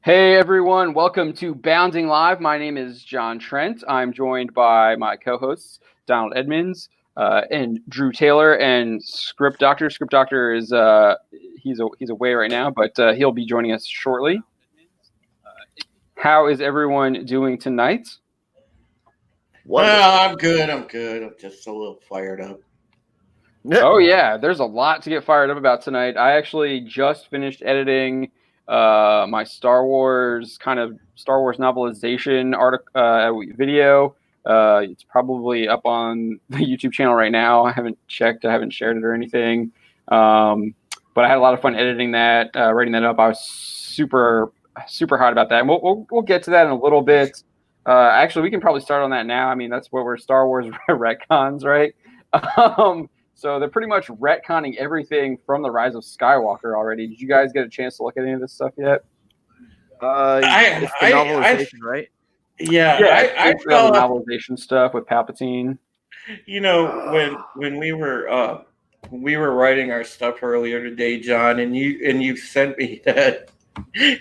Hey everyone, welcome to Bounding Live. My name is John Trent. I'm joined by my co-hosts Donald Edmonds and Drew Taylor and Script Doctor. Script Doctor is he's away right now, but he'll be joining us shortly. How is everyone doing tonight? Well, I'm good. I'm just a little fired up. Oh yeah, there's a lot to get fired up about tonight. I actually just finished editing my Star Wars novelization video. It's probably up on the YouTube channel right now. I haven't checked. I haven't shared it or anything. But I had a lot of fun editing that, writing that up. I was super hot about that. And we'll get to that in a little bit. Actually, we can probably start on that now. I mean, that's what we're Star Wars retcons, right? So they're pretty much retconning everything from the Rise of Skywalker already. Did you guys get a chance to look at any of this stuff yet? It's the novelization, right? Yeah, I saw the novelization stuff with Palpatine. You know, when we were writing our stuff earlier today, John, and you sent me that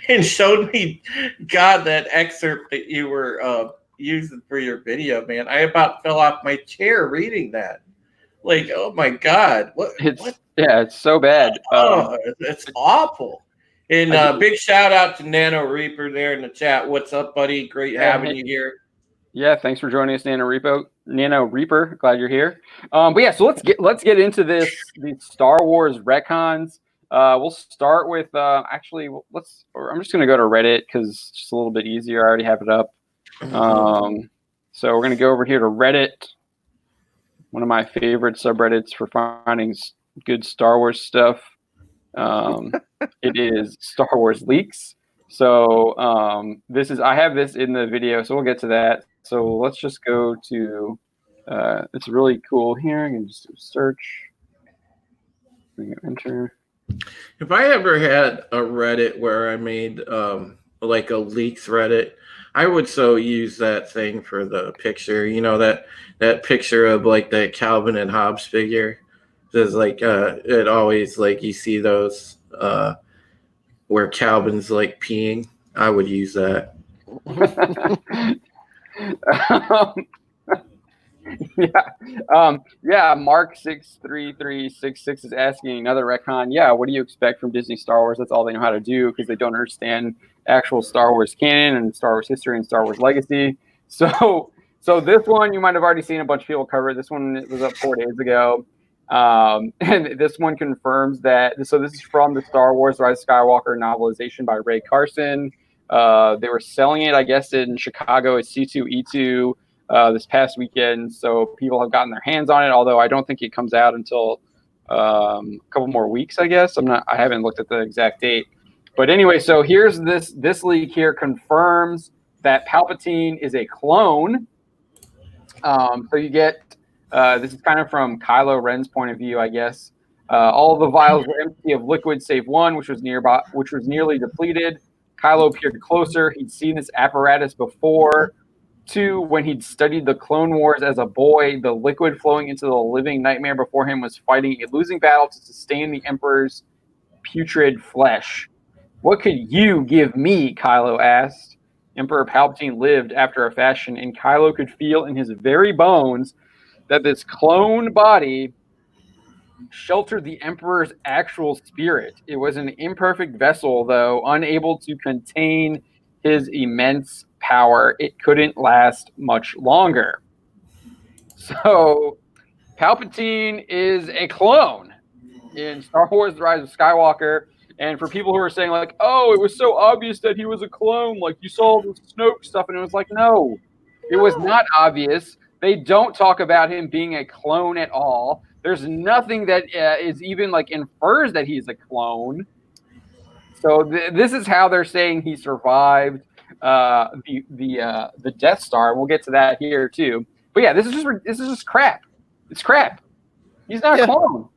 and showed me, God, that excerpt that you were using for your video, man. I about fell off my chair reading that. Like, oh my God, what? Yeah, it's so bad. It's awful. And big shout out to Nano Reaper there in the chat. What's up, buddy? Great having you here. Yeah, thanks for joining us, Nano Reaper. Glad you're here. But yeah, so let's get into these Star Wars retcons. We'll start with I'm just gonna go to Reddit because it's just a little bit easier. I already have it up. So we're gonna go over here to Reddit. One of my favorite subreddits for finding good Star Wars stuff. It is Star Wars Leaks. So I have this in the video, so we'll get to that. So let's just go to it's really cool here. I can just do search. Enter. If I ever had a Reddit where I made like a leaks Reddit, I would so use that thing for the picture. You know, that picture of like the Calvin and Hobbes figure. There's like it always like you see those where Calvin's like peeing. I would use that. Mark 63366 is asking another retcon. Yeah, what do you expect from Disney Star Wars? That's all they know how to do because they don't understand actual Star Wars canon and Star Wars history and Star Wars legacy. So this one you might have already seen a bunch of people cover. This one was up 4 days ago. And this one confirms that. So this is from the Star Wars Rise of Skywalker novelization by Ray Carson. They were selling it, I guess, in Chicago at C2E2 this past weekend. So people have gotten their hands on it, although I don't think it comes out until a couple more weeks, I guess. I haven't looked at the exact date. But anyway, so here's this leak here confirms that Palpatine is a clone. So you get this is kind of from Kylo Ren's point of view, I guess. All the vials were empty of liquid save one, which was nearly depleted. Kylo peered closer. He'd seen this apparatus before. 2, when he'd studied the Clone Wars as a boy, the liquid flowing into the living nightmare before him was fighting a losing battle to sustain the Emperor's putrid flesh. What could you give me? Kylo asked. Emperor Palpatine lived after a fashion, and Kylo could feel in his very bones that this clone body sheltered the Emperor's actual spirit. It was an imperfect vessel, though, unable to contain his immense power. It couldn't last much longer. So, Palpatine is a clone in Star Wars The Rise of Skywalker. And for people who are saying, like, oh, it was so obvious that he was a clone, like, you saw the Snoke stuff, and it was like, no, it was not obvious. They don't talk about him being a clone at all. There's nothing that is even, like, infers that he's a clone. So this is how they're saying he survived the Death Star. We'll get to that here, too. But, yeah, this is just crap. It's crap. He's not a clone.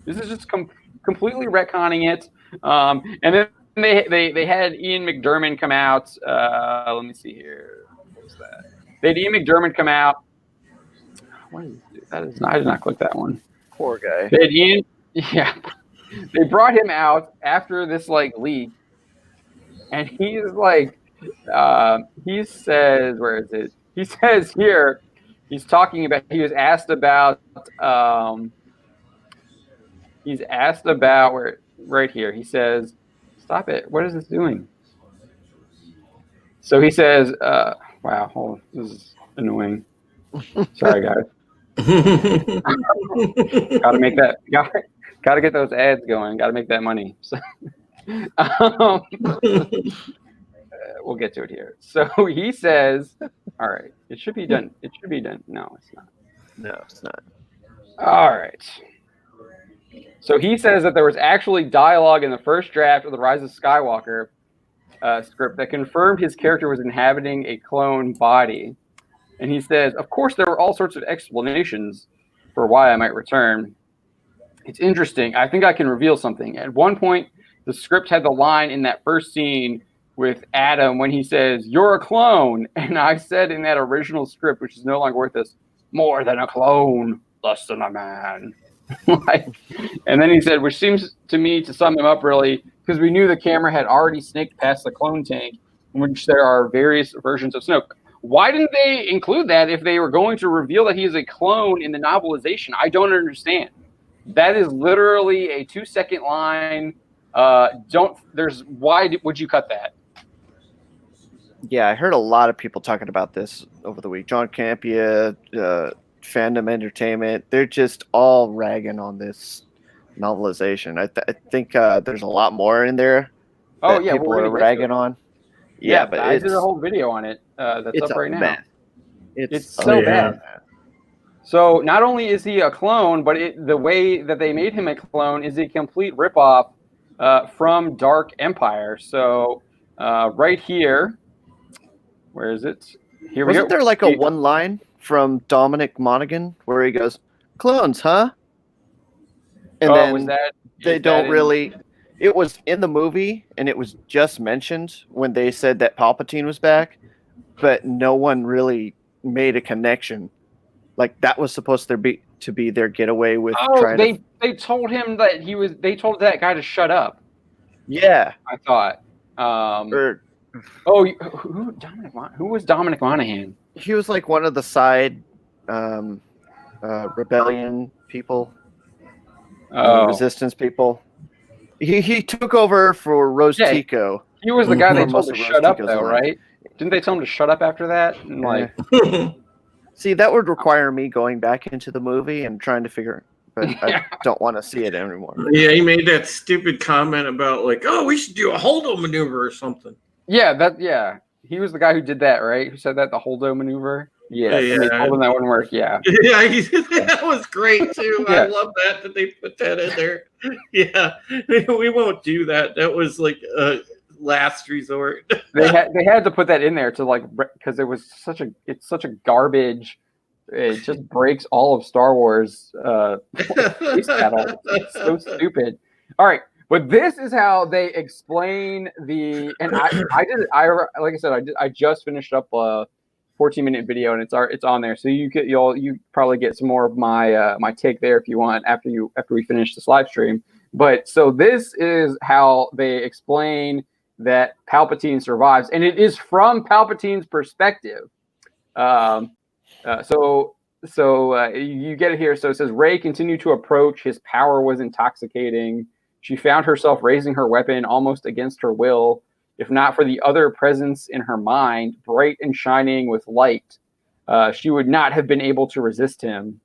This is just completely retconning it. And then they had Ian McDiarmid come out. Let me see here. What was that? They had Ian McDiarmid come out. What is that? I did not click that one. Poor guy. They had Ian. Yeah. They brought him out after this like leak and he's like, he says, where is it? He says here, he's talking about. He was asked about. He's asked about where right here. He says, "Stop it! What is this doing?" So he says, "Wow, hold on. This is annoying. Sorry, guys. Got to make that. Got to get those ads going. Got to make that money." So, we'll get to it here. So he says, "All right, it should be done. It should be done." No, it's not. No, it's not. All right. So he says that there was actually dialogue in the first draft of the Rise of Skywalker script that confirmed his character was inhabiting a clone body. And he says, of course, there were all sorts of explanations for why I might return. It's interesting. I think I can reveal something. At one point, the script had the line in that first scene with Adam when he says, "You're a clone." And I said in that original script, which is no longer worth this, "More than a clone, less than a man." And then he said, which seems to me to sum him up really, because we knew the camera had already snaked past the clone tank, in which there are various versions of Snoke. Why didn't they include that if they were going to reveal that he is a clone in the novelization? I don't understand. That is literally a 2-second line. Why would you cut that? Yeah, I heard a lot of people talking about this over the week. John Campia, Fandom Entertainment, they're just all ragging on this novelization. I think there's a lot more in there that people are ragging on. Yeah, but I did a whole video on it that's up right now. It's so bad. So not only is he a clone, but the way that they made him a clone is a complete ripoff from Dark Empire. So right here, where is it? Here we go. Wasn't there like a one line from Dominic Monaghan where he goes, "Clones, huh?" And then they don't really. It was in the movie, and it was just mentioned when they said that Palpatine was back, but no one really made a connection. Like that was supposed to be their getaway with. They told him that they told that guy to shut up. Yeah, I thought. Who was Dominic Monaghan? He was like one of the side rebellion people, resistance people. He took over for Rose Tico. He was the guy they told to shut up, though, right? Didn't they tell him to shut up after that? And see, that would require me going back into the movie and trying to figure. But I don't want to see it anymore. Yeah, he made that stupid comment about like, "Oh, we should do a holdo maneuver or something." Yeah, he was the guy who did that, right? Who said that, the holdo maneuver? Yeah. And they told him that wouldn't work. Yeah. Yeah, that was great too. I love that they put that in there. Yeah, we won't do that. That was like a last resort. they had to put that in there to like, because it's such a garbage. It just breaks all of Star Wars space battle. It's so stupid. All right. But this is how they explain I just finished up a 14-minute video, and it's on there, so you probably get some more of my take there if you want after we finish this live stream. But so this is how they explain that Palpatine survives, and it is from Palpatine's perspective. So you get it here. So it says Rey continued to approach. His power was intoxicating. She found herself raising her weapon almost against her will. If not for the other presence in her mind, bright and shining with light, she would not have been able to resist him.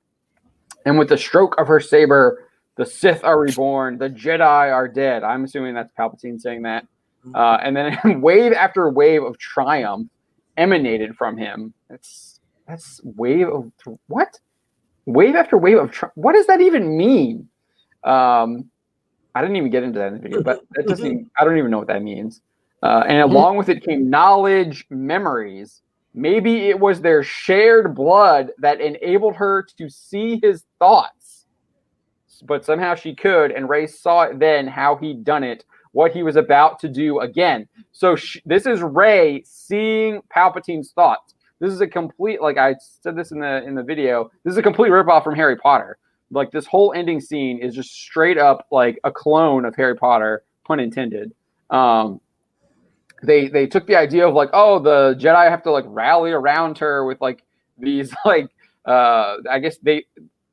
And with the stroke of her saber, the Sith are reborn, the Jedi are dead. I'm assuming that's Palpatine saying that. And then wave after wave of triumph emanated from him. That's wave of what? Wave after wave of triumph. What does that even mean? I didn't even get into that in the video, but that doesn't. I don't even know what that means. And along with it came knowledge, memories. Maybe it was their shared blood that enabled her to see his thoughts. But somehow she could, and Rey saw it then, how he'd done it, what he was about to do again. So this is Rey seeing Palpatine's thoughts. This is a complete, like I said this in the video, this is a complete ripoff from Harry Potter. Like this whole ending scene is just straight up like a clone of Harry Potter, pun intended. they took the idea of like, oh, the Jedi have to like rally around her with like these like I guess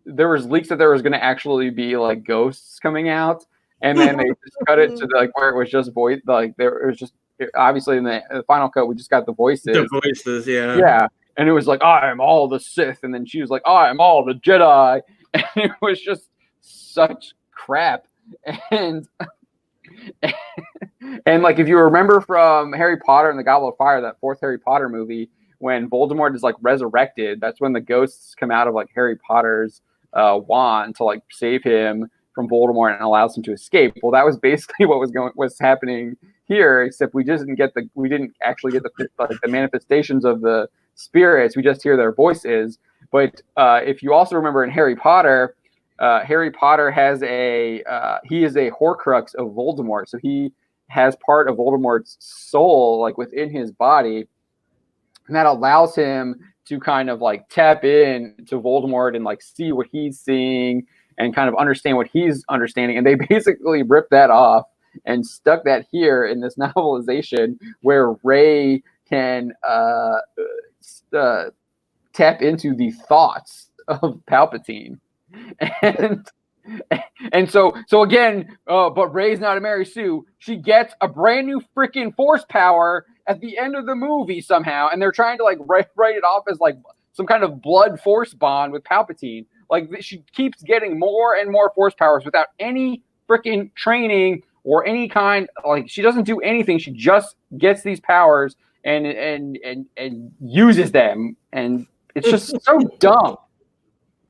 there was leaks that there was going to actually be like ghosts coming out, and then they just cut it to like where it was just voice, like there it was just obviously in the final cut we just got the voices. The voices, yeah. Yeah, and it was like, I am all the Sith, and then she was like, I am all the Jedi, and it was just such crap. And and like if you remember from Harry Potter and the Goblet of Fire, that fourth Harry Potter movie, when Voldemort is like resurrected, that's when the ghosts come out of like Harry Potter's wand to like save him from Voldemort and allows him to escape. Well, that was basically what was happening here, except we didn't actually get the manifestations of the spirits. We just hear their voices. But if you also remember in Harry Potter has he is a Horcrux of Voldemort, so he has part of Voldemort's soul like within his body, and that allows him to kind of like tap in to Voldemort and like see what he's seeing and kind of understand what he's understanding. And they basically ripped that off and stuck that here in this novelization where Rey can tap into the thoughts of Palpatine. And so again, but Rey's not a Mary Sue. She gets a brand new freaking force power at the end of the movie somehow, and they're trying to like write it off as like some kind of blood force bond with Palpatine. Like she keeps getting more and more force powers without any freaking training or any kind. Like she doesn't do anything. She just gets these powers and uses them, and it's just so dumb.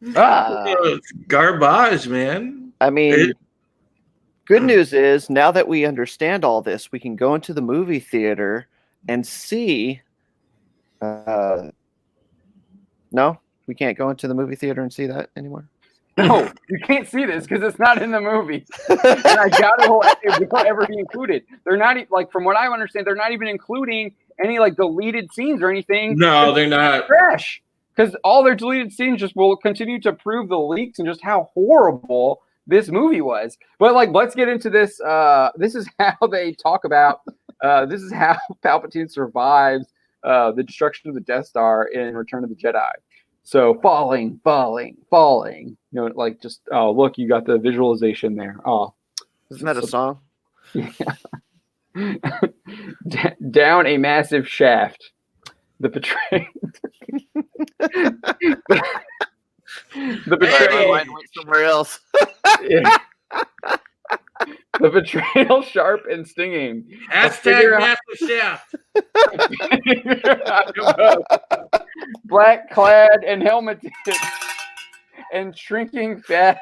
It's garbage, man. I mean, good news is now that we understand all this, we can go into the movie theater and see. No, we can't go into the movie theater and see that anymore. No, you can't see this because it's not in the movie. And I doubt it will ever be included. They're not like, from what I understand, they're not even including any like deleted scenes or anything. No, they're not. Trash. Because all their deleted scenes just will continue to prove the leaks and just how horrible this movie was. But like, let's get into this. This is how they talk about. This is how Palpatine survives the destruction of the Death Star in Return of the Jedi. So falling. You know, like just look, you got the visualization there. Oh, isn't that a song? Yeah. Down a massive shaft. The betrayal. The betrayal went somewhere else. Yeah. The betrayal sharp and stinging. Hashtag massive shaft. Black clad and helmeted and shrinking fast.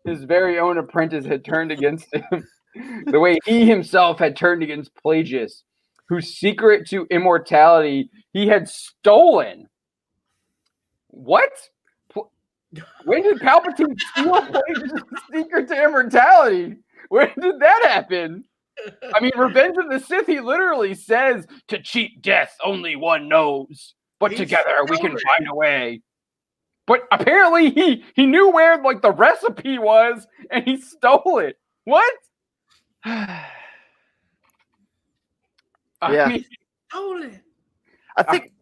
His very own apprentice had turned against him, the way he himself had turned against Plagueis, whose secret to immortality he had stolen. What? When did Palpatine steal Plagueis' secret to immortality? When did that happen? I mean, Revenge of the Sith, he literally says, to cheat death, only one knows. But together we can find a way. But apparently he knew where like the recipe was and he stole it. What? Yeah. I mean, I think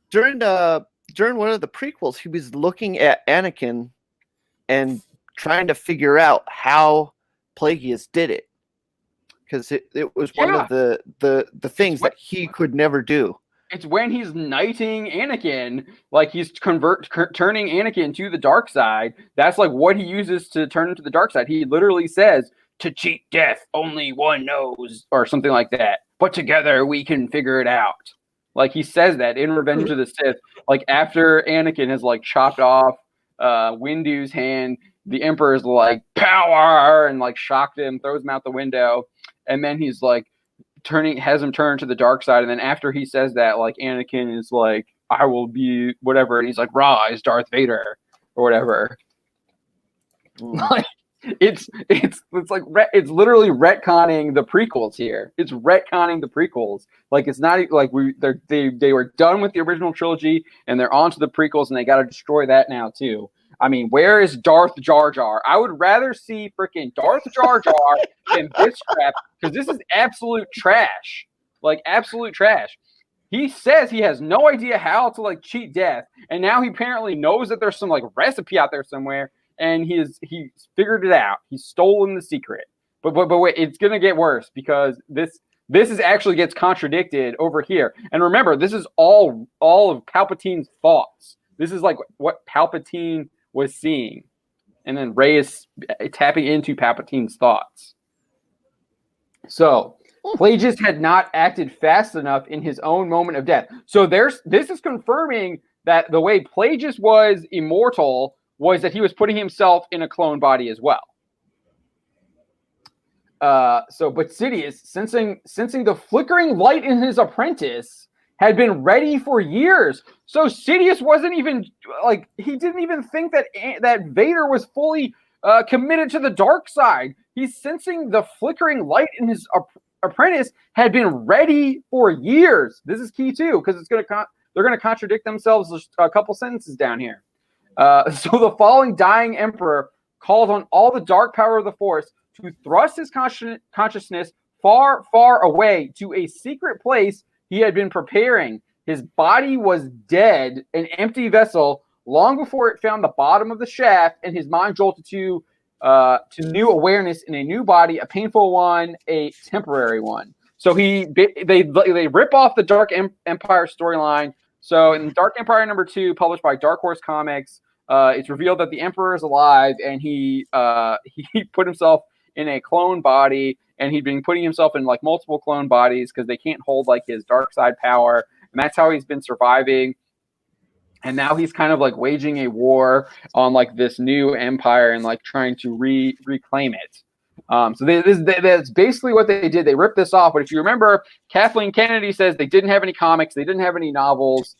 during one of the prequels, he was looking at Anakin and trying to figure out how Plagueis did it, because it was one of the things that he could never do. It's when he's knighting Anakin, like he's turning Anakin to the dark side. That's like what he uses to turn into the dark side. He literally says, to cheat death, only one knows, or something like that. But together we can figure it out. Like he says that in Revenge of the Sith. Like after Anakin has like chopped off Windu's hand, the Emperor's like power and like shocked him, throws him out the window, and then he's like has him turn to the dark side. And then after he says that, like Anakin is like, I will be whatever, and he's like, rise, Darth Vader, or whatever. Like it's literally retconning the prequels here. It's retconning the prequels. Like it's not like they were done with the original trilogy and they're on to the prequels and they got to destroy that now too. I mean, where is Darth Jar Jar? I would rather see freaking Darth Jar Jar than this crap, because this is absolute trash. Like, absolute trash. He says he has no idea how to, like, cheat death, and now he apparently knows that there's some, like, recipe out there somewhere, and he's figured it out. He's stolen the secret. But wait, it's going to get worse, because this is actually gets contradicted over here. And remember, this is all of Palpatine's thoughts. This is like what Palpatine was seeing. And then Rey is tapping into Palpatine's thoughts. So, Plagueis had not acted fast enough in his own moment of death. So this is confirming that the way Plagueis was immortal was that he was putting himself in a clone body as well. But Sidious, sensing the flickering light in his apprentice, had been ready for years. So Sidious wasn't even like, he didn't even think that Vader was fully committed to the dark side. He's sensing the flickering light in his apprentice had been ready for years. This is key too, because they're gonna contradict themselves a couple sentences down here. So the falling, dying emperor called on all the dark power of the Force to thrust his consciousness far, far away to a secret place he had been preparing. His body was dead, an empty vessel, long before it found the bottom of the shaft, and his mind jolted to new awareness in a new body, a painful one, a temporary one. So they rip off the Dark Empire storyline. So in Dark Empire #2, published by Dark Horse Comics, it's revealed that the Emperor is alive, and he put himself in a clone body, and he'd been putting himself in like multiple clone bodies because they can't hold like his dark side power, and that's how he's been surviving. And now he's kind of like waging a war on like this new empire and like trying to reclaim it. So that's basically what they did. They ripped this off. But if you remember, Kathleen Kennedy says they didn't have any comics, they didn't have any novels.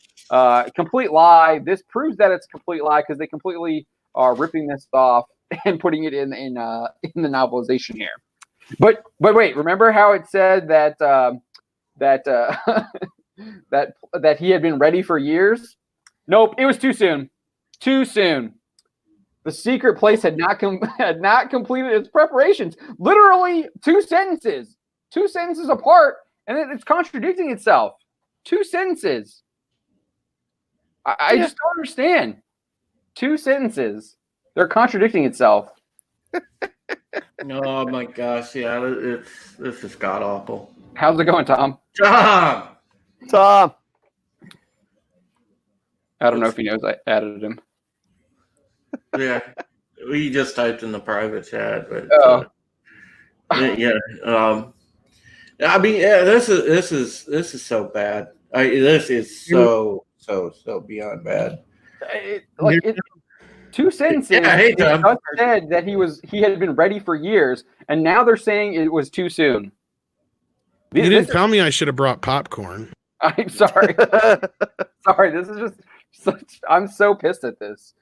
Complete lie. This proves that it's a complete lie because they completely are ripping this off and putting it in the novelization here. But wait, remember how it said that that he had been ready for years? Nope, it was too soon. Too soon. The secret place had not completed its preparations. Literally 2 sentences apart, and it's contradicting itself. 2 sentences. I just don't understand. 2 sentences. They're contradicting itself. Oh my gosh, yeah, this is god awful. How's it going, Tom? Tom. I don't know if he knows I added him. Yeah, we just typed in the private chat, but yeah. I mean, yeah, this is so bad. This is so beyond bad. 2 sentences. Yeah, hey, Tom. Just said that he had been ready for years, and now they're saying it was too soon. You didn't tell me I should have brought popcorn. I'm sorry. Sorry, this is just I'm so pissed at this.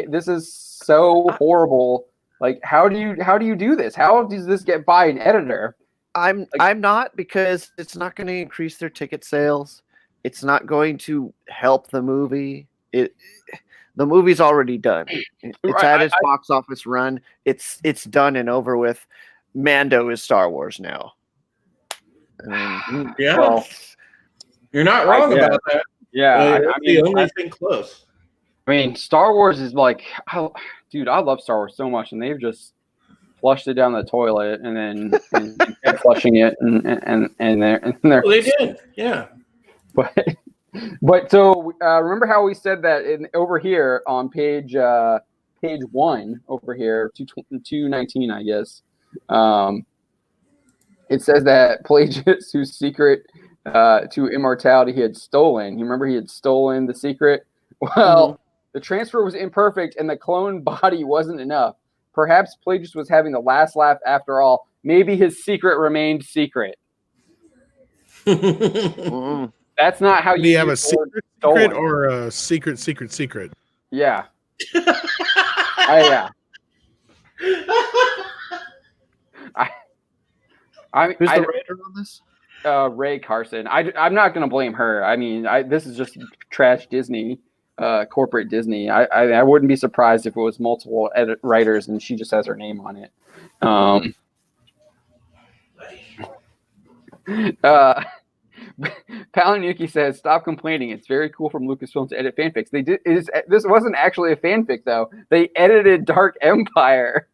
This is so horrible. Like, how do you do this? How does this get by an editor? I'm not, because it's not going to increase their ticket sales. It's not going to help the movie. The movie's already done. It's had its box office run. It's done and over with. Mando is Star Wars now. Yeah, well, you're not wrong about that. Yeah, the only thing close. I mean, Star Wars is like, dude, I love Star Wars so much, and they've just flushed it down the toilet, and then kept flushing it, and they're. Well, they did, yeah. But so remember how we said that over here on page 1 over here, 219, I guess. It says that Plagueis, whose secret to immortality he had stolen. You remember he had stolen the secret? Well, the transfer was imperfect, and the clone body wasn't enough. Perhaps Plagueis was having the last laugh after all. Maybe his secret remained secret. That's not how you have a secret or a secret. Yeah. Yeah. Who's the writer on this? Ray Carson. I'm not going to blame her. I mean, this is just trash Disney. corporate Disney. I wouldn't be surprised if it was multiple writers and she just has her name on it. Palanuki says, "Stop complaining. It's very cool from Lucasfilm to edit fanfics." They did. This wasn't actually a fanfic though. They edited Dark Empire.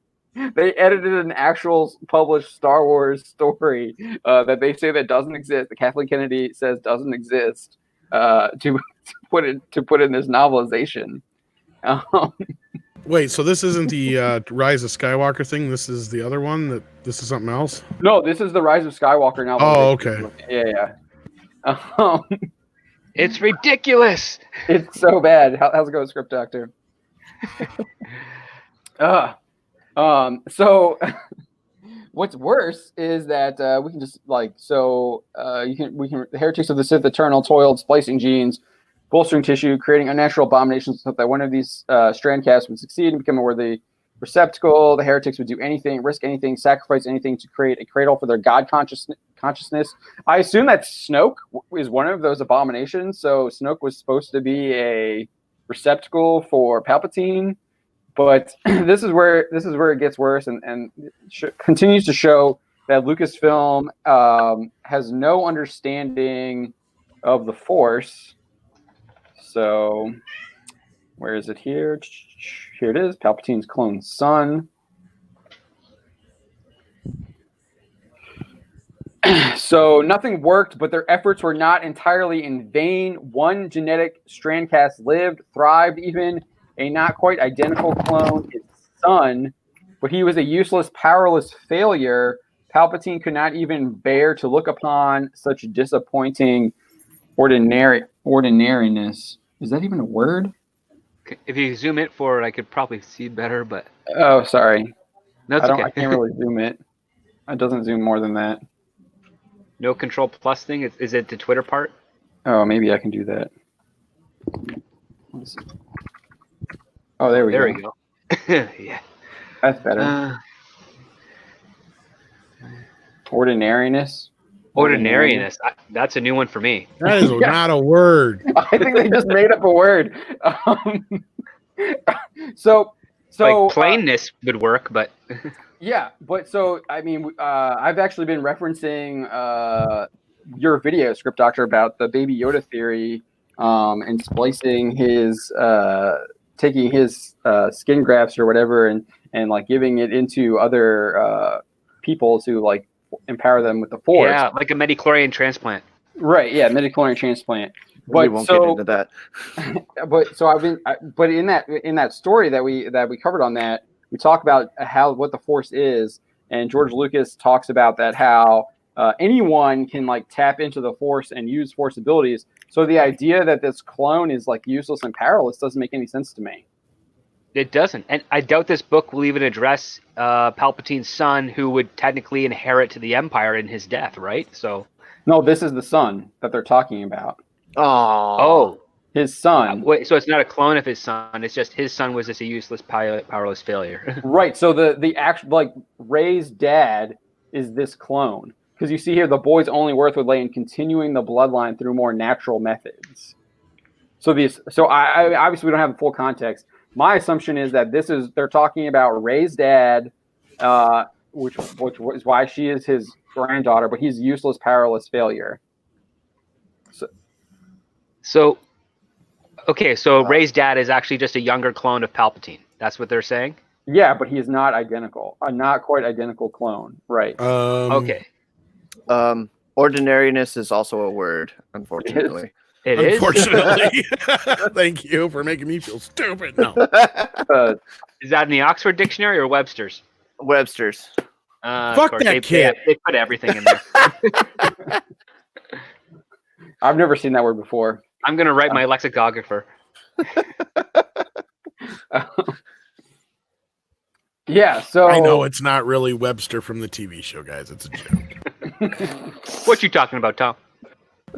They edited an actual published Star Wars story that they say that doesn't exist. That Kathleen Kennedy says doesn't exist to put in this novelization. Wait, so this isn't the Rise of Skywalker thing? This is the other one? This is something else? No, this is the Rise of Skywalker novelization. Oh, okay. Yeah. It's ridiculous. It's so bad. How's it going, Script Doctor? So what's worse is that we can just the heretics of the Sith Eternal toiled splicing genes, bolstering tissue, creating unnatural abominations so that one of these strand casts would succeed and become a worthy receptacle. The heretics would do anything, risk anything, sacrifice anything to create a cradle for their god consciousness. I assume that Snoke is one of those abominations. So Snoke was supposed to be a receptacle for Palpatine, but this is where it gets worse and continues to show that Lucasfilm has no understanding of the Force. So where is it here? Here it is, Palpatine's clone son. So nothing worked, but their efforts were not entirely in vain. One genetic strandcast lived, thrived even. A not quite identical clone, his son, but he was a useless, powerless failure. Palpatine could not even bear to look upon such disappointing ordinariness. Is that even a word? If you zoom it forward, I could probably see better, but... Oh, sorry. No, it's okay. I can't really zoom it. It doesn't zoom more than that. No Control Plus thing? Is it the Twitter part? Oh, maybe I can do that. Oh, there we go. There we go. Yeah. That's better. Ordinariness? Ordinariness. That's a new one for me. That is not a word. I think they just made up a word. So like plainness would work, but yeah. But so I mean, I've actually been referencing your video, Script Doctor, about the Baby Yoda theory and splicing his, taking his skin grafts or whatever, and like giving it into other people to like empower them with the Force. Yeah, like a midichlorian transplant. Right. Yeah, midichlorian transplant. But we won't get into that. But in that story that we covered on that, we talk about what the Force is, and George Lucas talks about that how anyone can like tap into the Force and use Force abilities. So the idea that this clone is like useless and powerless doesn't make any sense to me. It doesn't, and I doubt this book will even address Palpatine's son, who would technically inherit the Empire in his death, right? So, no, this is the son that they're talking about. Oh, his son. Wait, so it's not a clone of his son; it's just his son was just a useless, powerless failure. Right. So the actual like Rey's dad is this clone, because you see here the boy's only worth would lay in continuing the bloodline through more natural methods. So I obviously we don't have the full context. My assumption is that they're talking about Rey's dad, which is why she is his granddaughter, but he's useless, powerless failure. So Rey's dad is actually just a younger clone of Palpatine. That's what they're saying? Yeah, but he is not identical. A not quite identical clone. Right. Okay. Ordinariness is also a word, unfortunately. It Unfortunately. Thank you for making me feel stupid. No. Is that in the Oxford Dictionary or Webster's? Webster's. Fuck that kid. They put everything in there. I've never seen that word before. I'm going to write my lexicographer. Yeah, so... I know it's not really Webster from the TV show, guys. It's a joke. What you talking about, Tom?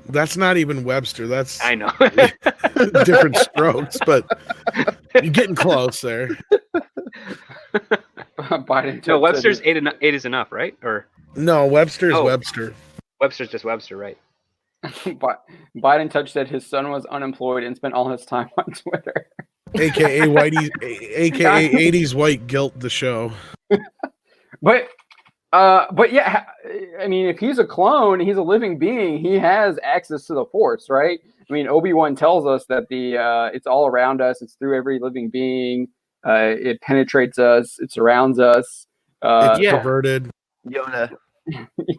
That's not even Webster. That's I know. different strokes, but you're getting close there. No, Webster's 8 is enough, right? Or no, Webster's Webster. Webster's just Webster, right? Biden Touch said his son was unemployed and spent all his time on Twitter. AKA Whitey, AKA 80s white guilt the show. But yeah, I mean, if he's a clone, he's a living being. He has access to the Force, right? I mean, Obi-Wan tells us that it's all around us. It's through every living being. It penetrates us. It surrounds us. It's perverted. Yoda.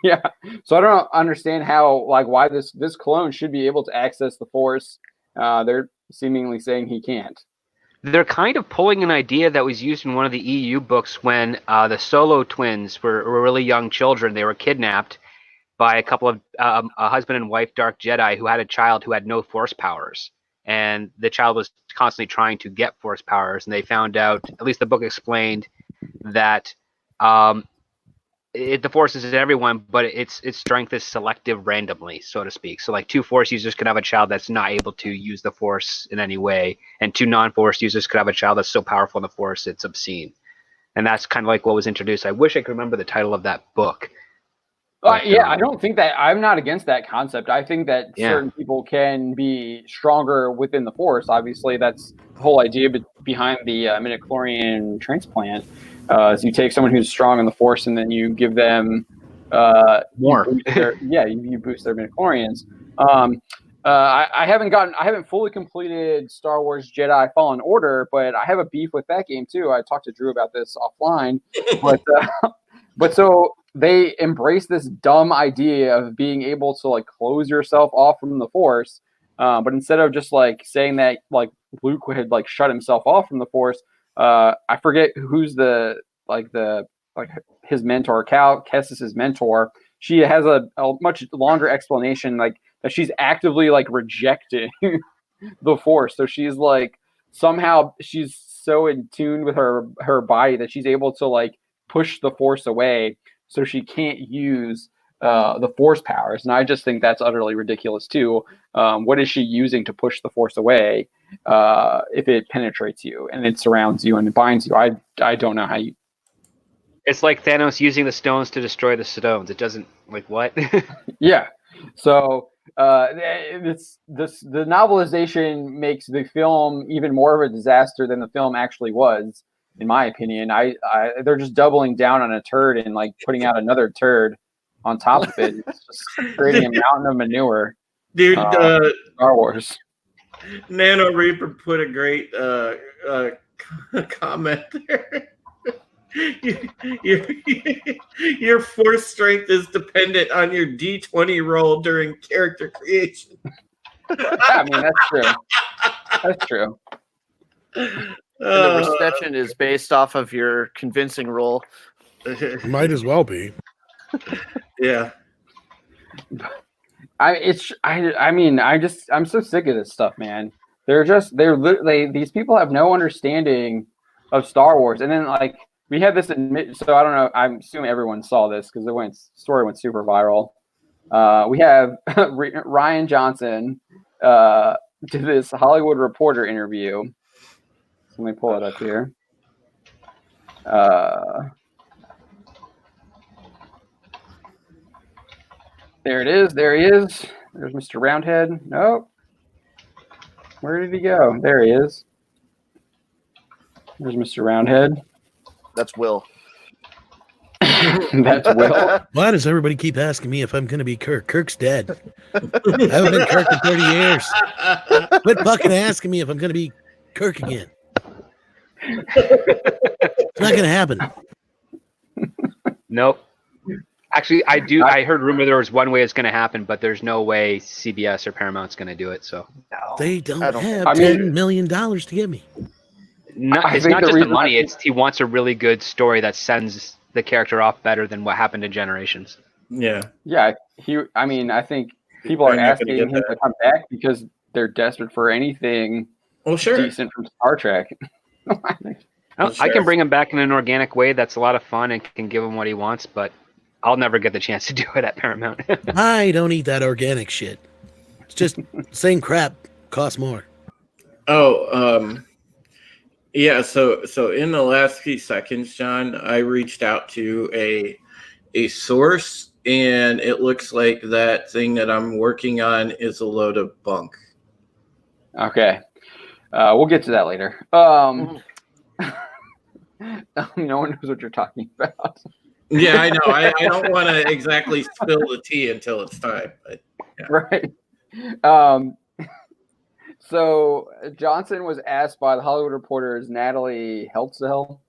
Yeah. So I don't understand how, why this clone should be able to access the Force. They're seemingly saying he can't. They're kind of pulling an idea that was used in one of the EU books when the Solo twins were really young children. They were kidnapped by a couple of a husband and wife dark Jedi who had a child who had no Force powers. And the child was constantly trying to get Force powers. And they found out, at least the book explained, that the Force is in everyone, but its strength is selective randomly, so to speak. So, like, 2 Force users could have a child that's not able to use the Force in any way, and 2 non-Force users could have a child that's so powerful in the Force it's obscene. And that's kind of like what was introduced. I wish I could remember the title of that book. Yeah, I don't think that I'm not against that concept. I think that certain people can be stronger within the Force. Obviously, that's the whole idea behind the midichlorian transplant. Is you take someone who's strong in the Force and then you give them more. You boost their midichlorians. I haven't fully completed Star Wars Jedi Fallen Order, but I have a beef with that game too. I talked to Drew about this offline, but so they embrace this dumb idea of being able to close yourself off from the Force, but instead of just saying that Luke had shut himself off from the Force. I forget who's his mentor, Kestis's mentor. She has a much longer explanation, that she's actively rejecting the Force. So she's somehow she's so in tune with her body that she's able to push the Force away, so she can't use the Force powers. And I just think that's utterly ridiculous too. What is she using to push the Force away if it penetrates you and it surrounds you and it binds you? I don't know how you. It's like Thanos using the stones to destroy the stones. It doesn't what? Yeah. So the novelization makes the film even more of a disaster than the film actually was, in my opinion. They're just doubling down on a turd and putting out another turd on top of it. It's just creating a mountain of manure. Dude, Star Wars. Nano Reaper put a great comment there. Your Force strength is dependent on your D20 roll during character creation. I mean, that's true. That's true. And the reception is based off of your convincing roll. Might as well be. Yeah. I'm so sick of this stuff, man. These people have no understanding of Star Wars. And then we had this so I don't know, I'm assuming everyone saw this because the story went super viral. We have Ryan Johnson did this Hollywood Reporter interview. So let me pull it up here. There it is. There he is. There's Mr. Roundhead. Nope. Where did he go? There he is. There's Mr. Roundhead. That's Will. That's Will. Why does everybody keep asking me if I'm going to be Kirk? Kirk's dead. I haven't been Kirk in 30 years. Quit fucking asking me if I'm going to be Kirk again. It's not going to happen. Nope. Actually, I heard rumor there was one way it's going to happen, but there's no way CBS or Paramount's going to do it. So they don't have $10 million to give me. No, it's not just the money. It's he wants a really good story that sends the character off better than what happened in Generations. Yeah. Yeah. I think people are asking him to come back because they're desperate for anything decent from Star Trek. I can bring him back in an organic way that's a lot of fun and can give him what he wants, but I'll never get the chance to do it at Paramount. I don't eat that organic shit. It's just same crap, costs more. Yeah, so in the last few seconds, John, I reached out to a source and it looks like that thing that I'm working on is a load of bunk. Okay. We'll get to that later. No one knows what you're talking about. Yeah, I know. I don't want to exactly spill the tea until it's time. But, yeah. Right. So Johnson was asked by the Hollywood Reporter's Natalie Heltzel,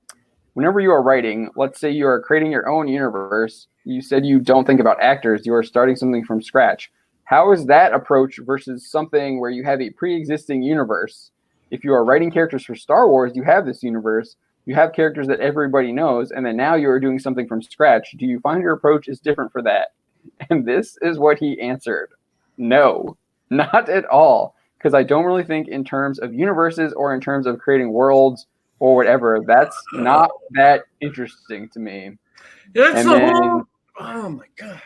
whenever you are writing, let's say you are creating your own universe, you said you don't think about actors, you are starting something from scratch. How is that approach versus something where you have a pre-existing universe? If you are writing characters for Star Wars, you have this universe, you have characters that everybody knows, and then now you are doing something from scratch. Do you find your approach is different for that? And this is what he answered. No, not at all. Because I don't really think in terms of universes or in terms of creating worlds or whatever. That's not that interesting to me. That's the whole... Oh, my God.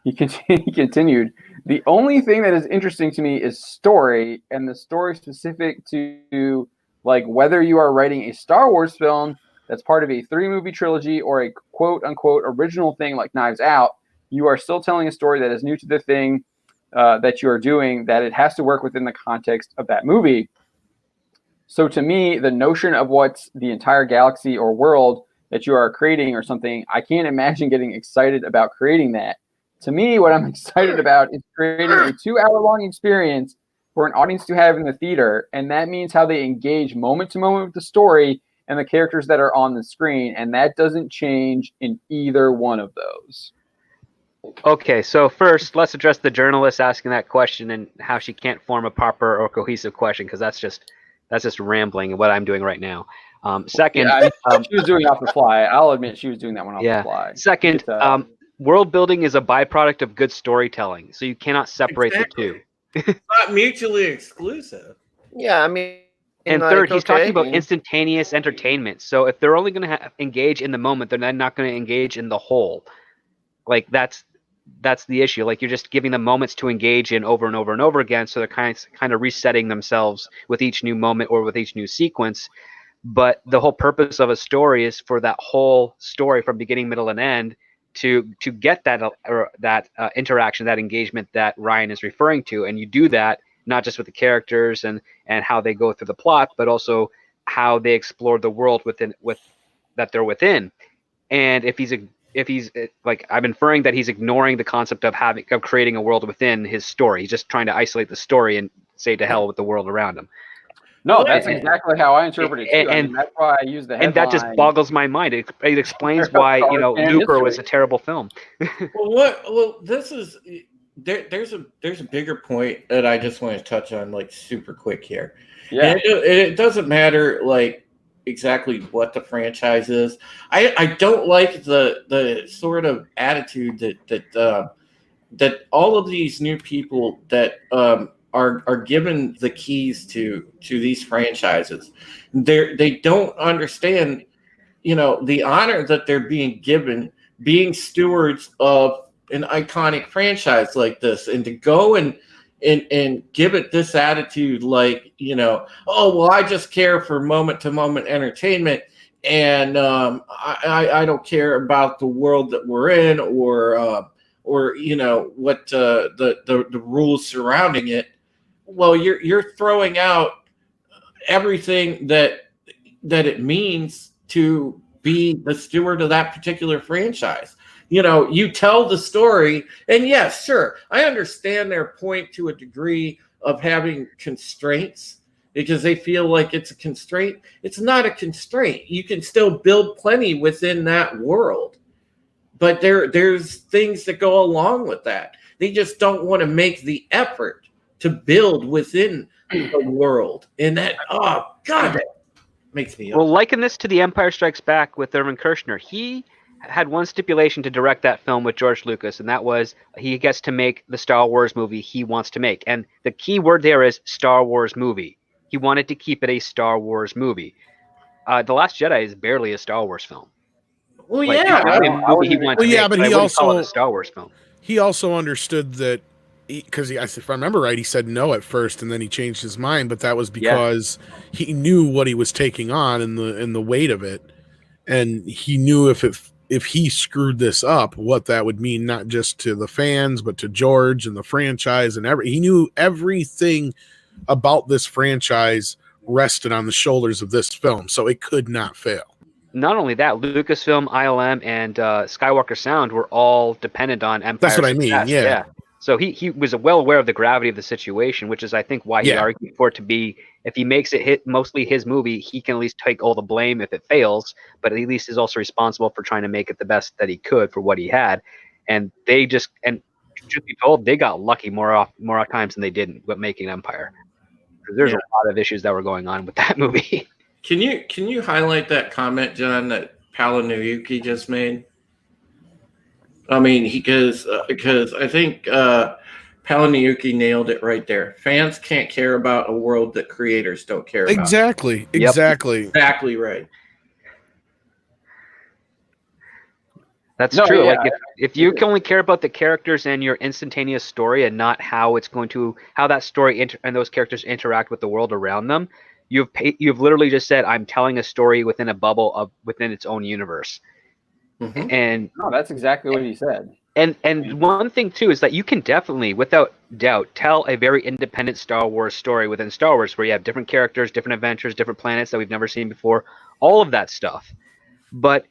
He continued, the only thing that is interesting to me is story, and the story specific to like whether you are writing a Star Wars film that's part of a 3-movie trilogy or a quote-unquote original thing like Knives Out, you are still telling a story that is new to the thing that you are doing, that it has to work within the context of that movie. So to me, the notion of what's the entire galaxy or world that you are creating or something, I can't imagine getting excited about creating that. To me, what I'm excited about is creating a 2-hour-long experience for an audience to have in the theater, and that means how they engage moment to moment with the story and the characters that are on the screen, and that doesn't change in either one of those. Okay, so first, let's address the journalist asking that question and how she can't form a proper or cohesive question, because that's just rambling, what I'm doing right now. Second, she was doing it off the fly. I'll admit she was doing that one off the fly. Second, world building is a byproduct of good storytelling, so you cannot separate the two. It's not mutually exclusive. Yeah, I mean. And third, he's talking about instantaneous entertainment. So if they're only going to engage in the moment, they're then not going to engage in the whole. Like that's the issue. Like you're just giving them moments to engage in over and over and over again. So they're kind of resetting themselves with each new moment or with each new sequence. But the whole purpose of a story is for that whole story from beginning, middle, and end to get that interaction, that engagement that Ryan is referring to. And you do that not just with the characters and how they go through the plot, but also how they explore the world that they're within. And if he's like, I'm inferring that he's ignoring the concept of creating a world within his story. He's just trying to isolate the story and say to hell with the world around him. No, that's exactly how I interpret it too. And that's why I use the headline. And that just boggles my mind. It explains why Looper was a terrible film. This is there's a bigger point that I just want to touch on like super quick here. Yeah, and it doesn't matter like exactly what the franchise is. I don't like the sort of attitude that all of these new people that are given the keys to these franchises. They don't understand, the honor that they're being given, being stewards of an iconic franchise like this, and to go and give it this attitude like, oh, well, I just care for moment to moment entertainment. And I don't care about the world that we're in or what the rules surrounding it. Well, you're throwing out everything that it means to be the steward of that particular franchise. You tell the story, and yes, sure, I understand their point to a degree of having constraints because they feel like it's a constraint. It's not a constraint. You can still build plenty within that world, but there's things that go along with that. They just don't want to make the effort to build within the world, and that, oh God, that makes me. Well, liken this to The Empire Strikes Back with Irvin Kershner. He had one stipulation to direct that film with George Lucas, and that was he gets to make the Star Wars movie he wants to make. And the key word there is Star Wars movie. He wanted to keep it a Star Wars movie. The Last Jedi is barely a Star Wars film. Well, yeah. But he also a Star Wars film. He also understood that because if I remember right, he said no at first, and then he changed his mind. But that was because he knew what he was taking on and the weight of it, and he knew if it if he screwed this up, what that would mean, not just to the fans, but to George and the franchise and he knew everything about this franchise rested on the shoulders of this film, so it could not fail. Not only that, Lucasfilm, ILM, and Skywalker Sound were all dependent on Empire. That's what I mean, yeah. So he was well aware of the gravity of the situation, which is, I think, why he argued for it to be, if he makes it mostly his movie, he can at least take all the blame if it fails, but at least is also responsible for trying to make it the best that he could for what he had. And they just, and truth be told, they got lucky more times than they didn't with making Empire. There's a lot of issues that were going on with that movie. Can you highlight that comment, John, that Palanuyuki just made? I mean, because I think Palanuyuki nailed it right there. Fans can't care about a world that creators don't care about. Exactly right. That's true. Yeah. Like if you can only care about the characters and your instantaneous story, and not how that story and those characters interact with the world around them, you've literally just said, I'm telling a story within a bubble within its own universe. Mm-hmm. And that's exactly what he said. And one thing too is that you can definitely, without doubt, tell a very independent Star Wars story within Star Wars, where you have different characters, different adventures, different planets that we've never seen before, all of that stuff. But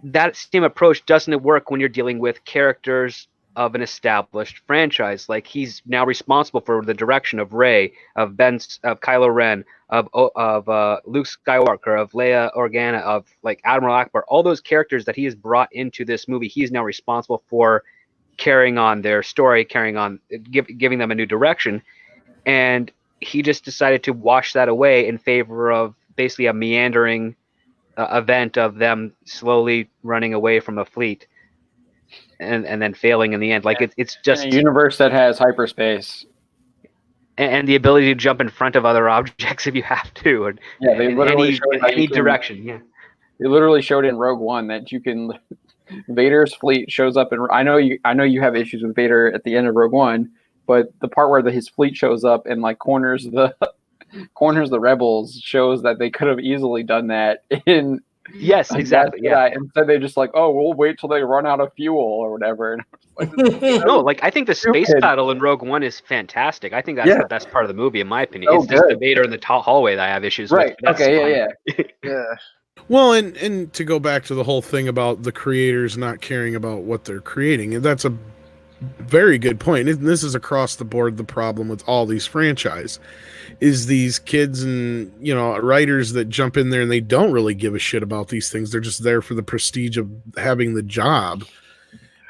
that same approach doesn't work when you're dealing with characters of an established franchise. Like, he's now responsible for the direction of Rey, of Kylo Ren, of Luke Skywalker, of Leia Organa, of like Admiral Akbar. All those characters that he has brought into this movie, he is now responsible for carrying on their story, giving them a new direction. And he just decided to wash that away in favor of basically a meandering event of them slowly running away from a fleet and then failing in the end. Like, it's just a universe that has hyperspace and the ability to jump in front of other objects if you have to. And, they literally in any direction. Yeah, they literally showed in Rogue One that you can. Vader's fleet shows up, and I know you have issues with Vader at the end of Rogue One, but the part where his fleet shows up and like corners the rebels shows that they could have easily done that in. Yes, exactly. Yeah. Instead, they just like, oh, we'll wait till they run out of fuel or whatever. And no, like, I think the space battle in Rogue One is fantastic. I think that's the best part of the movie, in my opinion. It's just the Vader in the hallway that I have issues with. Okay. Yeah. Well, and to go back to the whole thing about the creators not caring about what they're creating, that's a very good point. And this is across the board the problem with all these franchise is these kids and writers that jump in there and they don't really give a shit about these things. They're just there for the prestige of having the job,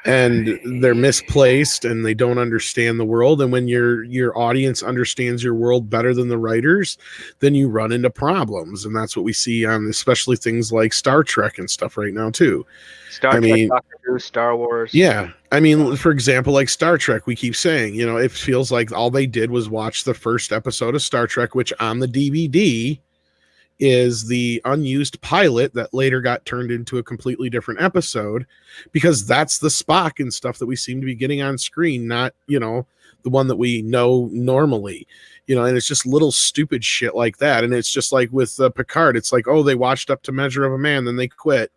and they're misplaced and they don't understand the world. And when your audience understands your world better than the writers, then you run into problems. And that's what we see on especially things like Star Trek and stuff right now too. Star Trek, Doctor Who, Star Wars. Yeah. I mean, for example, like Star Trek, we keep saying, it feels like all they did was watch the first episode of Star Trek, which on the DVD is the unused pilot that later got turned into a completely different episode, because that's the Spock and stuff that we seem to be getting on screen, not, the one that we know normally, and it's just little stupid shit like that. And it's just like with Picard, it's like, oh, they watched Up to Measure of a Man, then they quit.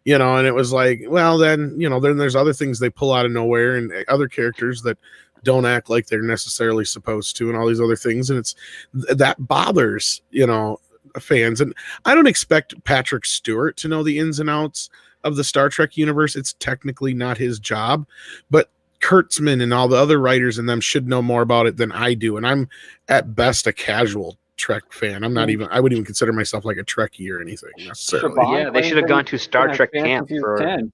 And it was like, well, then there's other things they pull out of nowhere and other characters that don't act like they're necessarily supposed to and all these other things. And that bothers, fans. And I don't expect Patrick Stewart to know the ins and outs of the Star Trek universe. It's technically not his job, but Kurtzman and all the other writers in them should know more about it than I do. And I'm at best a casual Trek fan. I wouldn't even consider myself like a Trekkie or anything necessarily. Yeah, they should have gone to Star Trek camp for 10.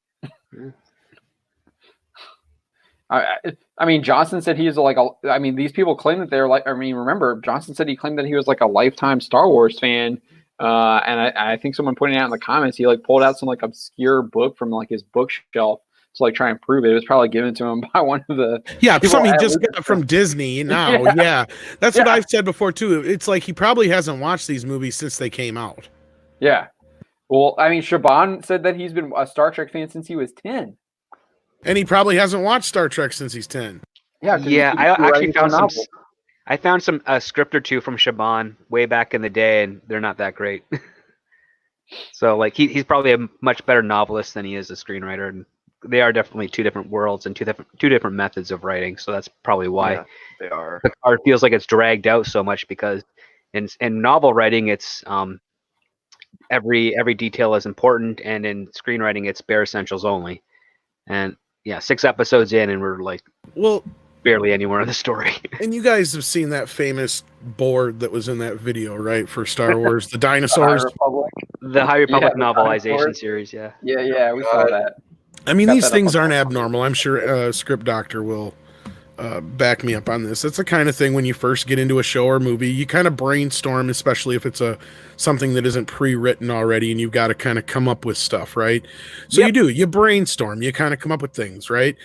I mean, Johnson said he's these people claim that they're like, remember, Johnson said he claimed that he was like a lifetime Star Wars fan. And I think someone pointed out in the comments, he like pulled out some like obscure book from like his bookshelf to like try and prove it. It was probably given to him by one of the something he just got from Disney now. That's what I've said before too. It's like he probably hasn't watched these movies since they came out. Yeah. Well, I mean, Shaban said that he's been a Star Trek fan since he was 10. And he probably hasn't watched Star Trek since he's 10. Yeah. I actually found some script or two from Shaban way back in the day, and they're not that great. So like he's probably a much better novelist than he is a screenwriter, and they are definitely two different worlds and two different methods of writing. So that's probably why they are. Picard feels like it's dragged out so much, because in novel writing it's every detail is important, and in screenwriting it's bare essentials only. And yeah, 6 episodes in and we're like, well, barely anywhere in the story. And you guys have seen that famous board that was in that video, right? For Star Wars, the dinosaurs. The High Republic novelization series, yeah, we saw that. I mean, these things aren't abnormal. I'm sure Script Doctor will back me up on this. It's the kind of thing when you first get into a show or movie, you kind of brainstorm, especially if it's something that isn't pre-written already, and you've got to kind of come up with stuff, right? So you brainstorm, you kind of come up with things, right?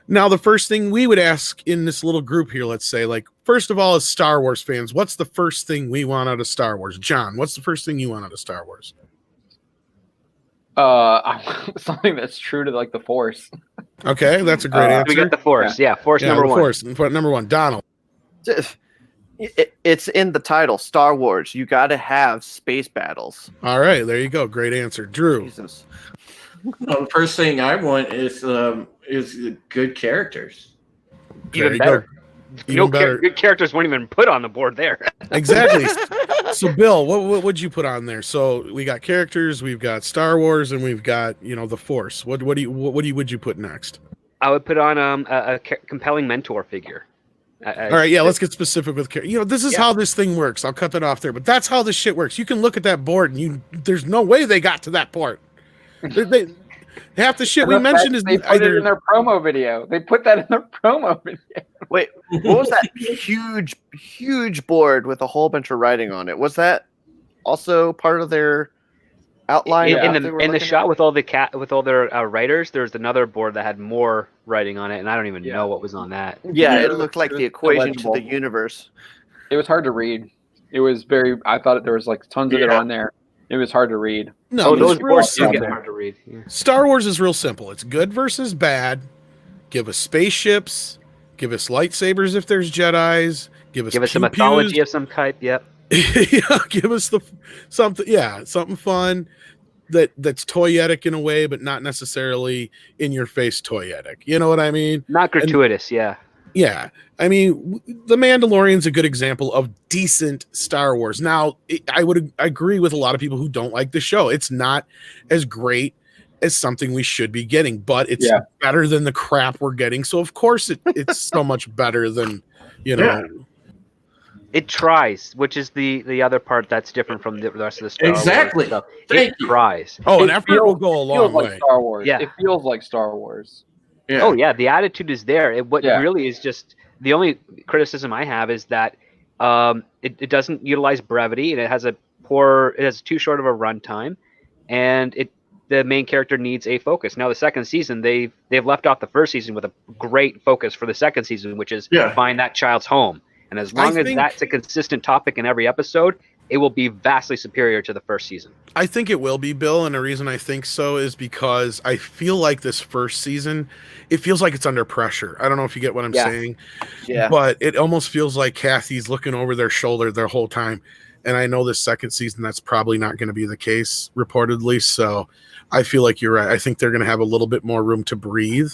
Now, the first thing we would ask in this little group here, let's say, like, first of all, as Star Wars fans, what's the first thing we want out of Star Wars? John, what's the first thing you want out of Star Wars? Something that's true to like the Force. Okay, that's a great answer. We got the Force, Force number one. Force, number one. Donald. It's in the title, Star Wars. You got to have space battles. All right, there you go. Great answer, Drew. Jesus. The first thing I want is good characters. Even better. Good characters weren't even put on the board there. Exactly. So, Bill, what would you put on there? So we got characters, we've got Star Wars, and we've got the Force. What would you put next? I would put on a compelling mentor figure. All right, let's get specific with this is how this thing works. I'll cut that off there, but that's how this shit works. You can look at that board, and there's no way they got to that part. They half the shit we mentioned is they put it in their promo video. They put that in their promo video. Wait, what was that huge board with a whole bunch of writing on it? Was that also part of their outline? In the shot with all their writers, there's another board that had more writing on it, and I don't even know what was on that. Yeah, it looked like the equation to the universe. It was hard to read. It was I thought there was like tons of it on there. It was hard to read. No, those boards do get hard to read. Yeah. Star Wars is real simple. It's good versus bad. Give us spaceships. Give us lightsabers if there's Jedis. Give us a mythology of some type. Yep. Give us something fun that's toyetic in a way, but not necessarily in your face toyetic. You know what I mean? Not gratuitous. Yeah. I mean, The Mandalorian's a good example of decent Star Wars. Now, I would agree with a lot of people who don't like the show. It's not as great as something we should be getting, but it's better than the crap we're getting. So, of course, it's so much better than, It tries, which is the other part that's different from the rest of the Star Wars stuff. It tries. Oh, and effort will go a long way. Like Star Wars. Yeah. It feels like Star Wars. Yeah. Oh yeah, the attitude is there. Really is just the only criticism I have is that it doesn't utilize brevity, and it has too short of a runtime, and the main character needs a focus. Now the second season they've left off the first season with a great focus for the second season, which is find that child's home. And as long as that's a consistent topic in every episode, it will be vastly superior to the first season. I think it will be, Bill, and the reason I think so is because I feel like this first season, it feels like it's under pressure. I don't know if you get what I'm saying. Yeah. But it almost feels like Kathy's looking over their shoulder their whole time. And I know this second season, that's probably not going to be the case, reportedly. So I feel like you're right. I think they're going to have a little bit more room to breathe.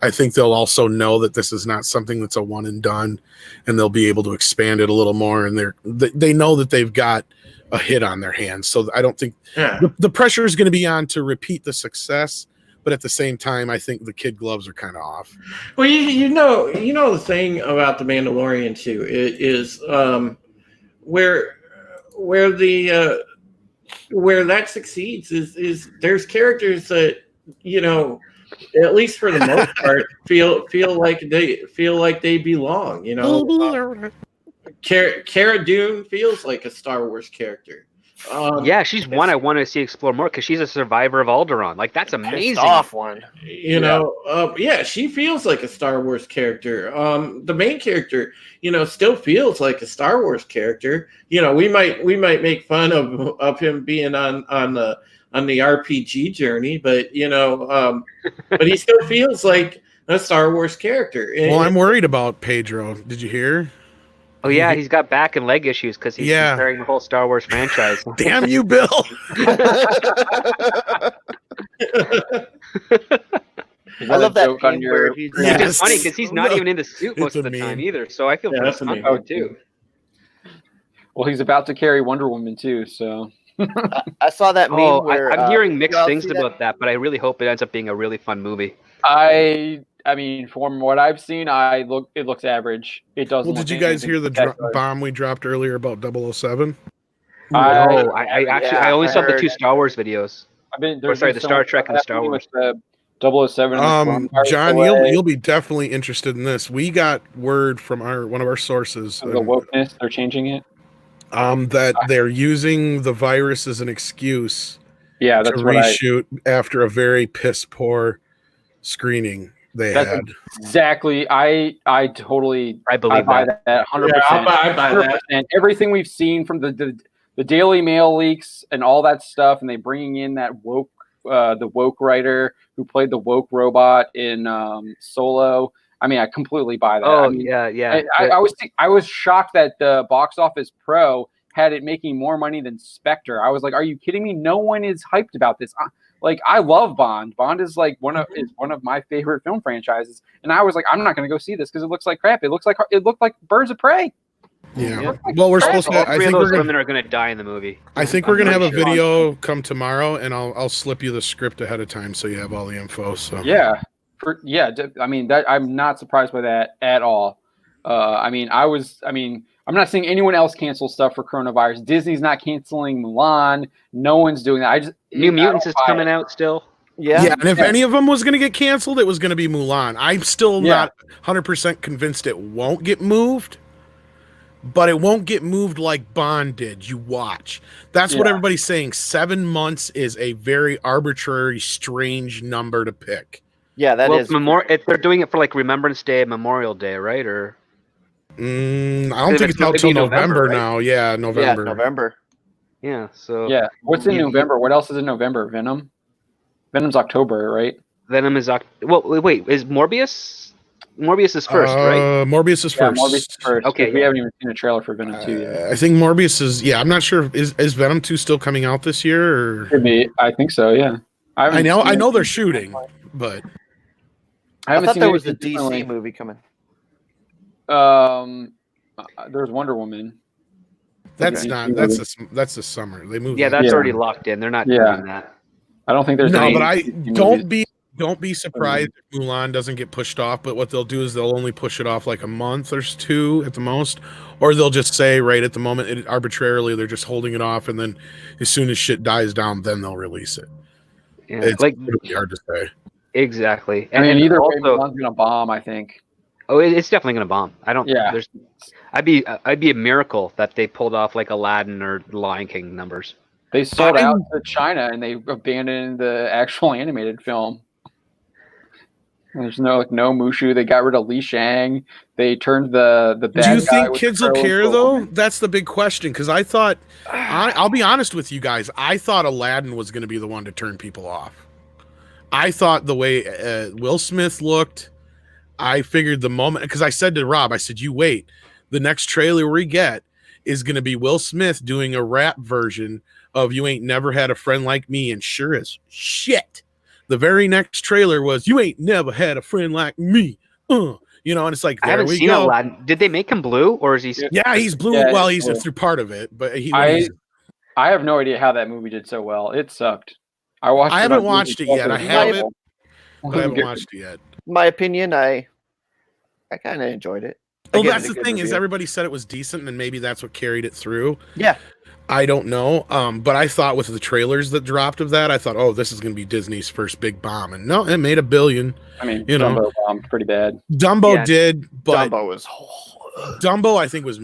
I think they'll also know that this is not something that's a one and done, and they'll be able to expand it a little more. And they know that they've got a hit on their hands. So I don't think the pressure is going to be on to repeat the success. But at the same time, I think the kid gloves are kind of off. Well, you know the thing about The Mandalorian too is where that succeeds is there's characters that at least for the most part feel like they belong. Cara Dune feels like a Star Wars character. She's one I want to see explore more because she's a survivor of Alderaan. Like that's amazing. Off one. She feels like a Star Wars character. The main character, still feels like a Star Wars character. We might make fun of him being on the RPG journey, but but he still feels like a Star Wars character. Well, I'm worried about Pedro. Did you hear? Oh yeah, he's got back and leg issues because he's comparing the whole Star Wars franchise. Damn you, Bill! I love that joke on your. It's funny because he's not even in the suit most of the time either. So I feel for him too. Well, he's about to carry Wonder Woman too, so. I saw that meme where I'm hearing mixed things about that, but I really hope it ends up being a really fun movie. I mean, from what I've seen, it looks average. It doesn't. Well, did you guys hear the bomb we dropped earlier about 007? I only saw the 2 Star Wars videos. The Star Trek and the Star Wars. 007. John, you'll be definitely interested in this. We got word from one of our sources. The wokeness, they're changing it. That they're using the virus as an excuse. Yeah, that's to reshoot after a very piss poor screening they had. Exactly. I believe that 100%. Yeah, I buy that. And everything we've seen from the Daily Mail leaks and all that stuff, and they bringing in that the woke writer who played the woke robot in Solo. I mean, I completely buy that. Oh, I mean, yeah. I was shocked that the Box Office Pro had it making more money than Spectre. I was like, are you kidding me? No one is hyped about this. Like, I love Bond. Bond is like one of my favorite film franchises. And I was like, I'm not going to go see this because it looks like crap. It looked like Birds of Prey. Yeah. Well, we're supposed to. I think those women are going to die in the movie. I think we're going to have a video come tomorrow, and I'll slip you the script ahead of time so you have all the info. So yeah. I mean, that I'm not surprised by that at all. I'm not seeing anyone else cancel stuff for coronavirus. Disney's not canceling Mulan. No one's doing that. New Mutants is coming out still. Yeah. And if any of them was going to get canceled, it was going to be Mulan. I'm still not 100% convinced it won't get moved, but it won't get moved like Bond did. You watch. That's what everybody's saying. 7 months is a very arbitrary, strange number to pick. Yeah, that is. They're doing it for like Remembrance Day, Memorial Day, right? Or I don't think it's out till November now. Yeah, November. Yeah, November. Yeah. So what's in November? What else is in November? Venom. Venom's October, right? Venom is wait, is Morbius? Morbius is first, right? Morbius is first. Morbius is first. Okay, we haven't even seen a trailer for Venom 2 yet. I think Morbius is. Yeah, I'm not sure. Is Venom 2 still coming out this year? Or? Could be. I think so. Yeah. I know they're shooting, but. I thought there was a DC movie coming. There's Wonder Woman. That's not. That's the summer. They moved. Yeah, that's already locked in. They're not doing that. I don't think there's. No, but don't be surprised if Mulan doesn't get pushed off. But what they'll do is they'll only push it off like a month or 2 at the most, or they'll just say right at the moment arbitrarily they're just holding it off, and then as soon as shit dies down, then they'll release it. Yeah, it's really hard to say. Exactly. And either way, Mulan's gonna bomb. I think. Oh, it's definitely gonna bomb. I don't. Yeah. I'd be a miracle that they pulled off like Aladdin or Lion King numbers. They sold out to China and they abandoned the actual animated film. There's no Mushu. They got rid of Li Shang. They turned the bad guy. Do you think kids will care though? That's the big question. Because I thought, I'll be honest with you guys. I thought Aladdin was going to be the one to turn people off. I thought the way Will Smith looked, I figured the moment, because I said to Rob, I said, you wait, the next trailer we get is going to be Will Smith doing a rap version of You Ain't Never Had a Friend Like Me, and sure as shit, the very next trailer was You Ain't Never Had a Friend Like Me. And it's like, I haven't seen Aladdin. Did they make him blue, or is he? Yeah, he's blue. Yeah, well, he's through part of it, but I have no idea how that movie did so well. It sucked. I haven't watched it yet. I haven't watched it yet. My opinion, I kind of enjoyed it. Well, that's the thing is everybody said it was decent, and maybe that's what carried it through. Yeah. I don't know. But I thought with the trailers that dropped of that, I thought, oh, this is going to be Disney's first big bomb. And no, it made $1 billion. I mean, Dumbo bombed pretty bad. Dumbo did, but Dumbo I think was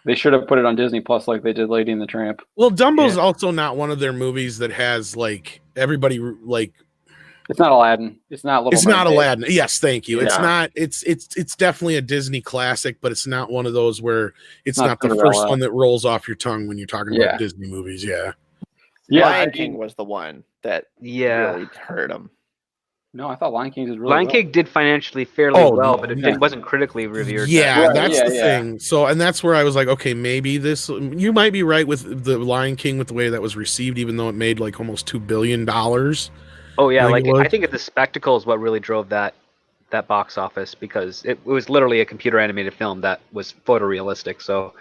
They should have put it on Disney Plus like they did Lady and the Tramp. Well, Dumbo's also not one of their movies that has like everybody like. It's not Aladdin. It's not Little. It's not Aladdin. Yes, thank you. Yeah. It's not. It's definitely a Disney classic, but it's not one of those where it's not the first one that rolls off your tongue when you're talking about Disney movies. Yeah. Lion King was the one that really hurt him. No, I thought Lion King did really Lion well. King did financially fairly well, but it wasn't critically revered. Yeah, that's the thing. So, and that's where I was like, okay, maybe this. You might be right with the Lion King with the way that was received, even though it made like almost $2 billion. Oh yeah, I think the spectacle is what really drove that box office, because it was literally a computer animated film that was photorealistic. So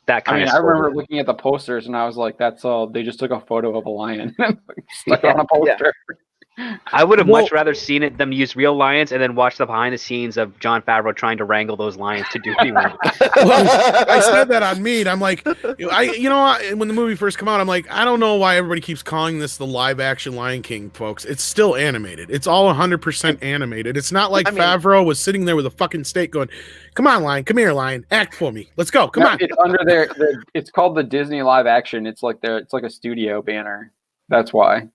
that kind of. I remember looking at the posters and I was like, "That's all." They just took a photo of a lion and stuck it on a poster. Yeah. I would have much rather seen them use real lions and then watch the behind the scenes of Jon Favreau trying to wrangle those lions to do what he wanted. I said that on Meet. I'm like, when the movie first came out, I'm like, I don't know why everybody keeps calling this the live action Lion King, folks. It's still animated. It's all 100% animated. It's not like Favreau was sitting there with a fucking steak going, "Come on, lion, come here, lion, act for me. Let's go, come on." It's under there. It's called the Disney live action. It's like a studio banner. That's why.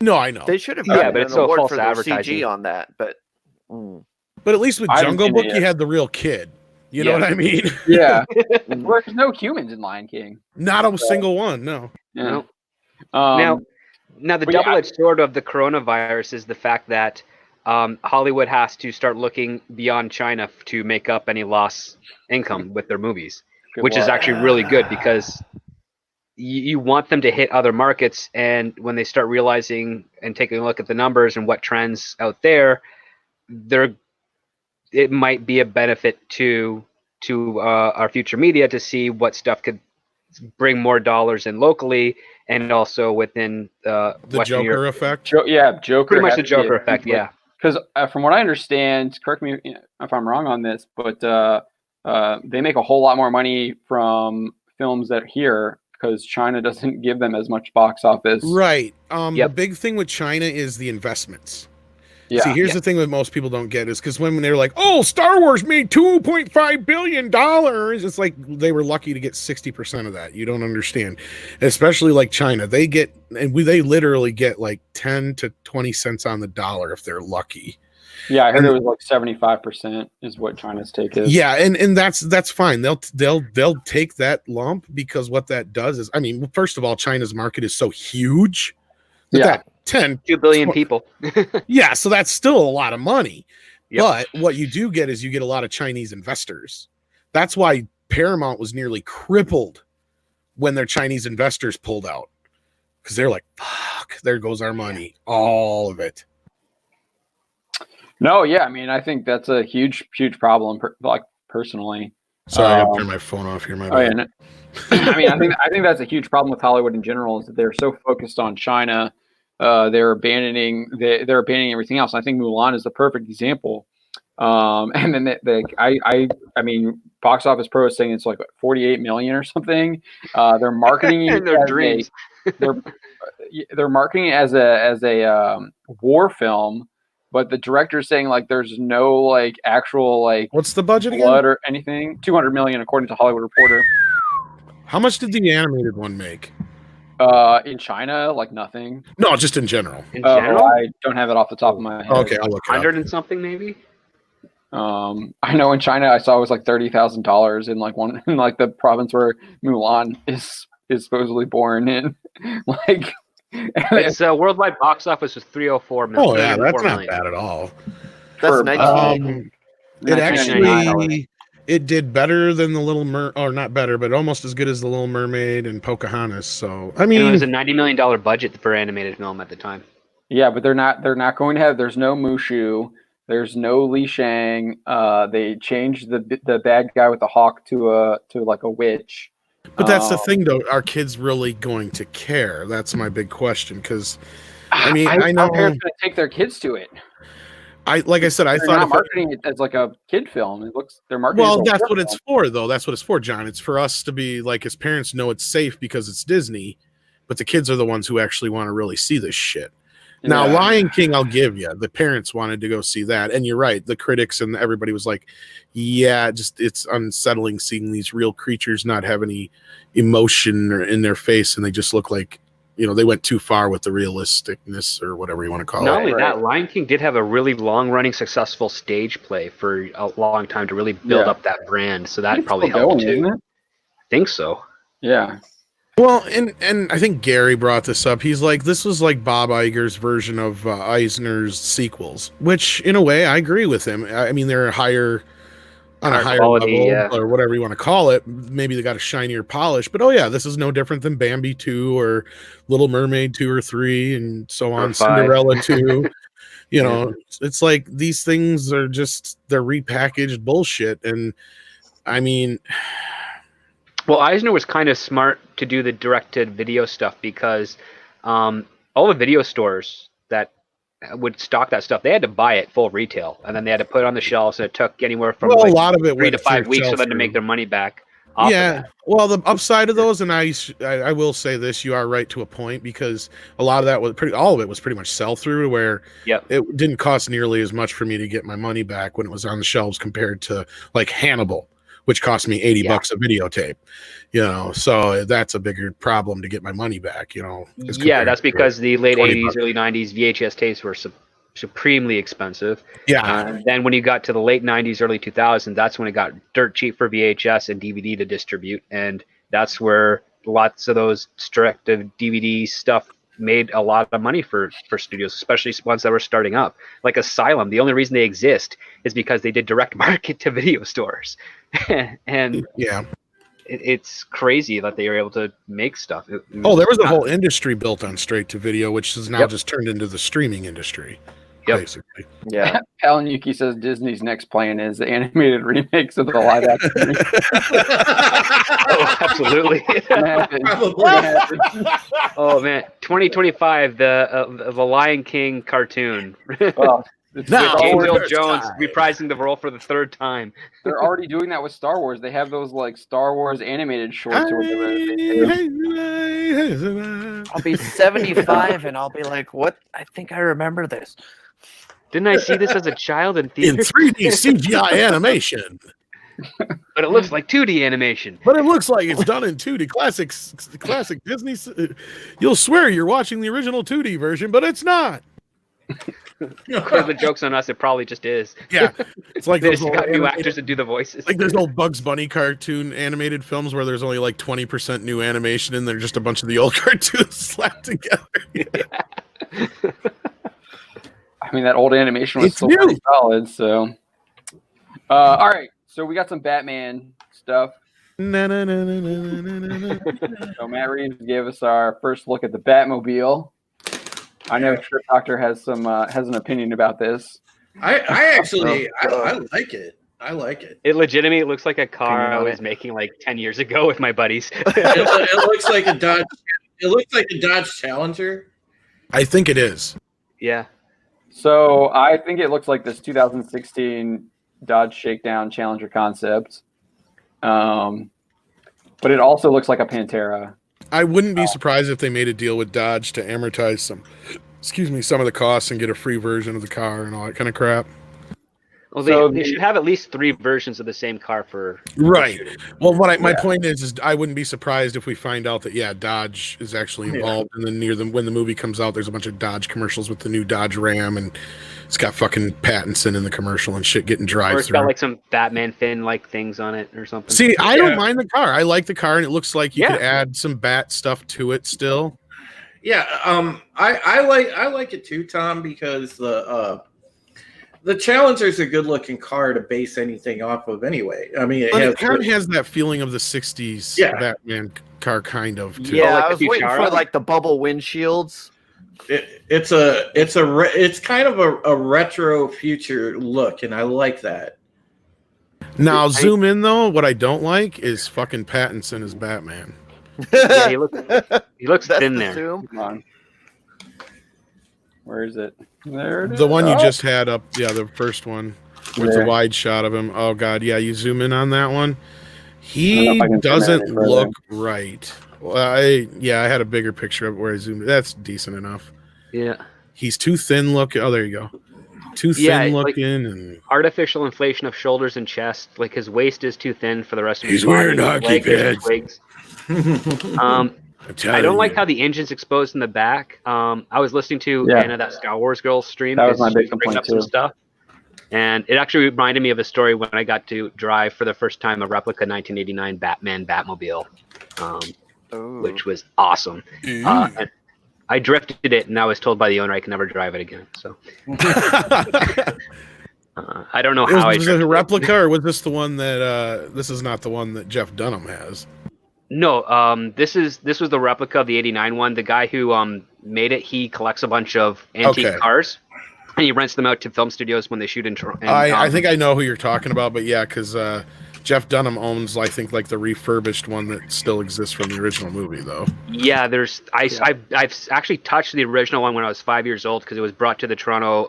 No, I know. They should have gotten an award for their CG on that, but at least with Jungle Book, you had the real kid. You know what I mean? Yeah. There's no humans in Lion King. Not a single one. No. Yeah. Now the double-edged sword of the coronavirus is the fact that Hollywood has to start looking beyond China to make up any lost income with their movies, which is actually really good, because you want them to hit other markets, and when they start realizing and taking a look at the numbers and what trends out there, it might be a benefit to our future media to see what stuff could bring more dollars in locally and also within the Western Joker Europe. effect. Joker. Pretty much the Joker effect, yeah. Because from what I understand, correct me if I'm wrong on this, but they make a whole lot more money from films that are here, because China doesn't give them as much box office. Right. The big thing with China is the investments. Yeah. See, here's the thing that most people don't get is because when they're like, "Oh, Star Wars made $2.5 billion," it's like they were lucky to get 60% of that. You don't understand, especially like China. They literally get like 10 to 20 cents on the dollar if they're lucky. Yeah, I heard it was like 75% is what China's take is. Yeah, and that's fine. They'll take that lump, because what that does is, I mean, first of all, China's market is so huge that 2 billion people. Yeah, so that's still a lot of money. Yep. But what you do get is you get a lot of Chinese investors. That's why Paramount was nearly crippled when their Chinese investors pulled out, because they're like, "Fuck, there goes our money, all of it." No, yeah, I mean, I think that's a huge problem. Personally, sorry, I gotta turn my phone off here. I mean, I think that's a huge problem with Hollywood in general, is that they're so focused on China, they're abandoning everything else. I think Mulan is the perfect example. And then I mean, Box Office Pro is saying it's like 48 million or something. They're marketing it their dreams. They're marketing it as a war film. But the director's saying like there's no like actual like what's the budget blood again? Or anything. 200 million according to Hollywood Reporter. How much did the animated one make? In China, like nothing. No, just in general. In general, I don't have it off the top of my head. Okay, I'll look it up. 100 and something maybe. I know in China I saw it was like $30,000 in like the province where Mulan is supposedly born in. Like. Its worldwide box office was 304 million. Oh yeah, that's not bad at all. That's 19. It actually did better than the Little or not better, but almost as good as the Little Mermaid and Pocahontas. So I mean, it was a $90 million budget for animated film at the time. Yeah, but they're not going to have. There's no Mushu. There's no Li Shang. They changed the bad guy with the hawk to like a witch. But that's the thing, though. Are kids really going to care? That's my big question. Because, I mean, I know parents going to take their kids to it. I thought not marketing it as like a kid film. It looks they're marketing. Well, that's what it's for, though. That's what it's for, John. It's for us to be like, as parents, know it's safe because it's Disney, but the kids are the ones who actually want to really see this shit. Now, Lion King, I'll give you. The parents wanted to go see that, and you're right. The critics and everybody was like, "Yeah, it's unsettling seeing these real creatures not have any emotion in their face, and they just look like, they went too far with the realisticness or whatever you want to call it." Not only that, Lion King did have a really long-running, successful stage play for a long time to really build up that brand, so that probably helped too. I think so. Yeah. Well, and I think Gary brought this up. He's like, this was like Bob Iger's version of Eisner's sequels, which in a way I agree with him. I mean, they're higher on a higher quality, level, or whatever you want to call it. Maybe they got a shinier polish, but this is no different than Bambi 2 or Little Mermaid 2 or 3 and so on, Cinderella 2. You know, it's like these things are just, they're repackaged bullshit. And I mean, well, Eisner was kind of smart to do the directed video stuff because all the video stores that would stock that stuff, they had to buy it full retail, and then they had to put it on the shelves, and it took anywhere from a lot of it 3 to 5 weeks for them to make their money back. Well, the upside of those, and I will say this, you are right to a point, because a lot of that was all of it was pretty much sell through, where it didn't cost nearly as much for me to get my money back when it was on the shelves compared to like Hannibal, which cost me $80 a videotape, you know, so that's a bigger problem to get my money back, you know. That's because the late $80s, early $90s VHS tapes were supremely expensive. Then when you got to the late 90s, early 2000s, that's when it got dirt cheap for VHS and DVD to distribute, and that's where lots of those directed DVD stuff made a lot of money for studios, especially ones that were starting up. Like Asylum, the only reason they exist is because they did direct market to video stores. And it's crazy that they were able to make stuff. There was a whole industry built on straight to video, which has now just turned into the streaming industry. Basically. Alan Yuki says Disney's next plan is the animated remakes of the live action. Absolutely. Oh man, 2025, the Lion King cartoon. Now, Gabriel Jones reprising the role for the 3rd time. They're already doing that with Star Wars. They have those like Star Wars animated shorts or whatever they do. I'll be 75 and I'll be like, what? I think I remember this. Didn't I see this as a child in theater? In 3D CGI animation. But it looks like 2D animation. But it looks like it's done in 2D. Classic Disney. You'll swear you're watching the original 2D version, but it's not. The joke's on us. It probably just is. Yeah, it's like they just got new actors to do the voices. Like there's old Bugs Bunny cartoon animated films where there's only like 20% new animation, and they're just a bunch of the old cartoons slapped together. I mean, that old animation was still pretty solid. So, all right. So we got some Batman stuff. So Matt Reeves gave us our first look at the Batmobile. I know Trip Doctor has an opinion about this. I actually like it. I like it. It legitimately looks like a car I was making like 10 years ago with my buddies. It looks like a Dodge. It looks like a Dodge Challenger. I think it is. Yeah. So I think it looks like this 2016 Dodge Shakedown Challenger concept. But it also looks like a Pantera. I wouldn't be surprised if they made a deal with Dodge to amortize some of the costs and get a free version of the car and all that kind of crap. Well, they should have at least 3 versions of the same car for right. Well, my point is I wouldn't be surprised if we find out that Dodge is actually involved, and then when the movie comes out, there's a bunch of Dodge commercials with the new Dodge Ram, and it's got fucking Pattinson in the commercial and shit getting drive-through. Or it's got like some Batman fin-like things on it or something. See, I don't mind the car. I like the car, and it looks like you could add some Bat stuff to it still. Yeah, I like it too, Tom, because the Challenger's a good-looking car to base anything off of anyway. I mean, it kind of has that feeling of the 60s Batman car, kind of, too. Yeah, I was waiting for like the bubble windshields. It's kind of a retro future look, and I like that. Now, zoom in, though. What I don't like is fucking Pattinson as Batman. Yeah, he looks thin there. Come on. Where is it? There it is. The one you just had up, the first one with the wide shot of him. Oh god, you zoom in on that one. He doesn't look right. Well, I had a bigger picture of it where I zoomed. That's decent enough. Yeah. He's too thin looking. Oh, there you go. Too thin looking, and artificial inflation of shoulders and chest. Like his waist is too thin for the rest of his body. He's wearing hockey pads. I don't like how the engine's exposed in the back. I was listening to Anna, that Star Wars girl stream. That was my big complaint too. Some stuff. And it actually reminded me of a story when I got to drive for the first time a replica 1989 Batman Batmobile. which was awesome. And I drifted it, and I was told by the owner I can never drive it again. So I don't know how was it a replica, or was this the one that this is not the one that Jeff Dunham has? No, this was the replica of the '89 one. The guy who made it, he collects a bunch of antique cars, and he rents them out to film studios when they shoot in Toronto. I think I know who you're talking about, but yeah, because Jeff Dunham owns, I think, like the refurbished one that still exists from the original movie, though. Yeah, I've actually touched the original one when I was 5 years old because it was brought to the Toronto.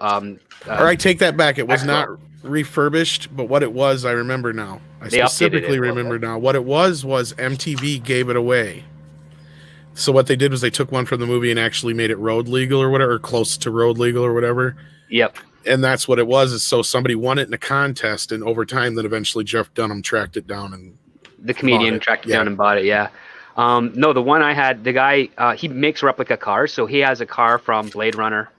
Or I take that back. It was not refurbished, but what it was, I remember now. I specifically remember now. What it was MTV gave it away. So what they did was they took one from the movie and actually made it road legal or whatever, or close to road legal or whatever. Yep. And that's what it was. Is so somebody won it in a contest, and over time, then eventually Jeff Dunham tracked it down and the comedian tracked it down and bought it. Yeah. No, the one I had, the guy he makes replica cars, so he has a car from Blade Runner.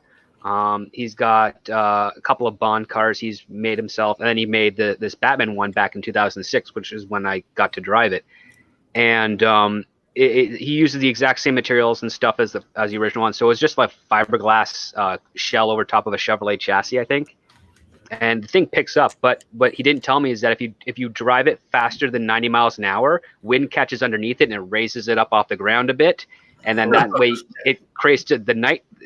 He's got a couple of Bond cars he's made himself, and then he made this Batman one back in 2006, which is when I got to drive it. And he uses the exact same materials and stuff as the original one. So it's just like fiberglass shell over top of a Chevrolet chassis, I think. And the thing picks up, but what he didn't tell me is that if you drive it faster than 90 miles an hour, wind catches underneath it and it raises it up off the ground a bit. And then that way it creates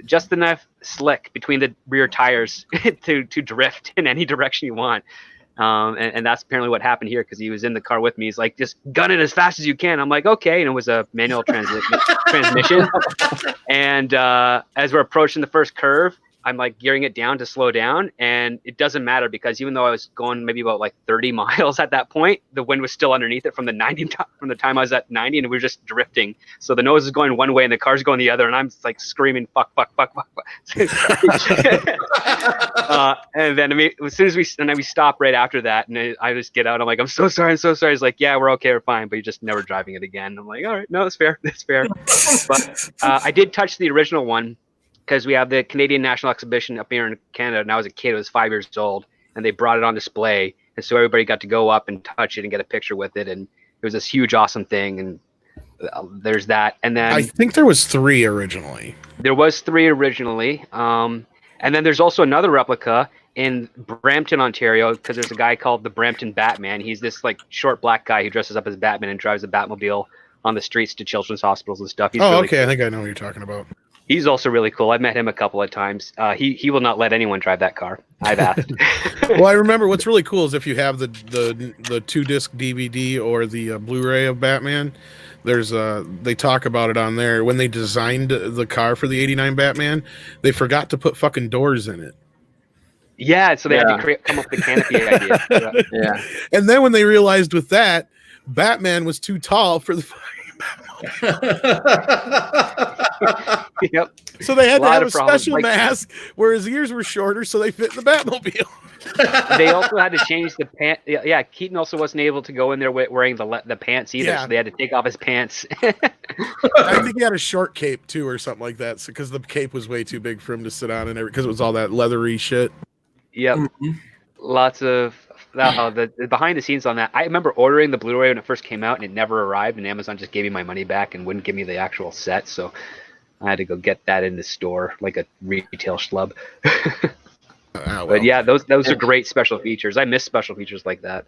just enough slick between the rear tires to drift in any direction you want. And that's apparently what happened here, because he was in the car with me. He's like, just gun it as fast as you can. I'm like, okay. And it was a manual transmission. And as we're approaching the first curve, I'm like gearing it down to slow down, and it doesn't matter because even though I was going maybe about like 30 miles at that point, the wind was still underneath it from the time I was at 90, and we were just drifting. So the nose is going one way and the car's going the other, and I'm like screaming, fuck. And then as soon as we stop right after that, and I just get out, I'm like, I'm so sorry. He's like, yeah, we're okay, we're fine, but you're just never driving it again. I'm like, all right, no, that's fair. But I did touch the original one, because we have the Canadian National Exhibition up here in Canada, and I was a kid, I was 5 years old, and they brought it on display, and so everybody got to go up and touch it and get a picture with it, and it was this huge, awesome thing, and there's that. And then I think there was 3 originally. There was 3 originally, and then there's also another replica in Brampton, Ontario, because there's a guy called the Brampton Batman. He's this like short black guy who dresses up as Batman and drives a Batmobile on the streets to children's hospitals and stuff. He's really okay. Cool. I think I know what you're talking about. He's also really cool. I've met him a couple of times. He will not let anyone drive that car. I've asked. Well, I remember what's really cool is if you have the 2-disc DVD or the Blu-ray of Batman, there's they talk about it on there. When they designed the car for the '89 Batman, they forgot to put fucking doors in it. Yeah, so they had to come up with the canopy idea. Yeah. And then when they realized with that, Batman was too tall for the fucking Batmobile. Yep. So they had to have a special mask where his ears were shorter so they fit in the Batmobile. They also had to change the pants. Yeah, Keaton also wasn't able to go in there wearing the pants either, so they had to take off his pants. I think he had a short cape too or something like that, because the cape was way too big for him to sit on, and because it was all that leathery shit. Yep. Mm-hmm. Lots of the behind the scenes on that. I remember ordering the Blu-ray when it first came out, and it never arrived, and Amazon just gave me my money back and wouldn't give me the actual set, so I had to go get that in the store like a retail schlub. Well. But yeah, those are great special features. I miss special features like that.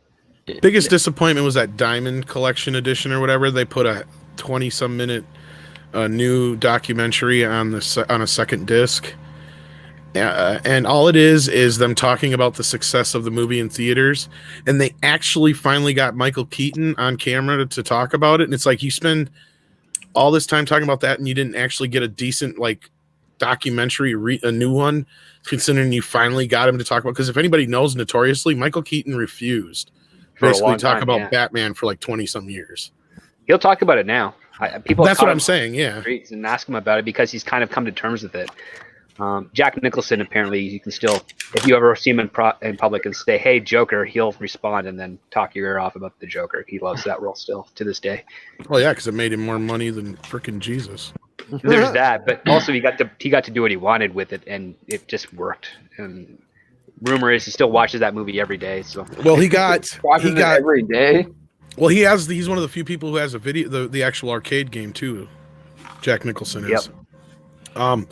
Biggest disappointment was that Diamond Collection Edition or whatever. They put a 20-some minute new documentary on a second disc. And all it is them talking about the success of the movie in theaters, and they actually finally got Michael Keaton on camera to talk about it. And it's like, you spend all this time talking about that and you didn't actually get a decent like documentary, a new one, considering you finally got him to talk about. Because if anybody knows, notoriously Michael Keaton refused basically talk about Batman for like 20 some years. He'll talk about it now. That's what I'm saying. Yeah, and ask him about it because he's kind of come to terms with it. Jack Nicholson, apparently, you can still, if you ever see him in public and say, "Hey, Joker," he'll respond and then talk your ear off about the Joker. He loves that role still to this day. Well, yeah, because it made him more money than freaking Jesus. There's that, but also he got to do what he wanted with it, and it just worked. And rumor is he still watches that movie every day. So he got every day. Well, he's one of the few people who has a video, the actual arcade game too. Jack Nicholson is. Yep.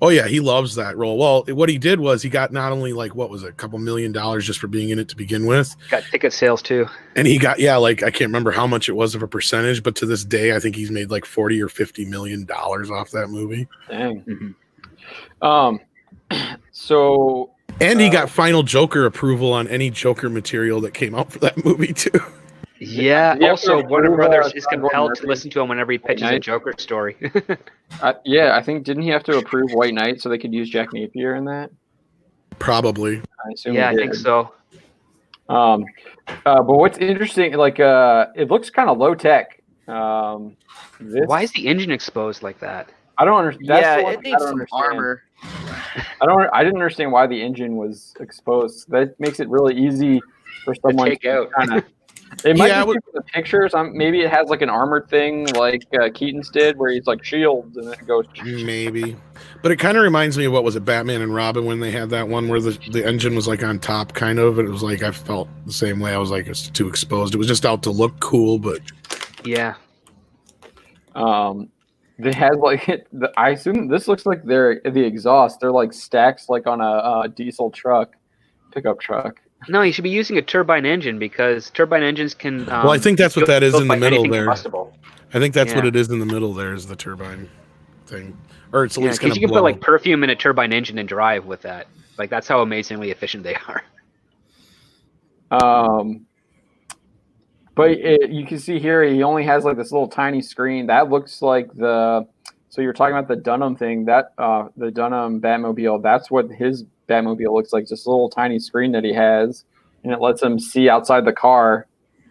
Oh yeah, he loves that role. Well, what he did was he got not only like what was it, a couple $1 million just for being in it to begin with. Got ticket sales too. And he got like I can't remember how much it was of a percentage, but to this day I think he's made like $40 or $50 million off that movie. Dang. So and he got final Joker approval on any Joker material that came out for that movie too. Yeah. Also, Warner Brothers is compelled to listen to him whenever he pitches a Joker story. Yeah, I think didn't he have to approve White Knight so they could use Jack Napier in that? Probably. I think so. But what's interesting, like, it looks kind of low tech. Why is the engine exposed like that? I don't understand. Yeah, it needs some armor. I didn't understand why the engine was exposed. That makes it really easy for someone to take out. It might be the pictures. Maybe it has like an armored thing, like Keaton's did, where he's like shields and then it goes. Maybe, but it kind of reminds me of what was it, Batman and Robin, when they had that one where the engine was like on top, kind of. And it was like I felt the same way. I was like it's too exposed. It was just out to look cool, but yeah. They had like I assume this looks like the exhaust. They're like stacks like on a diesel pickup truck. No, you should be using a turbine engine because turbine engines can. Well, I think that's what that is in the middle there. Combustible. I think that's what it is in the middle there is the turbine thing, or it's at least because you can put like perfume in a turbine engine and drive with that. Like that's how amazingly efficient they are. But you can see here he only has like this little tiny screen that looks like the. So you're talking about the Dunham thing that the Dunham Batmobile. That's what his Batmobile looks like, just a little tiny screen that he has, and it lets him see outside the car.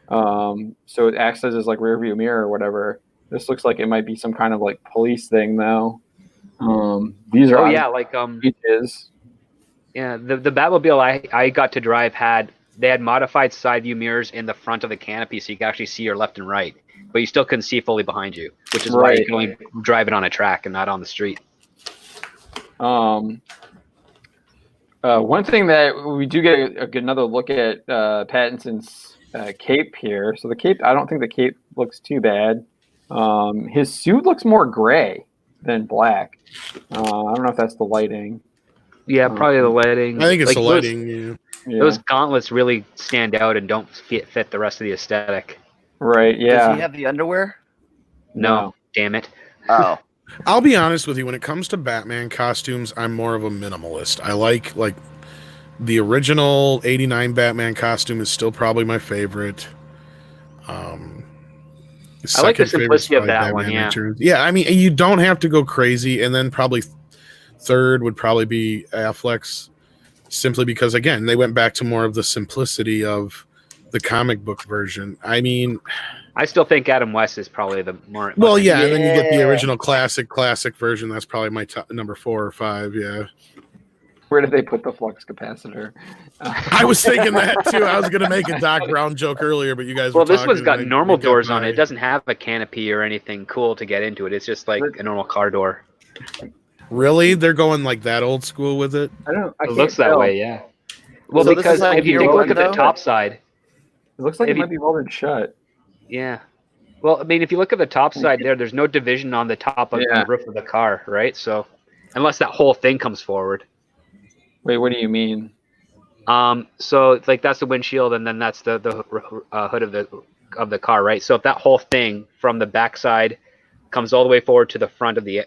So it acts as his like rear view mirror or whatever. This looks like it might be some kind of like police thing though. These are beaches. Yeah, the Batmobile I got to drive had modified side view mirrors in the front of the canopy so you can actually see your left and right, but you still couldn't see fully behind you, which is why you can only drive it on a track and not on the street. One thing that we do get another look at Pattinson's cape here. So the cape, I don't think the cape looks too bad. His suit looks more gray than black. I don't know if that's the lighting. Yeah, probably the lighting. I think it's like the lighting. Those gauntlets really stand out and don't fit the rest of the aesthetic. Right, yeah. Does he have the underwear? No. Damn it. Oh. I'll be honest with you. When it comes to Batman costumes, I'm more of a minimalist. I like the original 89 Batman costume is still probably my favorite. I like the simplicity of that one, yeah. Yeah, I mean, you don't have to go crazy. And then probably third would probably be Affleck's, simply because, again, they went back to more of the simplicity of the comic book version. I mean, I still think Adam West is probably the more. Well, yeah, and then you get the original classic version. That's probably my top, number 4 or 5. Yeah. Where did they put the flux capacitor? I was thinking that too. I was going to make a Doc Brown joke earlier, but you guys. Well, this one's got normal doors on it. It doesn't have a canopy or anything cool to get into it. It's just like a normal car door. Really? They're going like that old school with it? I don't. It looks that way, yeah. Well, so because if you take a look at the top side, it looks like it might be welded shut. Yeah. Well, I mean, if you look at the top side there's no division on the top of the roof of the car, right? So, unless that whole thing comes forward. Wait, what do you mean? So it's like that's the windshield, and then that's the hood of the car, right? So if that whole thing from the backside comes all the way forward to the front of the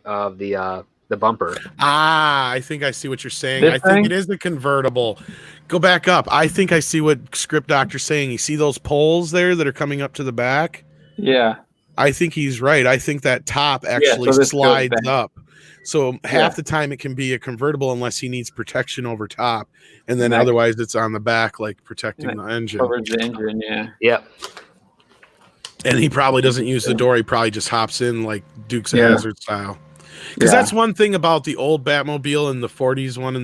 bumper. Ah, I think I see what you're saying. I think it is the convertible. Go back up. I think I see what Script Doctor's saying. You see those poles there that are coming up to the back? Yeah. I think he's right. I think that top actually slides up. So half the time it can be a convertible unless he needs protection over top. And then otherwise it's on the back, like protecting the engine. Covers the engine, yeah. Yep. And he probably doesn't use the door. He probably just hops in like Dukes of Hazzard style. Because that's one thing about the old Batmobile and the 40s one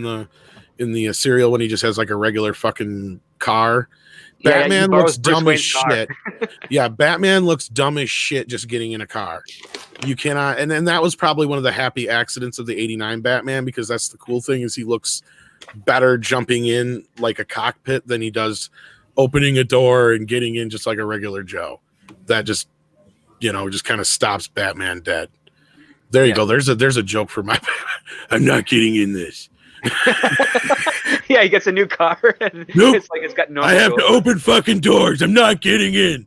in the serial when he just has like a regular fucking car. Batman looks dumb as shit. Yeah, Batman looks dumb as shit just getting in a car. You cannot, and that was probably one of the happy accidents of the 89 Batman, because that's the cool thing is he looks better jumping in like a cockpit than he does opening a door and getting in just like a regular Joe. That just, just kind of stops Batman dead. There you go. There's a joke for my. I'm not getting in this. Yeah, he gets a new car. And nope. It's like it's got no. I have to open fucking doors. I'm not getting in.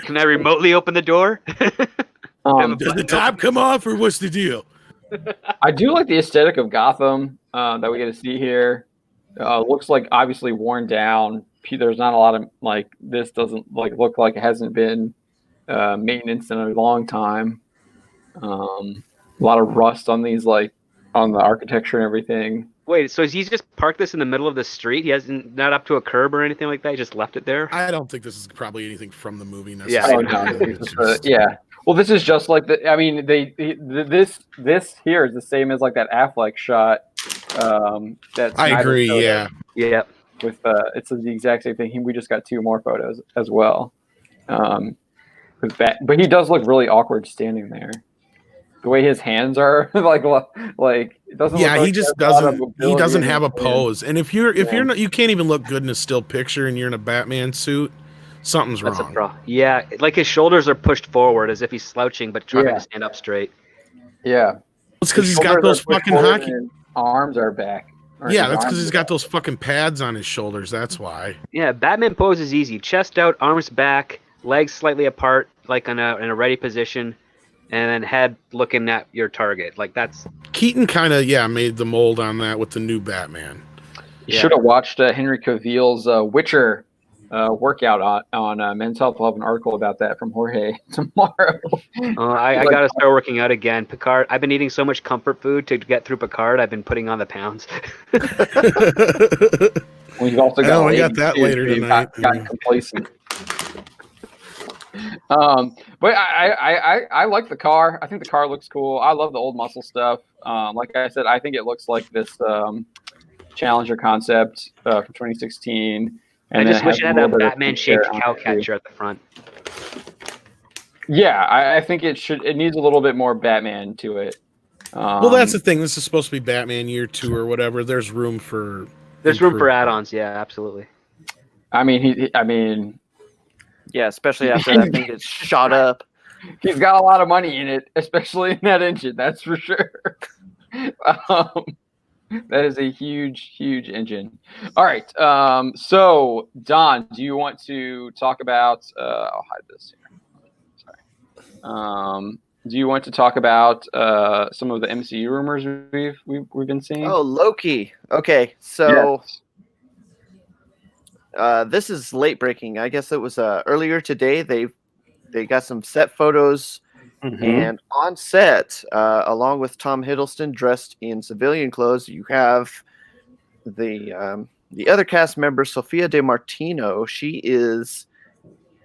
Can I remotely open the door? Does the top come off, or what's the deal? I do like the aesthetic of Gotham that we get to see here. Looks like obviously worn down. There's not a lot of this doesn't look like it hasn't been maintenance in a long time. A lot of rust on these on the architecture and everything. Wait, so he's just parked this in the middle of the street? He hasn't not up to a curb or anything like that. He just left it there. I don't think this is probably anything from the movie necessarily. Yeah. Well, this is just like the. I mean, this here is the same as that Affleck shot. That I agree. Yeah. Yeah. With it's the exact same thing. We just got 2 more photos as well. But he does look really awkward standing there. The way his hands are, it doesn't. Yeah, look he just doesn't. He doesn't have a pose. And if you're not, you can't even look good in a still picture, and you're in a Batman suit. Something's wrong. That's a problem. Yeah, his shoulders are pushed forward as if he's slouching, but trying to stand up straight. Yeah, it's because he's got those fucking hockey arms are back. Yeah, that's because he's got those fucking pads on his shoulders. That's why. Yeah, Batman pose is easy: chest out, arms back, legs slightly apart, in a ready position, and then head looking at your target. That's Keaton kind of made the mold on that with the new Batman. You should have watched Henry Cavill's Witcher workout on Men's Health. We'll have an article about that from Jorge tomorrow. I got to start working out again. Picard. I've been eating so much comfort food to get through Picard. I've been putting on the pounds. Well, you've also got. I got that later tonight. Got complacent. But I like the car. I think the car looks cool. I love the old muscle stuff. Like I said, I think it looks like this Challenger concept from 2016. And I just wish it had a Batman-shaped cow catcher at the front. Yeah, I think it should. It needs a little bit more Batman to it. Well, that's the thing. This is supposed to be Batman Year 2 or whatever. There's room for. There's room for add-ons. Yeah, absolutely. I mean, yeah, especially after that thing gets shot up. He's got a lot of money in it, especially in that engine. That's for sure. That is a huge, huge engine. All right. So, Don, do you want to talk about? I'll hide this here. Sorry. Do you want to talk about some of the MCU rumors we've been seeing? Oh, Loki. Okay, so this is late breaking. I guess it was earlier today. They got some set photos. Mm-hmm. And on set, along with Tom Hiddleston dressed in civilian clothes, you have the other cast member, Sophia De Martino. She has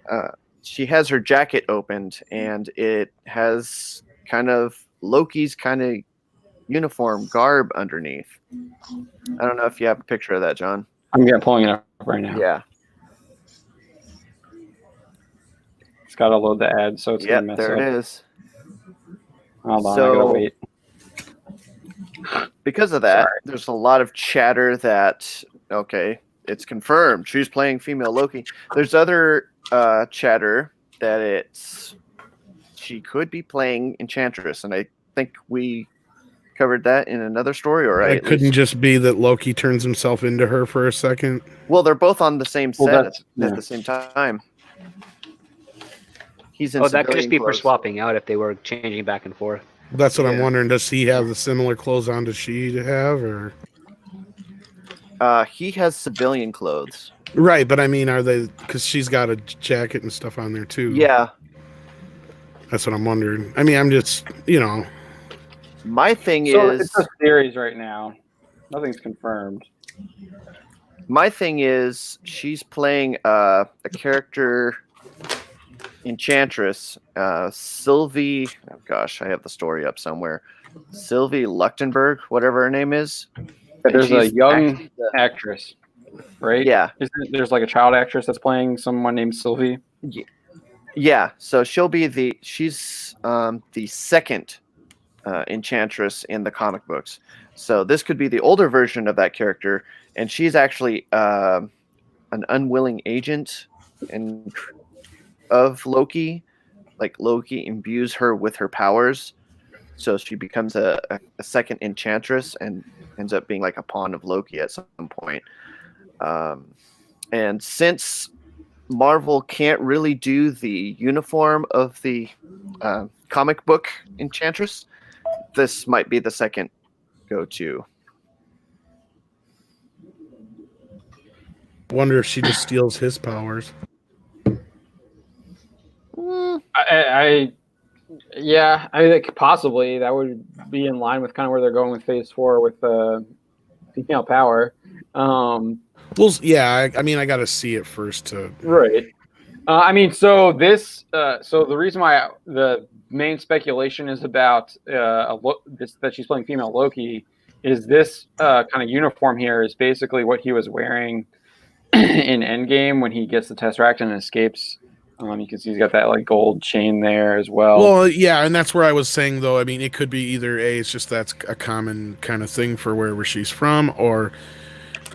her jacket opened, and it has kind of Loki's kind of uniform garb underneath. I don't know if you have a picture of that, John. I'm pulling it up right now. Yeah. It's got to load the ad, so it's going to mess there up. It is. Hold on, I gotta wait. Because of that, there's a lot of chatter that, it's confirmed. She's playing female Loki. There's other chatter that she could be playing Enchantress, and I think we covered that in another story. Or it couldn't just be that Loki turns himself into her for a second. Well, they're both on the same set at the same time. He's in that could just be for swapping out if they were changing back and forth. That's what I'm wondering. Does he have the similar clothes on? Does she have, or? He has civilian clothes. Right, but I mean, are they? Because she's got a jacket and stuff on there too. Yeah. That's what I'm wondering. I mean, I'm just, My thing is, it's a series right now. Nothing's confirmed. My thing is, she's playing a character. Enchantress, Sylvie. Oh gosh, I have the story up somewhere. Sylvie Luchtenberg, whatever her name is. There's a young actress, right? Yeah. There's a child actress that's playing someone named Sylvie. Yeah. So she'll be she's the second Enchantress in the comic books. So this could be the older version of that character, and she's actually an unwilling agent and of Loki. Like Loki imbues her with her powers, so she becomes a second enchantress and ends up being like a pawn of Loki at some point. And since Marvel can't really do the uniform of the comic book enchantress, this might be the second go-to. Wonder if she just steals his powers. Yeah, I think possibly that would be in line with kind of where they're going with Phase 4 with female power. Well, yeah, I mean, I got to see it first to. Right. I mean, so the reason why the main speculation is about that she's playing female Loki is this kind of uniform here is basically what he was wearing in Endgame when he gets the Tesseract and escapes. You can see he's got that like gold chain there as well. Well, yeah, and that's where I was saying though. I mean, it could be either it's just that's a common kind of thing for wherever she's from, or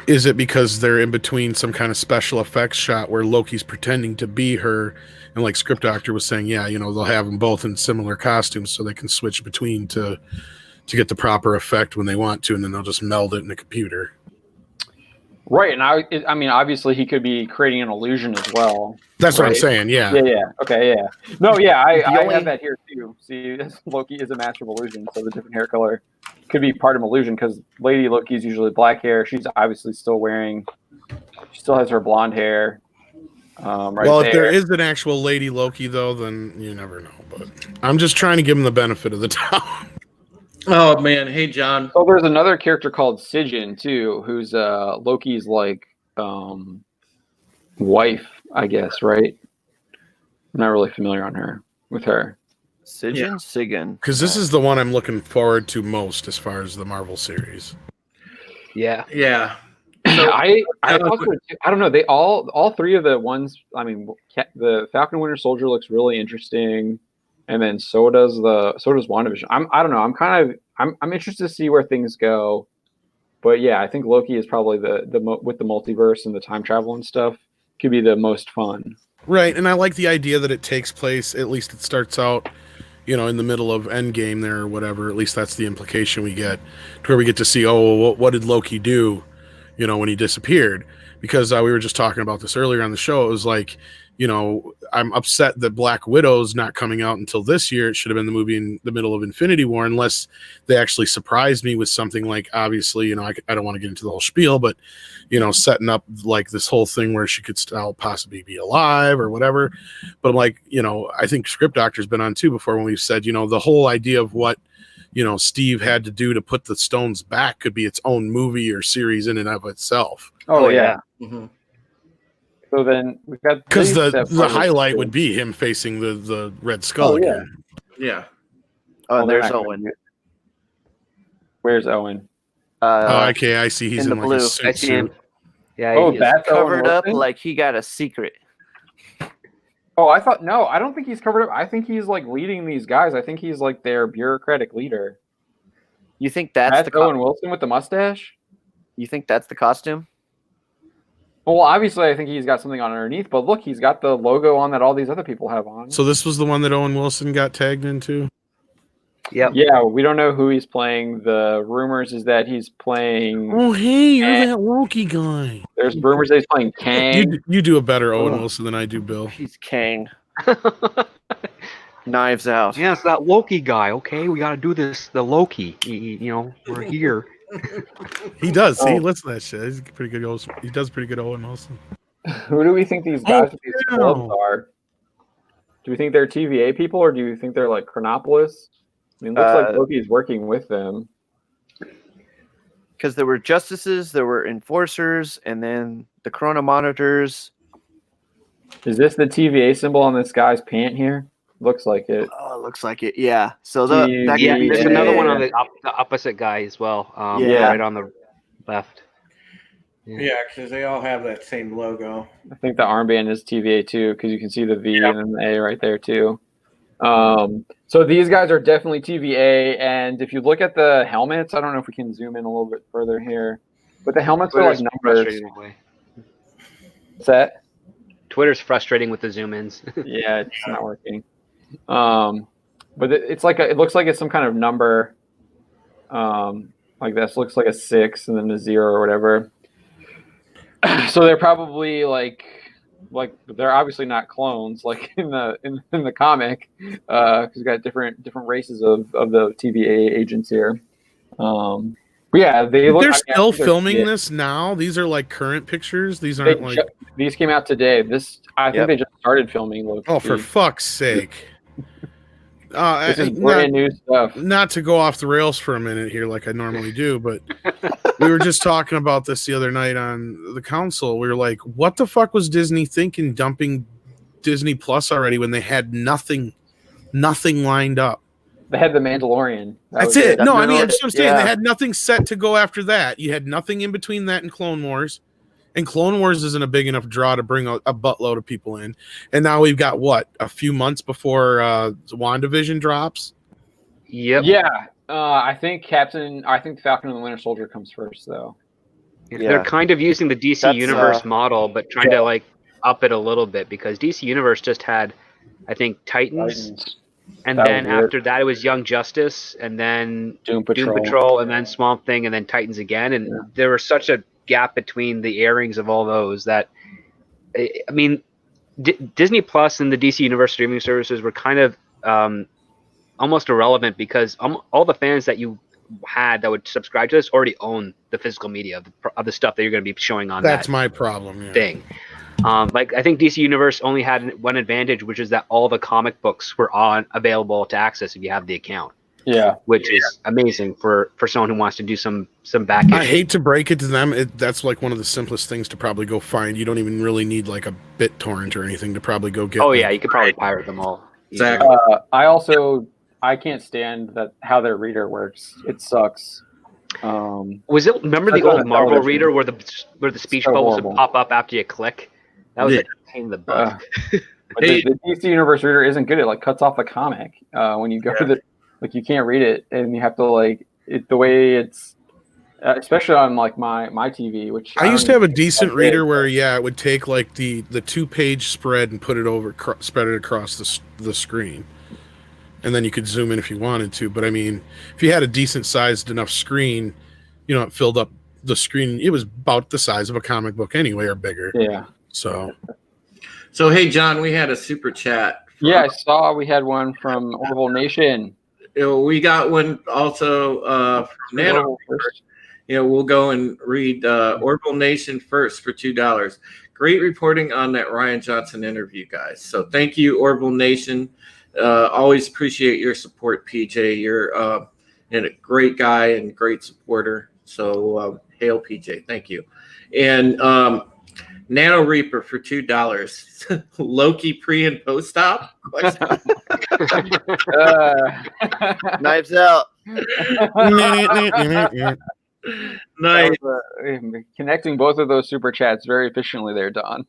is it because they're in between some kind of special effects shot where Loki's pretending to be her, and like Script Doctor was saying, yeah, they'll have them both in similar costumes so they can switch between to get the proper effect when they want to, and then they'll just meld it in the computer. Right, and I mean, obviously he could be creating an illusion as well. That's right? What I'm saying, yeah. Yeah, okay, yeah. No, yeah, I have that here too. See, Loki is a master of illusion, so the different hair color could be part of illusion because Lady Loki is usually black hair. She's obviously still she still has her blonde hair. Well, if there is an actual Lady Loki, though, then you never know. But I'm just trying to give him the benefit of the doubt. Oh man, hey John. Oh, there's another character called Sigyn too, who's Loki's like wife, I guess, right? I'm not really familiar with her. Sigyn. Because this is the one I'm looking forward to most as far as the Marvel series. Yeah. So, I don't know. They all three of the ones. I mean, the Falcon Winter Soldier looks really interesting. And then so does WandaVision. I don't know. I'm interested to see where things go. But yeah, I think Loki is probably with the multiverse and the time travel and stuff could be the most fun. Right, and I like the idea that it takes place. At least it starts out, in the middle of Endgame there or whatever. At least that's the implication we get, to where we get to see, what did Loki do, when he disappeared? Because we were just talking about this earlier on the show. It was like, I'm upset that Black Widow's not coming out until this year. It should have been the movie in the middle of Infinity War, unless they actually surprised me with something like, obviously, I don't want to get into the whole spiel, but, setting up like this whole thing where she could still possibly be alive or whatever. But I'm like, I think Script Doctor's been on too before when we've said, the whole idea of what, Steve had to do to put the stones back could be its own movie or series in and of itself. Oh yeah. Mm-hmm. So then we've got because the highlight would be him facing the Red Skull again. Yeah. Oh, there's Owen. Where's Owen? Okay, I see. He's in the blue. His suit. I see him. Yeah. Oh, that's covered up like he got a secret. Oh, I don't think he's covered up. I think he's like leading these guys. I think he's like their bureaucratic leader. You think that's Owen Wilson with the mustache? You think that's the costume? Well, obviously, I think he's got something on underneath, but look, he's got the logo on that all these other people have on. So this was the one that Owen Wilson got tagged into? Yep. Yeah, we don't know who he's playing. The rumors is that he's playing... Oh, hey, you're that Loki guy. There's rumors that he's playing Kang. You do a better Owen Wilson than I do, Bill. He's Kang. Knives out. Yeah, it's that Loki guy, okay? We got to do this, the Loki. We're here. He does. See, listen to that shit. He's pretty good. He does pretty good Owen Wilson. Who do we think these guys with these gloves are? Do we think they're TVA people, or do you think they're like Chronopolis? I mean, it looks like Loki's working with them. Because there were justices, there were enforcers, and then the Chrono Monitors. Is this the TVA symbol on this guy's pant here? Looks like it. Oh, it looks like it. Yeah. So there's another one on the opposite guy as well. Right on the left. Yeah, because they all have that same logo. I think the armband is TVA too, because you can see the V and then the A right there too. So these guys are definitely TVA, and if you look at the helmets, I don't know if we can zoom in a little bit further here, but the helmets are like numbers. Set. Twitter's frustrating with the zoom ins. Yeah, it's not working. But it's like it looks like it's some kind of number. Like this looks like a 6 and then a 0 or whatever. So they're probably like they're obviously not clones like in the comic, because you got different races of the TVA agents here. But yeah, they're still filming this now. These are like current pictures. These aren't these came out today. I think they just started filming Loki. Oh, for fuck's sake! This is brand new stuff. Not to go off the rails for a minute here, like I normally do, but we were just talking about this the other night on the council. We were like, "What the fuck was Disney thinking, dumping Disney Plus already when they had nothing lined up?" They had the Mandalorian. That's it. No, I mean, I'm just saying they had nothing set to go after that. You had nothing in between that and Clone Wars. And Clone Wars isn't a big enough draw to bring a buttload of people in. And now we've got, a few months before WandaVision drops? Yep. Yeah. I think Falcon and the Winter Soldier comes first, though. Yeah. They're kind of using the DC Universe model, but trying to, up it a little bit, because DC Universe just had, I think, Titans. And then after that, it was Young Justice, and then Doom Patrol, and then Swamp Thing, and then Titans again. And there was such a gap between the airings of all those that, I mean, Disney Plus and the DC Universe streaming services were kind of almost irrelevant, because all the fans that you had that would subscribe to this already own the physical media of the stuff that you're going to be showing on. That's my problem. Thing. I think DC Universe only had one advantage, which is that all the comic books were available to access if you have the account. Yeah, which is amazing for someone who wants to do some back. I hate to break it to them. That's like one of the simplest things to probably go find. You don't even really need like a BitTorrent or anything to probably go get. Oh yeah, you could probably pirate them all. Exactly. I can't stand how their reader works. It sucks. Was it? Remember the old Marvel reader where the speech bubbles would pop up after you click? That was a pain in the butt. But the DC Universe reader isn't good. It cuts off the comic when you go to the. You can't read it, and you have to the way it's, especially on my TV. Which I used to have a decent reader where it would take the 2-page spread and put it spread it across the screen, and then you could zoom in if you wanted to. But I mean, if you had a decent sized enough screen, it filled up the screen. It was about the size of a comic book anyway, or bigger. Yeah. So hey John, we had a super chat. I saw we had one from Orville Nation. We got one also from Nano. We'll go and read Orville Nation first for $2. Great reporting on that Rian Johnson interview, guys. So thank you, Orville Nation. Always appreciate your support, PJ. You're a great guy and great supporter. So hail, PJ. Thank you. And Nano Reaper for $2. Loki pre and post op? Knives out. Nice. Connecting both of those super chats very efficiently there, Don.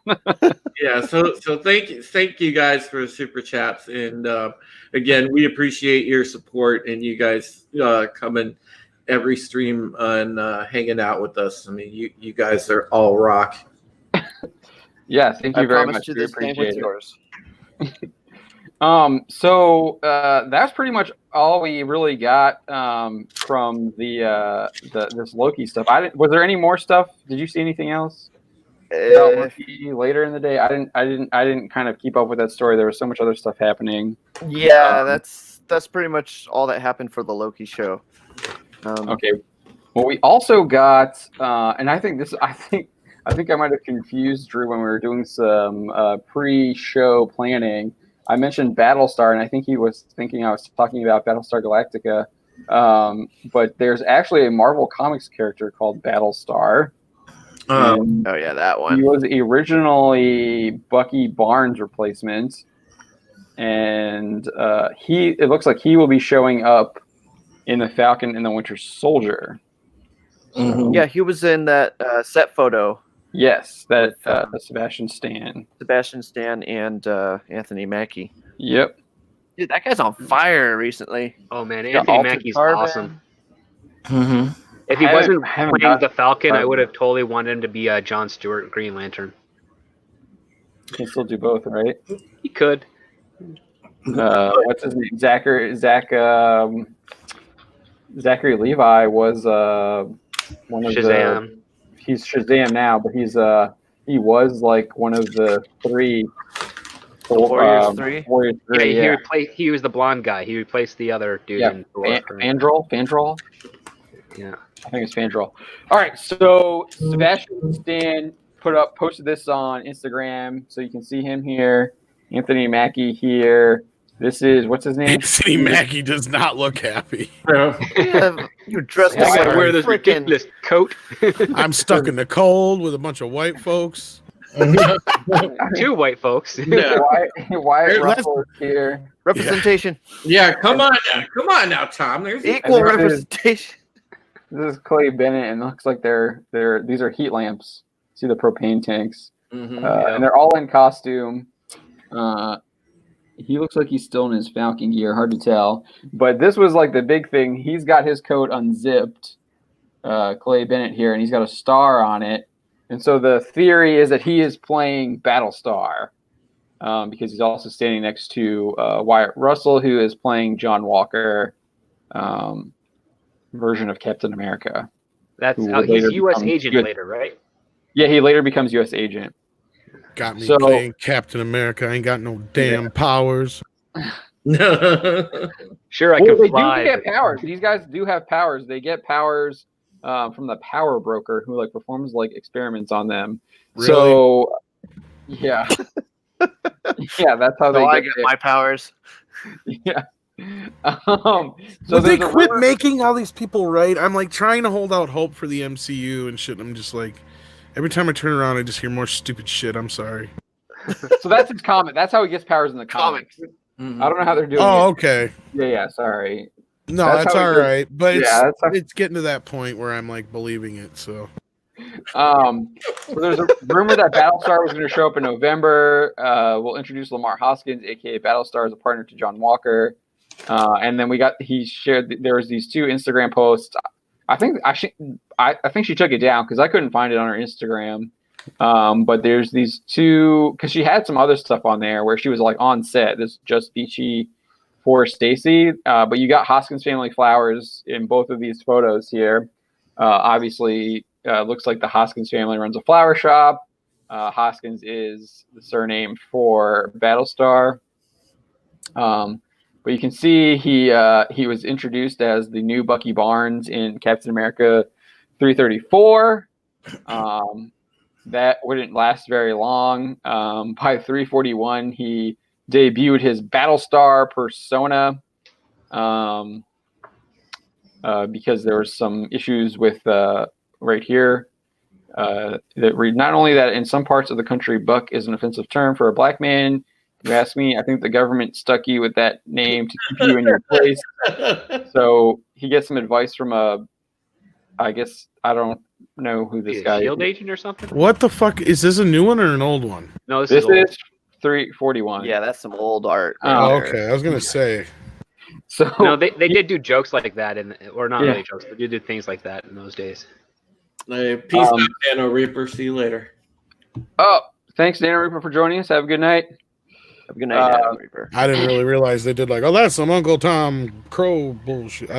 Yeah, so thank you guys for the super chats, and again, we appreciate your support and you guys coming every stream and hanging out with us. I mean, you guys are all rock. Yeah, thank you very much. We appreciate yours. So that's pretty much all we really got from this Loki stuff. Was there any more stuff? Did you see anything else about Loki later in the day? I didn't kind of keep up with that story. There was so much other stuff happening. Yeah, that's pretty much all that happened for the Loki show. Okay. Well, we also got, and I think I might have confused Drew when we were doing some pre-show planning. I mentioned Battlestar, and I think he was thinking I was talking about Battlestar Galactica. But there's actually a Marvel Comics character called Battlestar. Oh yeah, that one. He was originally Bucky Barnes' replacement, and it looks like he will be showing up in the Falcon and the Winter Soldier. Mm-hmm. Yeah, he was in that set photo. Yes, that Sebastian Stan. Sebastian Stan and Anthony Mackie. Yep. Dude, that guy's on fire recently. Oh man, Anthony Mackie's awesome. Mm-hmm. If he wasn't playing the Falcon, I would have totally wanted him to be John Stewart, Green Lantern. You can still do both, right? He could. What's his name? Zachary Levi was one of Shazam. He's Shazam now, but he was like one of the three. Warriors 3? Warriors 3, yeah. He was the blonde guy. He replaced the other dude in Thor. Fandral? Yeah. I think it's Fandral. All right, so Sebastian Stan posted this on Instagram, so you can see him here. Anthony Mackie here. This is, what's his name? Anthony Mackie does not look happy. You're dressed I like gotta wear this ridiculous coat. I'm stuck in the cold with a bunch of white folks. 2 white folks. Wyatt Russell is here. Representation. Yeah, come on now, Tom. There's Equal representation. This is Clay Bennett, and it looks like these are heat lamps. See the propane tanks, and they're all in costume. He looks like he's still in his Falcon gear. Hard to tell, but this was like the big thing. He's got his coat unzipped. Clay Bennett here, and he's got a star on it. And so the theory is that he is playing Battlestar because he's also standing next to Wyatt Russell, who is playing John Walker version of Captain America. He's U.S. agent later, right? Yeah, he later becomes U.S. agent. Got me playing Captain America. I ain't got no damn powers. Sure, I can fly. They do get powers. These guys do have powers. They get powers from the power broker who like performs like experiments on them. Really? So yeah. Yeah, that's how I get my powers. Yeah. So they quit making all these people right. I'm like trying to hold out hope for the MCU and shit. I'm just like, every time I turn around, I just hear more stupid shit. I'm sorry. So that's his comic. That's how he gets powers in the comics. Mm-hmm. I don't know how they're doing it. Okay. Yeah, sorry. No, that's all right. But it's getting to that point where I'm like believing it. So there's a rumor that Battlestar was going to show up in November. We'll introduce Lamar Hoskins, aka Battlestar, as a partner to John Walker. And then he shared there was these 2 Instagram posts. I think she took it down because I couldn't find it on her Instagram. But there's these 2 because she had some other stuff on there where she was like on set. This just beachy for Stacy, but you got Hoskins family flowers in both of these photos here. Obviously, looks like the Hoskins family runs a flower shop. Hoskins is the surname for Battlestar. But you can see he was introduced as the new Bucky Barnes in Captain America 334. That wouldn't last very long. By 341, he debuted his Battlestar persona because there were some issues with right here that read not only that in some parts of the country buck is an offensive term for a black man. If you ask me, I think the government stuck you with that name to keep you in your place. So he gets some advice from I guess I don't know who this guy is. Shield agent or something? What the fuck? Is this a new one or an old one? No, this is 341. Yeah, that's some old art. Okay. I was gonna say. So no, they did do jokes like that, or not really jokes, but they did things like that in those days. Peace out, Dano Reaper. See you later. Oh, thanks, Dano Reaper, for joining us. Have a good night. Have a good night, Dano Reaper. I didn't really realize they did like, oh, that's some Uncle Tom Crow bullshit.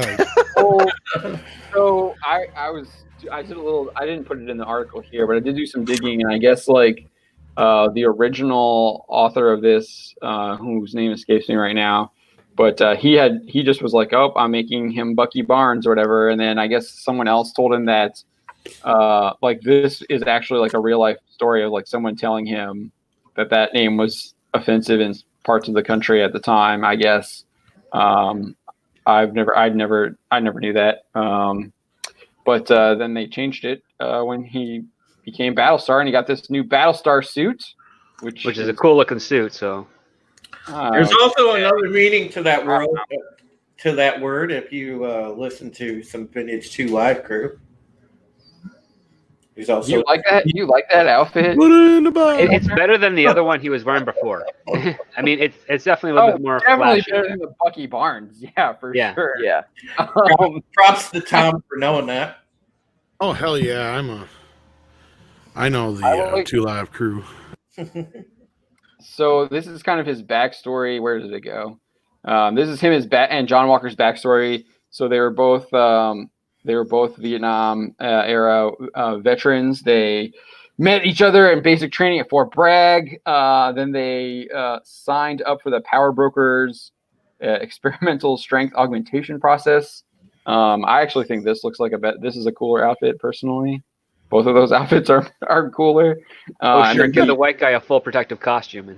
So I didn't put it in the article here, but I did do some digging, and I guess like the original author of this, whose name escapes me right now, but he just was like, oh, I'm making him Bucky Barnes or whatever, and then I guess someone else told him that like this is actually like a real life story of like someone telling him that name was offensive in parts of the country at the time. I guess I never knew that. But then they changed it when he became Battlestar, and he got this new Battlestar suit, which is a cool looking suit. So there's also another meaning to that word. If you listen to some Vintage 2 Live crew, he's also you like that outfit. It's better than the other one he was wearing before. I mean, it's definitely a little bit more definitely flashy. better than the Bucky Barnes. Yeah, for sure. Yeah. Props to Tom for knowing that. Oh hell yeah, I know the 2 Live crew. So this is kind of his backstory. Where did it go? This is him and John Walker's backstory. So they were both Vietnam era veterans. They met each other in basic training at Fort Bragg. Then they signed up for the Power Brokers experimental strength augmentation process. I actually think this looks like this is a cooler outfit personally. Both of those outfits are cooler. Sure, give the white guy a full protective costume.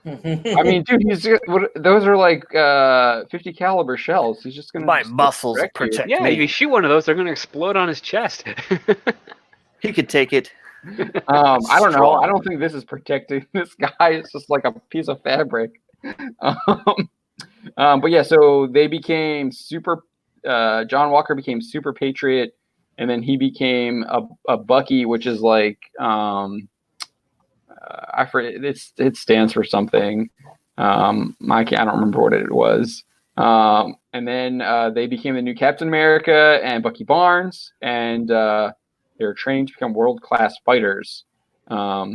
I mean, dude, those are like 50 caliber shells. He's just gonna my muscles protect me. Yeah, if you shoot one of those, they're gonna explode on his chest. He could take it. I don't know. I don't think this is protecting this guy. It's just like a piece of fabric. But yeah, so they became super. John Walker became super patriot, and then he became a Bucky, which is like I forget. It stands for something. I don't remember what it was. And then they became the new Captain America and Bucky Barnes, and they were trained to become world-class fighters. A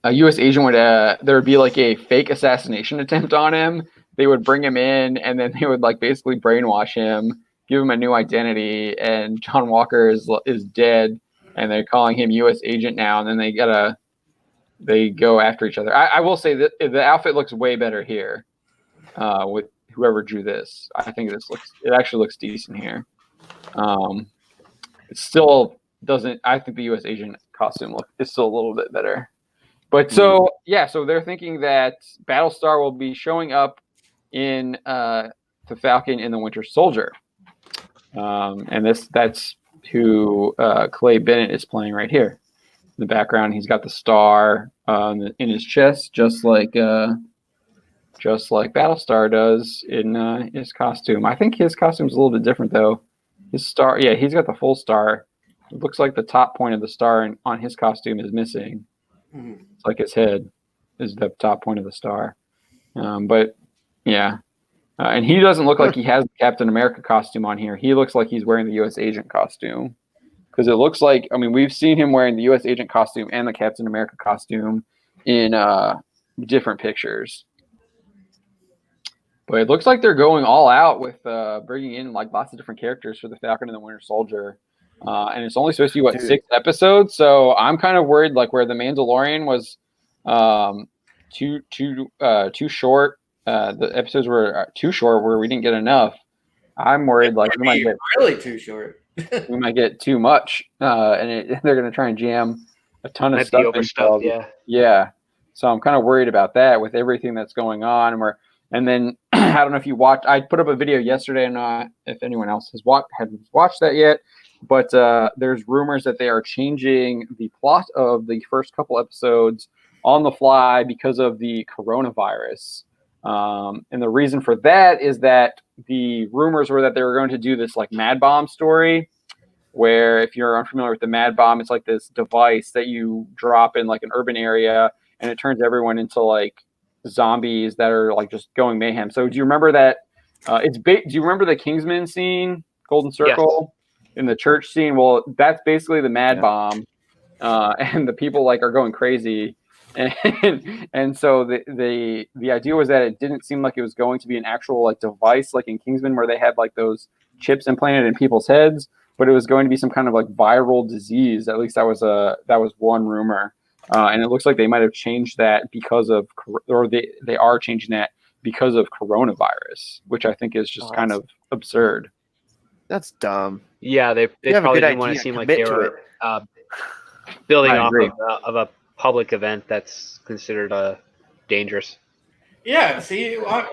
U.S. agent would there would be like a fake assassination attempt on him. They would bring him in, and then they would like basically brainwash him, give him a new identity, and John Walker is dead, and they're calling him U.S. agent now, and then they go after each other. I will say that the outfit looks way better here with whoever drew this. I think it actually looks decent here. It still doesn't. I think the U.S. agent costume is still a little bit better. But so they're thinking that Battlestar will be showing up in the Falcon and the Winter Soldier, and that's who Clay Bennett is playing right here. In the background, he's got the star in his chest, just like Battlestar does in his costume. I think his costume's a little bit different though. His star, he's got the full star. It looks like the top point of the star on his costume is missing. Mm-hmm. It's like his head is the top point of the star. But yeah, and he doesn't look like he has the Captain America costume on here. He looks like he's wearing the U.S. agent costume. Because it looks like, I mean, we've seen him wearing the U.S. agent costume and the Captain America costume in different pictures. But it looks like they're going all out with bringing in like lots of different characters for the Falcon and the Winter Soldier. And it's only supposed to be 6 episodes. So I'm kind of worried, like where the Mandalorian was too short. The episodes were too short where we didn't get enough. I'm worried like we might get really too short. We might get too much, and they're going to try and jam a ton of stuff. Yeah. So I'm kind of worried about that with everything that's going on. And then I don't know if you watched. I put up a video yesterday. I'm not if anyone else has watched that yet, but there's rumors that they are changing the plot of the first couple episodes on the fly because of the coronavirus. And the reason for that is that the rumors were that they were going to do this like Mad Bomb story, where if you're unfamiliar with the Mad Bomb, it's like this device that you drop in like an urban area and it turns everyone into like zombies that are like just going mayhem. So do you remember that? Do you remember the Kingsman scene, Golden Circle, in the church scene? Well, that's basically the Mad Bomb, and the people like are going crazy. And so the idea was that it didn't seem like it was going to be an actual like device like in Kingsman where they had like those chips implanted in people's heads, but it was going to be some kind of like viral disease. At least that was one rumor, and it looks like they might have changed that because of, or they are changing that because of coronavirus, which I think is just kind of absurd. That's dumb. Yeah, they probably didn't want to seem like they were building off of a public event that's considered dangerous. Yeah, see, I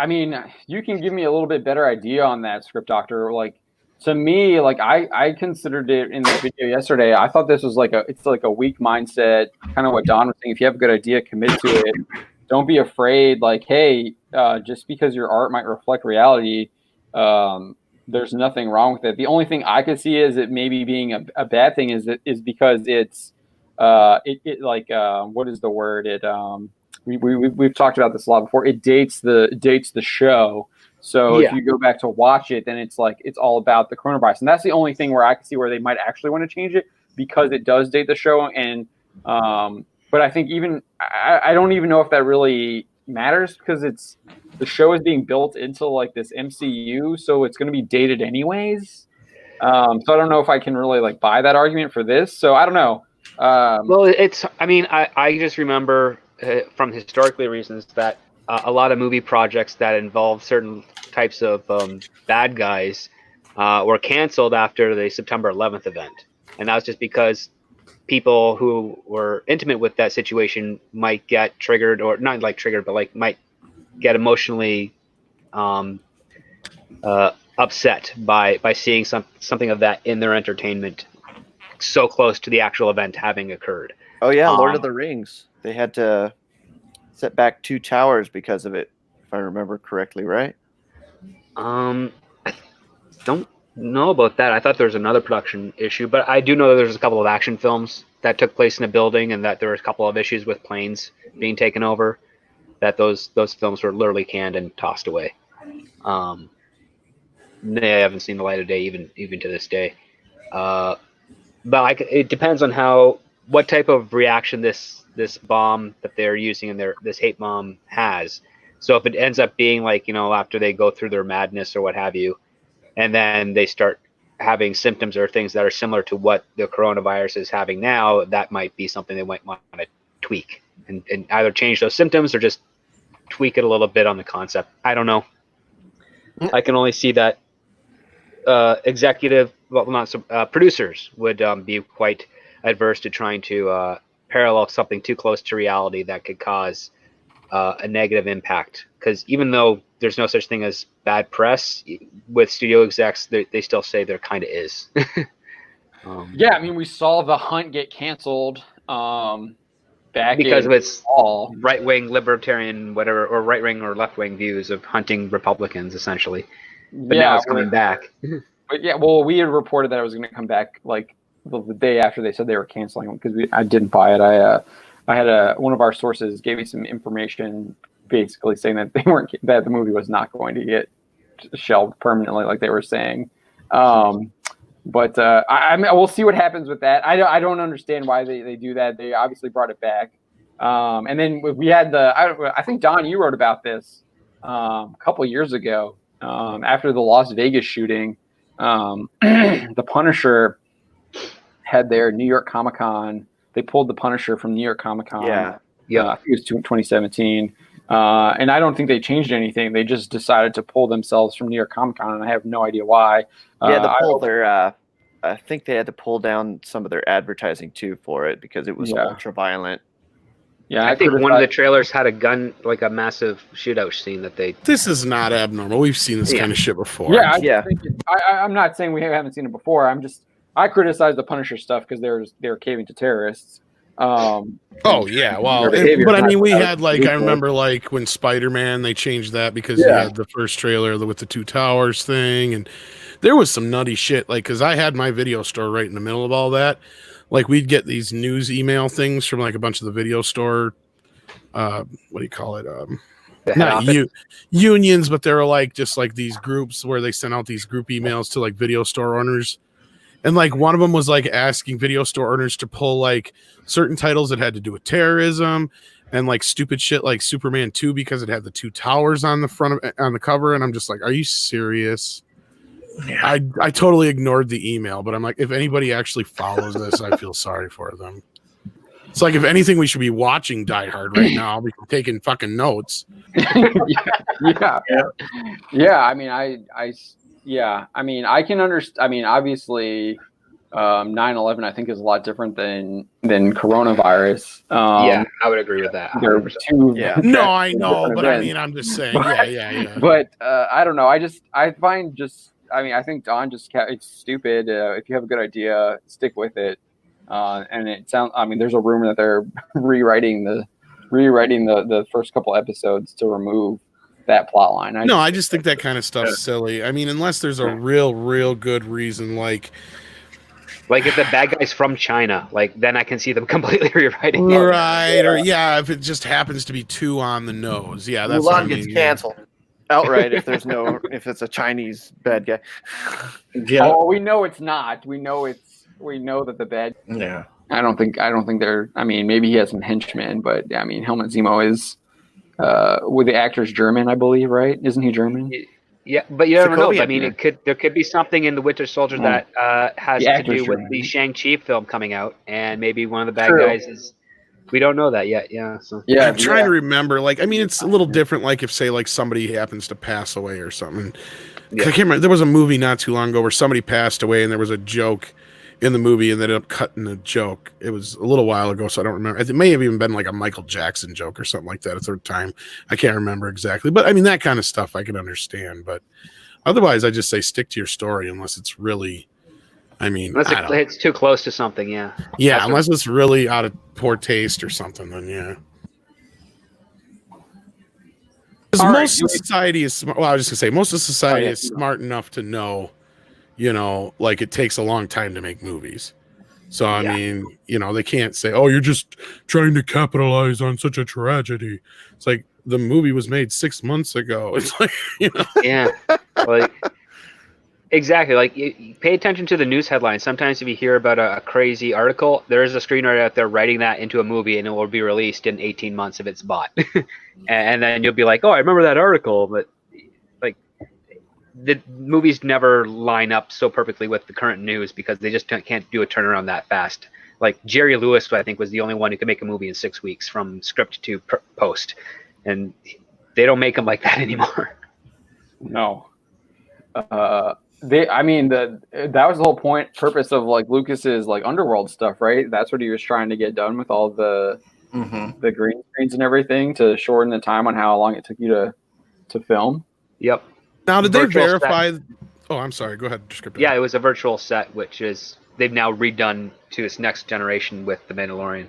mean, you can give me a little bit better idea on that, Script Doctor. Like, to me, like I considered it in the video yesterday. I thought this was it's like a weak mindset, kind of what Don was saying. If you have a good idea, commit to it. Don't be afraid. Like, hey, just because your art might reflect reality, there's nothing wrong with it. The only thing I could see is it maybe being a bad thing is because it's what is the word? We've talked about this a lot before. It dates the show. So if you go back to watch it, then it's like it's all about the coronavirus, and that's the only thing where I can see where they might actually want to change it because it does date the show, and but I think even I don't even know if that really matters because the show is being built into like this MCU, so it's going to be dated anyways. So I don't know if I can really like buy that argument for this. So I don't know. Well, I just remember from historically reasons that a lot of movie projects that involve certain types of bad guys were canceled after the September 11th event, and that was just because people who were intimate with that situation might get triggered, or not like triggered, but like might get emotionally upset by seeing something of that in their entertainment so close to the actual event having occurred. Oh yeah, Lord of the Rings. They had to set back 2 towers because of it, if I remember correctly, right? I don't know about that. I thought there was another production issue, but I do know that there's a couple of action films that took place in a building, and that there were a couple of issues with planes being taken over. That those films were literally canned and tossed away. They haven't seen the light of day even to this day. But it depends on what type of reaction this bomb that they're using in this hate bomb has. So if it ends up being like, after they go through their madness or what have you, and then they start having symptoms or things that are similar to what the coronavirus is having now, that might be something they might want to tweak and either change those symptoms or just tweak it a little bit on the concept. I don't know. I can only see that producers would be quite adverse to trying to parallel something too close to reality that could cause a negative impact. Because even though there's no such thing as bad press with studio execs, they still say there kind of is. Yeah, I mean, we saw The Hunt get canceled back because of its fall. Right-wing libertarian, whatever, or right-wing or left-wing views of hunting Republicans, essentially. But now it's coming back. But yeah, well, we had reported that it was going to come back like the day after they said they were canceling it, because I didn't buy it. I had one of our sources gave me some information basically saying that that the movie was not going to get shelved permanently like they were saying. But I mean, we'll see what happens with that. I don't understand why they do that. They obviously brought it back. And then we had I think, Don, you wrote about this a couple years ago after the Las Vegas shooting. The Punisher had their New York Comic-Con. They pulled the Punisher from New York Comic-Con. Yeah. I think it was 2017. And I don't think they changed anything. They just decided to pull themselves from New York Comic-Con, and I have no idea why. I think they had to pull down some of their advertising too for it because it was ultra violent. Yeah, I think one of the trailers had a gun, like a massive shootout scene that they. This is not abnormal. We've seen this kind of shit before. I'm not saying we haven't seen it before. I criticize the Punisher stuff because they're caving to terrorists. Well, but I mean, we had I remember when Spider-Man, they changed that because they had the first trailer with the 2 towers thing, and there was some nutty shit. Because I had my video store right in the middle of all that. We'd get these news email things from a bunch of the video store, what do you call it? Not unions, but they were just these groups where they sent out these group emails to video store owners. And one of them was asking video store owners to pull certain titles that had to do with terrorism and stupid shit like Superman 2 because it had the 2 towers on the front on the cover. And I'm just are you serious? Yeah. I totally ignored the email, but I'm if anybody actually follows this, I feel sorry for them. It's if anything, we should be watching Die Hard right now. We can taking fucking notes. Yeah. I mean, I can understand. I mean, obviously, 9/11 I think is a lot different than coronavirus. I would agree with that. There are two. Yeah. No, I know, but events. I mean, I'm just saying. But I don't know. I think Don it's stupid. If you have a good idea, stick with it. And it sounds. I mean, there's a rumor that they're rewriting the first couple episodes to remove that plot line. I just think that kind of stuff's silly. I mean, unless there's a real good reason, if the bad guy's from China, then I can see them completely rewriting it. Right, or if it just happens to be too on the nose. Yeah, that's Mulan gets canceled outright if it's a Chinese bad guy. Oh, we know it's not. We know that the bad. Yeah. I don't think they're. I mean, maybe he has some henchmen, but I mean, Helmut Zemo is. With the actor's German, I believe, right? Isn't he German? Yeah, but you never know. I mean, there could be something in the Winter Soldier that has to do with the Shang-Chi film coming out, and maybe one of the bad guys is. We don't know that yet. Yeah. So I'm trying to remember. Like, I mean, it's a little different. Like, if say like somebody happens to pass away or something. I can't remember. There was a movie not too long ago where somebody passed away, and there was a joke in the movie, and they ended up cutting the joke. It was a little while ago, so I don't remember. It may have even been like a Michael Jackson joke or something like that a third time. I can't remember exactly. But I mean, that kind of stuff I can understand. But otherwise, I just say stick to your story unless it's really, I mean. Unless it's too close to something, yeah. Yeah, unless it's really out of poor taste or something, then yeah. Because most of society is smart. Well, I was just going to say, most of society is smart enough to know, you know, like it takes a long time to make movies. So, I mean, you know, they can't say, oh, you're just trying to capitalize on such a tragedy. It's like the movie was made 6 months ago. It's like, you know. Yeah. Like, exactly. Like, you pay attention to the news headlines. Sometimes if you hear about a crazy article, there is a screenwriter out there writing that into a movie, and it will be released in 18 months if it's bought. And then you'll be like, oh, I remember that article. But, like, the movies never line up so perfectly with the current news because they just can't do a turnaround that fast. Like, Jerry Lewis, I think, was the only one who could make a movie in 6 weeks from script to post. And they don't make them like that anymore. No. I mean, that was the whole purpose of like Lucas's like Underworld stuff, right? That's what he was trying to get done with all the green screens and everything to shorten the time on how long it took you to film. Yep. Now, did they verify? Oh, I'm sorry. Go ahead. Yeah, it was a virtual set, which is they've now redone to its next generation with the Mandalorian.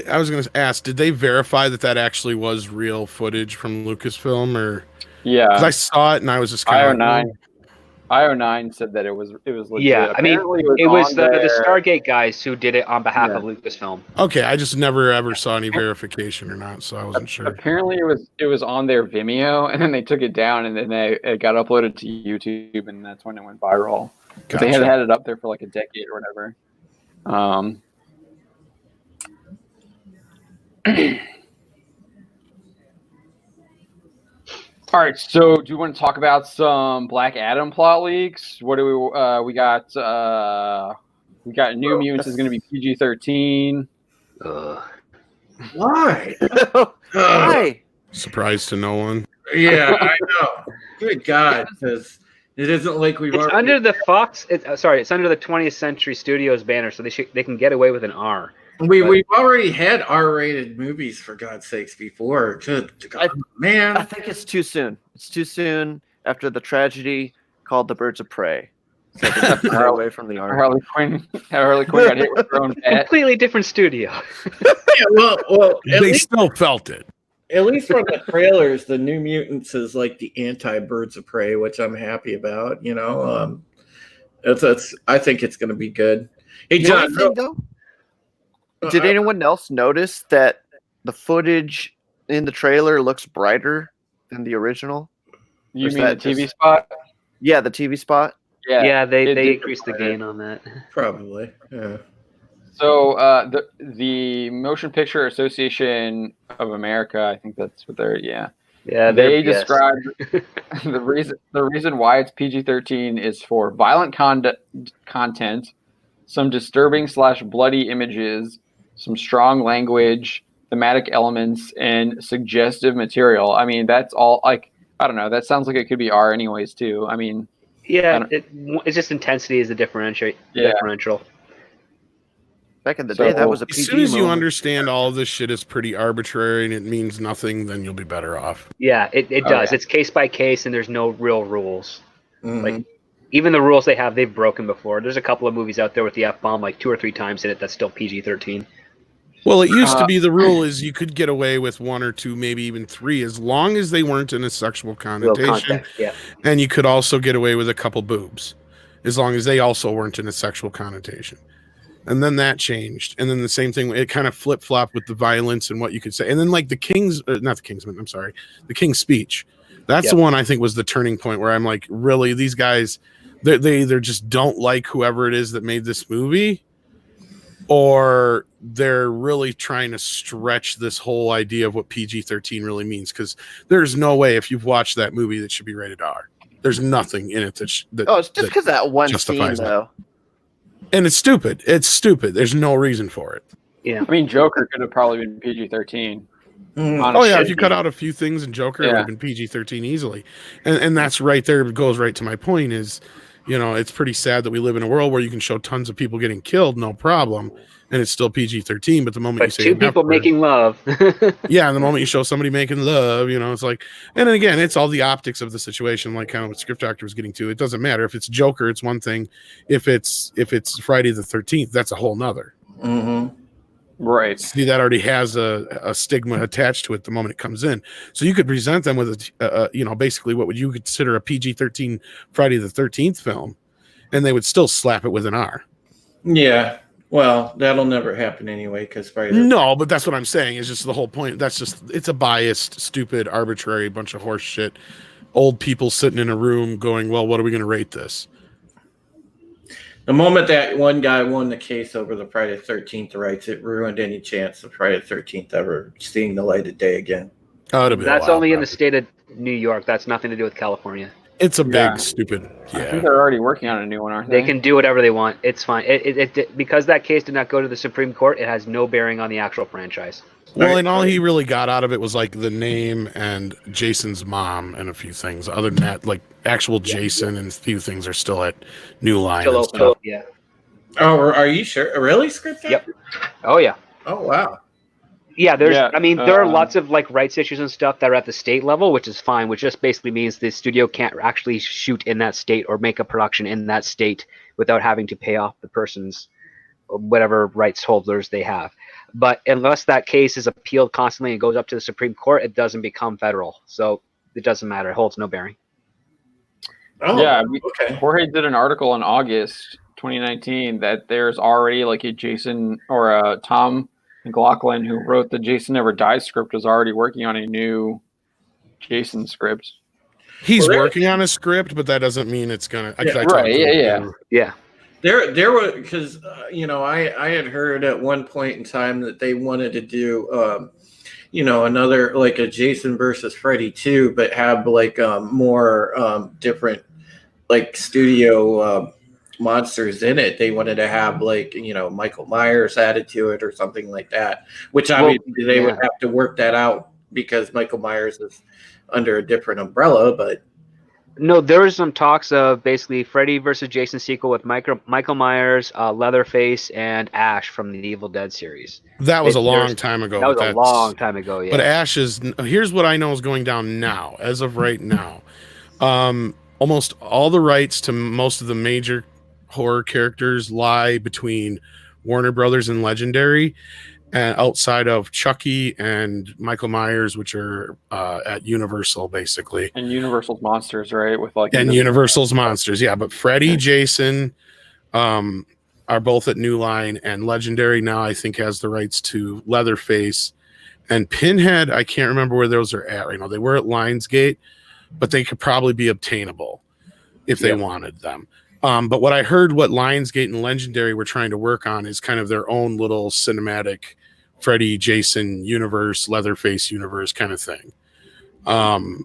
I was going to ask, did they verify that actually was real footage from Lucasfilm, or? Yeah, because I saw it and I was just kind of. IO9 said that it was legit. Yeah, I mean, it was the Stargate guys who did it on behalf of Lucasfilm. Okay, I just never ever saw any verification or not, so I wasn't sure. Apparently, it was on their Vimeo, and then they took it down, and then it got uploaded to YouTube, and that's when it went viral. Gotcha. They had it up there for like a decade or whatever. All right, so do you want to talk about some Black Adam plot leaks? What do we got? We got New Mutants is going to be PG-13. Why? Why? Surprise to no one. Yeah, I know. Good God, because it isn't like we've. It's under the Fox. It's under the 20th Century Studios banner, so they can get away with an R. We've already had R-rated movies, for God's sakes, before. Man, I think it's too soon. It's too soon after the tragedy called The Birds of Prey. So they have to get away from the R. Harley Quinn got hit with her own bat. Completely different studio. Yeah, well, they still felt it. At least from the trailers, the New Mutants is like the anti-Birds of Prey, which I'm happy about. You know, I think it's going to be good. Hey, John. Did anyone else notice that the footage in the trailer looks brighter than the original? You mean the TV spot? Yeah, the TV spot. Yeah, they increased the gain on that. Probably. Yeah. So the Motion Picture Association of America, I think that's what they're they described the reason why it's PG-13 is for violent content, some disturbing / bloody images, some strong language, thematic elements, and suggestive material. I mean, that's all. Like, I don't know. That sounds like it could be R, anyways, too. I mean, yeah, it's just intensity is the differential. Back in the day, that was a PG as soon as you moment. Understand all of this shit is pretty arbitrary and it means nothing, then you'll be better off. Yeah, it does. Yeah. It's case by case, and there's no real rules. Mm-hmm. Like, even the rules they've broken before. There's a couple of movies out there with the F-bomb like 2 or 3 times in it that's still PG-13. Well, it used to be the rule is you could get away with 1 or 2, maybe even 3, as long as they weren't in a sexual connotation. Yeah. And you could also get away with a couple boobs, as long as they also weren't in a sexual connotation. And then that changed. And then the same thing, it kind of flip-flopped with the violence and what you could say. And then like the King's Speech. That's the one I think was the turning point where I'm like, really, these guys, they either just don't like whoever it is that made this movie, or they're really trying to stretch this whole idea of what PG-13 really means, because there's no way, if you've watched that movie, that should be rated R. There's nothing in it that it's just because that one scene, though. And it's stupid. It's stupid. There's no reason for it. Yeah. I mean, Joker could have probably been PG-13. Oh, yeah. If you cut out a few things in Joker, it would have been PG-13 easily. And that's right there. It goes right to my point is, you know, it's pretty sad that we live in a world where you can show tons of people getting killed, no problem, and it's still PG-13. But the moment you say two people making love, yeah, and the moment you show somebody making love, you know, it's like, and then again, it's all the optics of the situation, like kind of what Script Doctor was getting to. It doesn't matter if it's Joker, it's one thing. If it's Friday the 13th, that's a whole nother. Mm-hmm. Right. See, that already has a stigma attached to it the moment it comes in. So you could present them with you know, basically what would you consider a PG-13 Friday the 13th film, and they would still slap it with an R. Yeah. Well, that'll never happen anyway, because Friday. No, but that's what I'm saying. Is just the whole point. That's just, it's a biased, stupid, arbitrary bunch of horse shit. Old people sitting in a room going, well, what are we going to rate this? The moment that one guy won the case over the Friday the 13th rights, it ruined any chance of Friday the 13th ever seeing the light of day again. Oh, that's only in the state of New York. That's nothing to do with California. It's a big, stupid. Yeah. I think they're already working on a new one, aren't they? They can do whatever they want. It's fine. It because that case did not go to the Supreme Court, it has no bearing on the actual franchise. Well, and all he really got out of it was like the name and Jason's mom and a few things. Other than that, like actual Jason and a few things are still at New Line. Still open, yeah. Oh, are you sure? Really, Script? Yep. Oh yeah. Oh wow. Yeah, I mean, there are lots of like rights issues and stuff that are at the state level, which is fine, which just basically means the studio can't actually shoot in that state or make a production in that state without having to pay off the person's whatever rights holders they have. But unless that case is appealed constantly and goes up to the Supreme Court, it doesn't become federal. So it doesn't matter. It holds no bearing. Oh, yeah. Okay. Jorge did an article in August 2019 that there's already like a Jason or a Tom McLaughlin, who wrote the Jason Never Dies script, is already working on a new Jason script. He's working on a script, but that doesn't mean it's gonna. Yeah. There were, because you know, I had heard at one point in time that they wanted to do you know, another like a Jason versus Freddy 2, but have like more different like studio monsters in it. They wanted to have like, you know, Michael Myers added to it or something like that, which obviously they would have to work that out because Michael Myers is under a different umbrella. But no, there was some talks of basically Freddy versus Jason sequel with Michael Myers, Leatherface, and Ash from the Evil Dead series. That was a long time ago. That was a long time ago, yeah. But Ash is, here's what I know is going down now, as of right now. Almost all the rights to most of the major horror characters lie between Warner Brothers and Legendary, and outside of Chucky and Michael Myers, which are at Universal, basically. And Universal's Monsters, right? With like Universal's Monsters, yeah. But Freddy, Jason, are both at New Line, and Legendary now I think has the rights to Leatherface and Pinhead. I can't remember where those are at right now. They were at Lionsgate, but they could probably be obtainable if they wanted them. But what I heard, what Lionsgate and Legendary were trying to work on is kind of their own little cinematic Freddy, Jason universe, Leatherface universe kind of thing.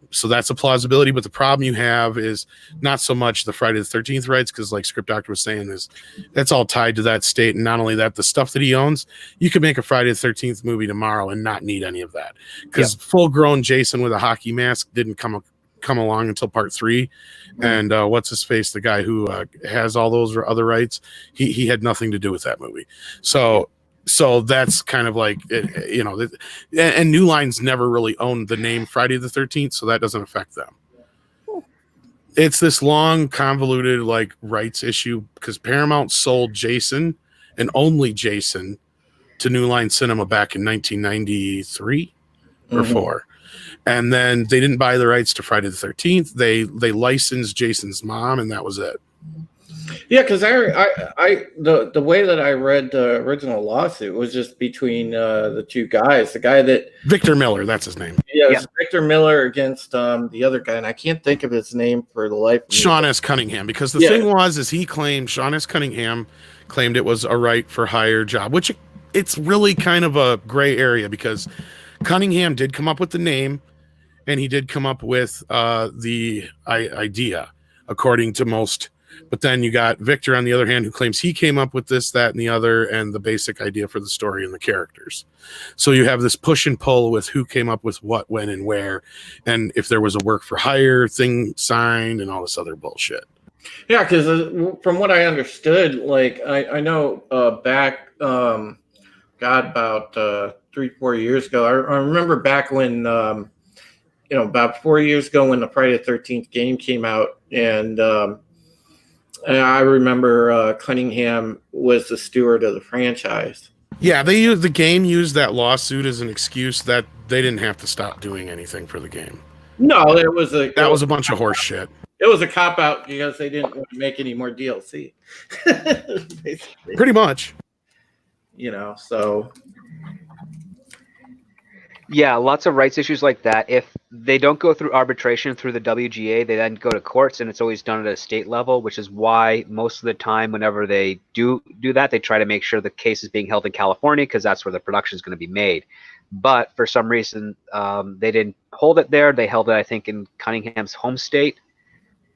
So that's a plausibility. But the problem you have is not so much the Friday the 13th rights, because like Script Doctor was saying, is that's all tied to that state. And not only that, the stuff that he owns, you could make a Friday the 13th movie tomorrow and not need any of that, because full grown Jason with a hockey mask didn't come along until part 3. And what's his face, the guy who has all those other rights, he had nothing to do with that movie. So that's kind of like, you know, and New Line's never really owned the name Friday the 13th, so that doesn't affect them. It's this long convoluted like rights issue, because Paramount sold Jason and only Jason to New Line Cinema back in 1993 or 4. And then they didn't buy the rights to Friday the 13th. They licensed Jason's mom, and that was it. Yeah, because the way that I read the original lawsuit was just between the two guys. The guy that Victor Miller, that's his name. Yeah, it's Victor Miller against the other guy, and I can't think of his name for the life of me. Sean S. Cunningham, because the thing was he claimed, Sean S. Cunningham claimed it was a right for hire job, which it's really kind of a gray area because Cunningham did come up with the name and he did come up with the idea, according to most. But then you got Victor, on the other hand, who claims he came up with this, that, and the other, and the basic idea for the story and the characters. So you have this push and pull with who came up with what, when, and where, and if there was a work for hire thing signed and all this other bullshit. Yeah, because from what I understood, like I know back, about 3-4 years ago, I remember back when, about 4 years ago when the Friday the 13th game came out, and I remember Cunningham was the steward of the franchise. Yeah, the game used that lawsuit as an excuse that they didn't have to stop doing anything for the game. No, that was a bunch of horse shit. It was a cop out because they didn't want to make any more DLC. Pretty much. So. Yeah, lots of rights issues like that. If they don't go through arbitration through the WGA, they then go to courts, and it's always done at a state level, which is why most of the time whenever they do that, they try to make sure the case is being held in California because that's where the production is going to be made. But for some reason, they didn't hold it there. They held it, I think, in Cunningham's home state.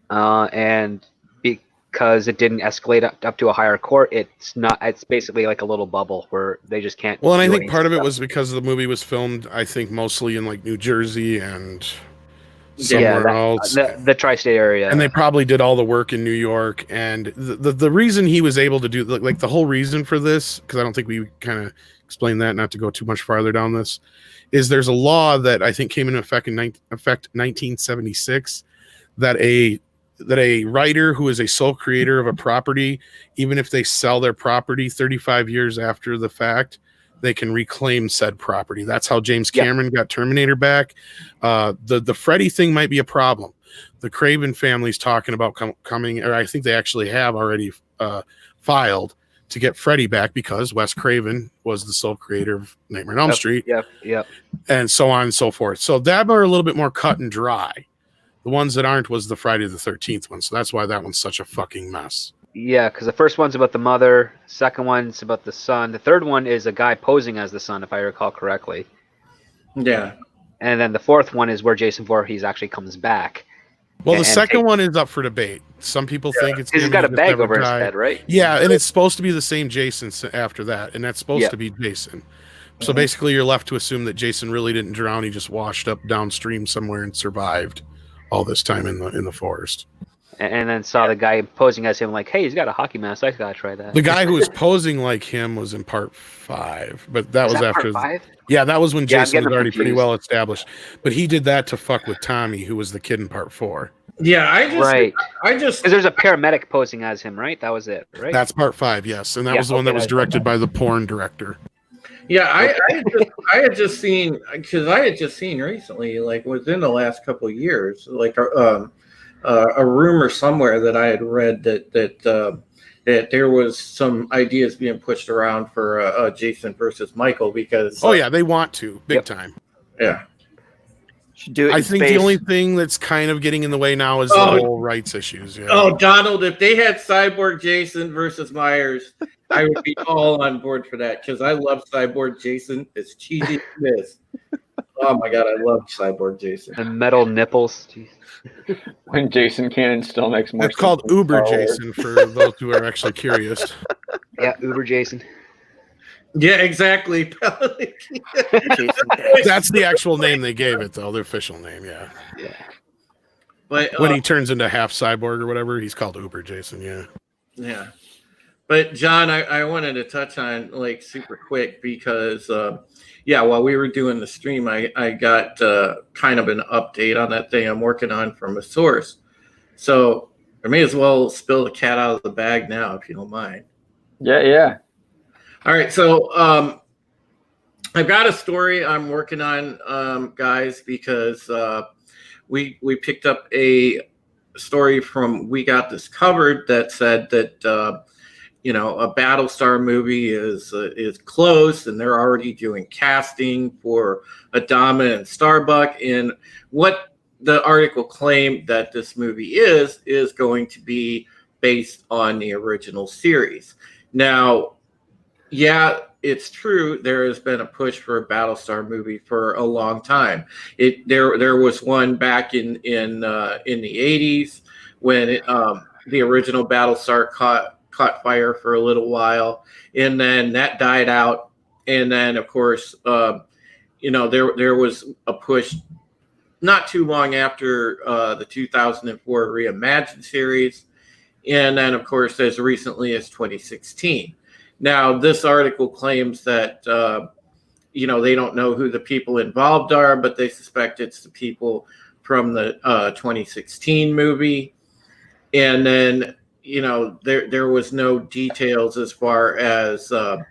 And because it didn't escalate up to a higher court, it's basically like a little bubble where they just can't. Well, and I think part of it was because the movie was filmed, I think, mostly in like New Jersey and somewhere else. The tri-state area. And they probably did all the work in New York. And the reason he was able to do, like the whole reason for this, because I don't think we kind of explained that, not to go too much farther down this, is there's a law that I think came into effect in 1976 that a writer who is a sole creator of a property, even if they sell their property 35 years after the fact, they can reclaim said property. That's how James Cameron got Terminator back. The Freddy thing might be a problem. The Craven family's talking about coming, or I think they actually have already filed to get Freddy back because Wes Craven was the sole creator of Nightmare on Elm Street. Yep. And so on and so forth. So that are a little bit more cut and dry. The ones that aren't was the Friday the 13th one. So that's why that one's such a fucking mess. Yeah, because the first one's about the mother. Second one's about the son. The third one is a guy posing as the son, if I recall correctly. Yeah. And then the fourth one is where Jason Voorhees actually comes back. Well, the second one is up for debate. Some people think it's he's got a bag over his head, right? Yeah, and it's supposed to be the same Jason after that, and that's supposed to be Jason. So basically, you're left to assume that Jason really didn't drown; he just washed up downstream somewhere and survived all this time in the forest. And then saw the guy posing as him, like, hey, he's got a hockey mask. I gotta try that. The guy who was posing like him was in part 5, but that was after. Part 5? Yeah, that was when Jason was already pretty well established. But he did that to fuck with Tommy, who was the kid in part 4. Yeah, I just because there's a paramedic posing as him, right? That was it, right? That's part 5, yes, and that was the one that was directed by the porn director. Yeah, I had just seen recently, like within the last couple of years, like a rumor somewhere that I had read that there was some ideas being pushed around for Jason versus Michael because they want to big time. Yeah. Do it I think the only thing that's kind of getting in the way now is the whole rights issues. Yeah. Oh, Donald, if they had Cyborg Jason versus Myers, I would be all on board for that because I love Cyborg Jason. As cheesy as it is. Oh my god, I love Cyborg Jason. And metal nipples. Jeez. When Jason Cannon still makes more sense. It's called Uber Jason for those who are actually curious. Yeah, Uber Jason. Yeah, exactly. That's the actual name they gave it, though. The official name, yeah. But when he turns into half cyborg or whatever, he's called Uber Jason, yeah. Yeah. But John, I wanted to touch on like super quick because while we were doing the stream, I got kind of an update on that thing I'm working on from a source. So I may as well spill the cat out of the bag now, if you don't mind. Yeah. All right, so I've got a story I'm working on, guys, because we picked up a story from We Got This Covered that said that a Battlestar movie is closed, and they're already doing casting for Adama and Starbuck. And what the article claimed that this movie is going to be based on the original series. Now, yeah, it's true. There has been a push for a Battlestar movie for a long time. There was one back in the 80s when the original Battlestar caught fire for a little while, and then that died out. And then, of course, there was a push not too long after the 2004 Reimagined series, and then, of course, as recently as 2016. Now, this article claims that, they don't know who the people involved are, but they suspect it's the people from the 2016 movie. And then, there was no details as far as, what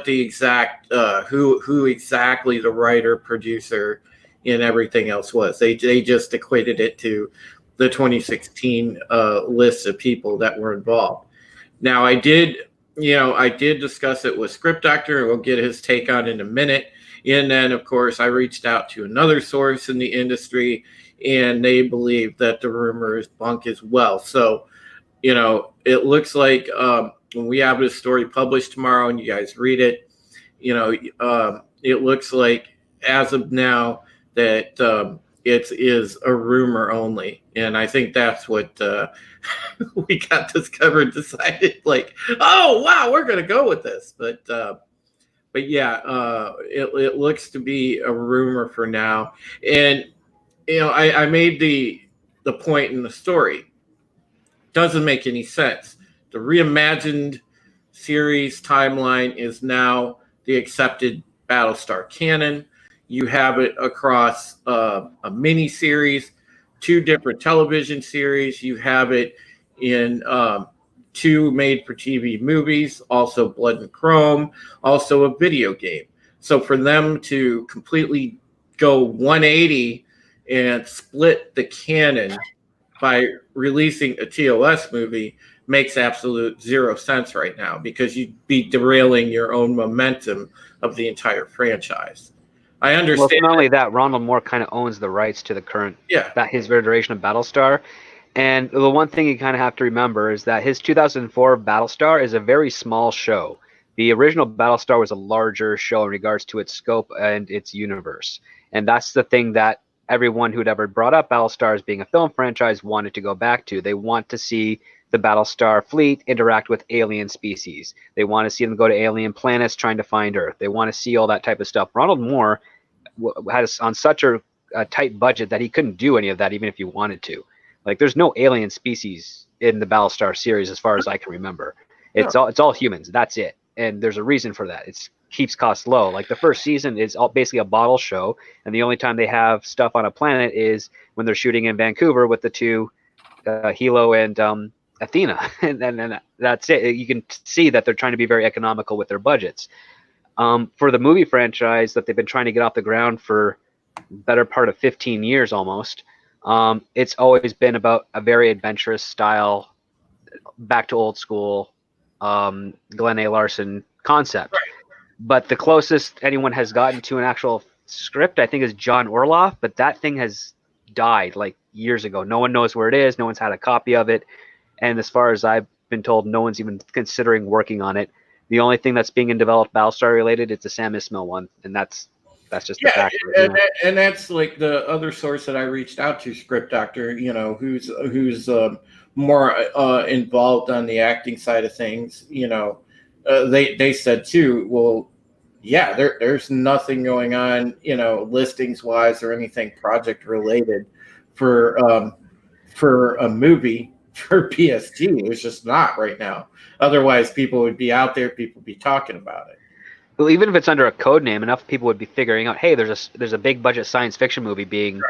the exact, who exactly the writer, producer, and everything else was. They just equated it to the 2016 list of people that were involved. Now, I did discuss it with Script Doctor, and we'll get his take on it in a minute. And then, of course, I reached out to another source in the industry, and they believe that the rumor is bunk as well. So, it looks like when we have this story published tomorrow and you guys read it, it looks like as of now that it is a rumor only. And I think that's what We Got This Covered decided, like, oh, wow, we're going to go with this. But yeah, it looks to be a rumor for now. And, I made the point in the story. Doesn't make any sense. The Reimagined series timeline is now the accepted Battlestar canon. You have it across a mini series, 2 different television series. You have it in 2 made-for-TV movies, also Blood and Chrome, also a video game. So for them to completely go 180 and split the canon by releasing a TOS movie makes absolute zero sense right now, because you'd be derailing your own momentum of the entire franchise. I understand. Well, not only that, Ronald Moore kind of owns the rights to the current, his iteration of Battlestar. And the one thing you kind of have to remember is that his 2004 Battlestar is a very small show. The original Battlestar was a larger show in regards to its scope and its universe. And that's the thing that everyone who'd ever brought up Battlestar as being a film franchise wanted to go back to. They want to see the Battlestar fleet interact with alien species. They want to see them go to alien planets trying to find Earth. They want to see all that type of stuff. Ronald Moore has on such a tight budget that he couldn't do any of that, even if he wanted to. Like, there's no alien species in the Battlestar series as far as I can remember. It's all humans. That's it. And there's a reason for that. It keeps costs low. Like, the first season is basically a bottle show, and the only time they have stuff on a planet is when they're shooting in Vancouver with the 2 Hilo and Athena, and that's it. You can see that they're trying to be very economical with their budgets. For the movie franchise that they've been trying to get off the ground for better part of 15 years almost, it's always been about a very adventurous style, back to old school, Glenn A. Larson concept. Right. But the closest anyone has gotten to an actual script, I think, is John Orloff, but that thing has died like years ago. No one knows where it is. No one's had a copy of it. And as far as I've been told, no one's even considering working on it. The only thing that's being developed Battlestar related, it's a Sam Esmail one, and that's just the fact. And that's like the other source that I reached out to, Script Doctor, who's more involved on the acting side of things. They said too, well, yeah, there's nothing going on, listings wise or anything project related for a movie for PSG. It's just not right now. Otherwise, people would be out there, people would be talking about it. Well, even if it's under a code name, enough people would be figuring out, hey, there's a big budget science fiction movie being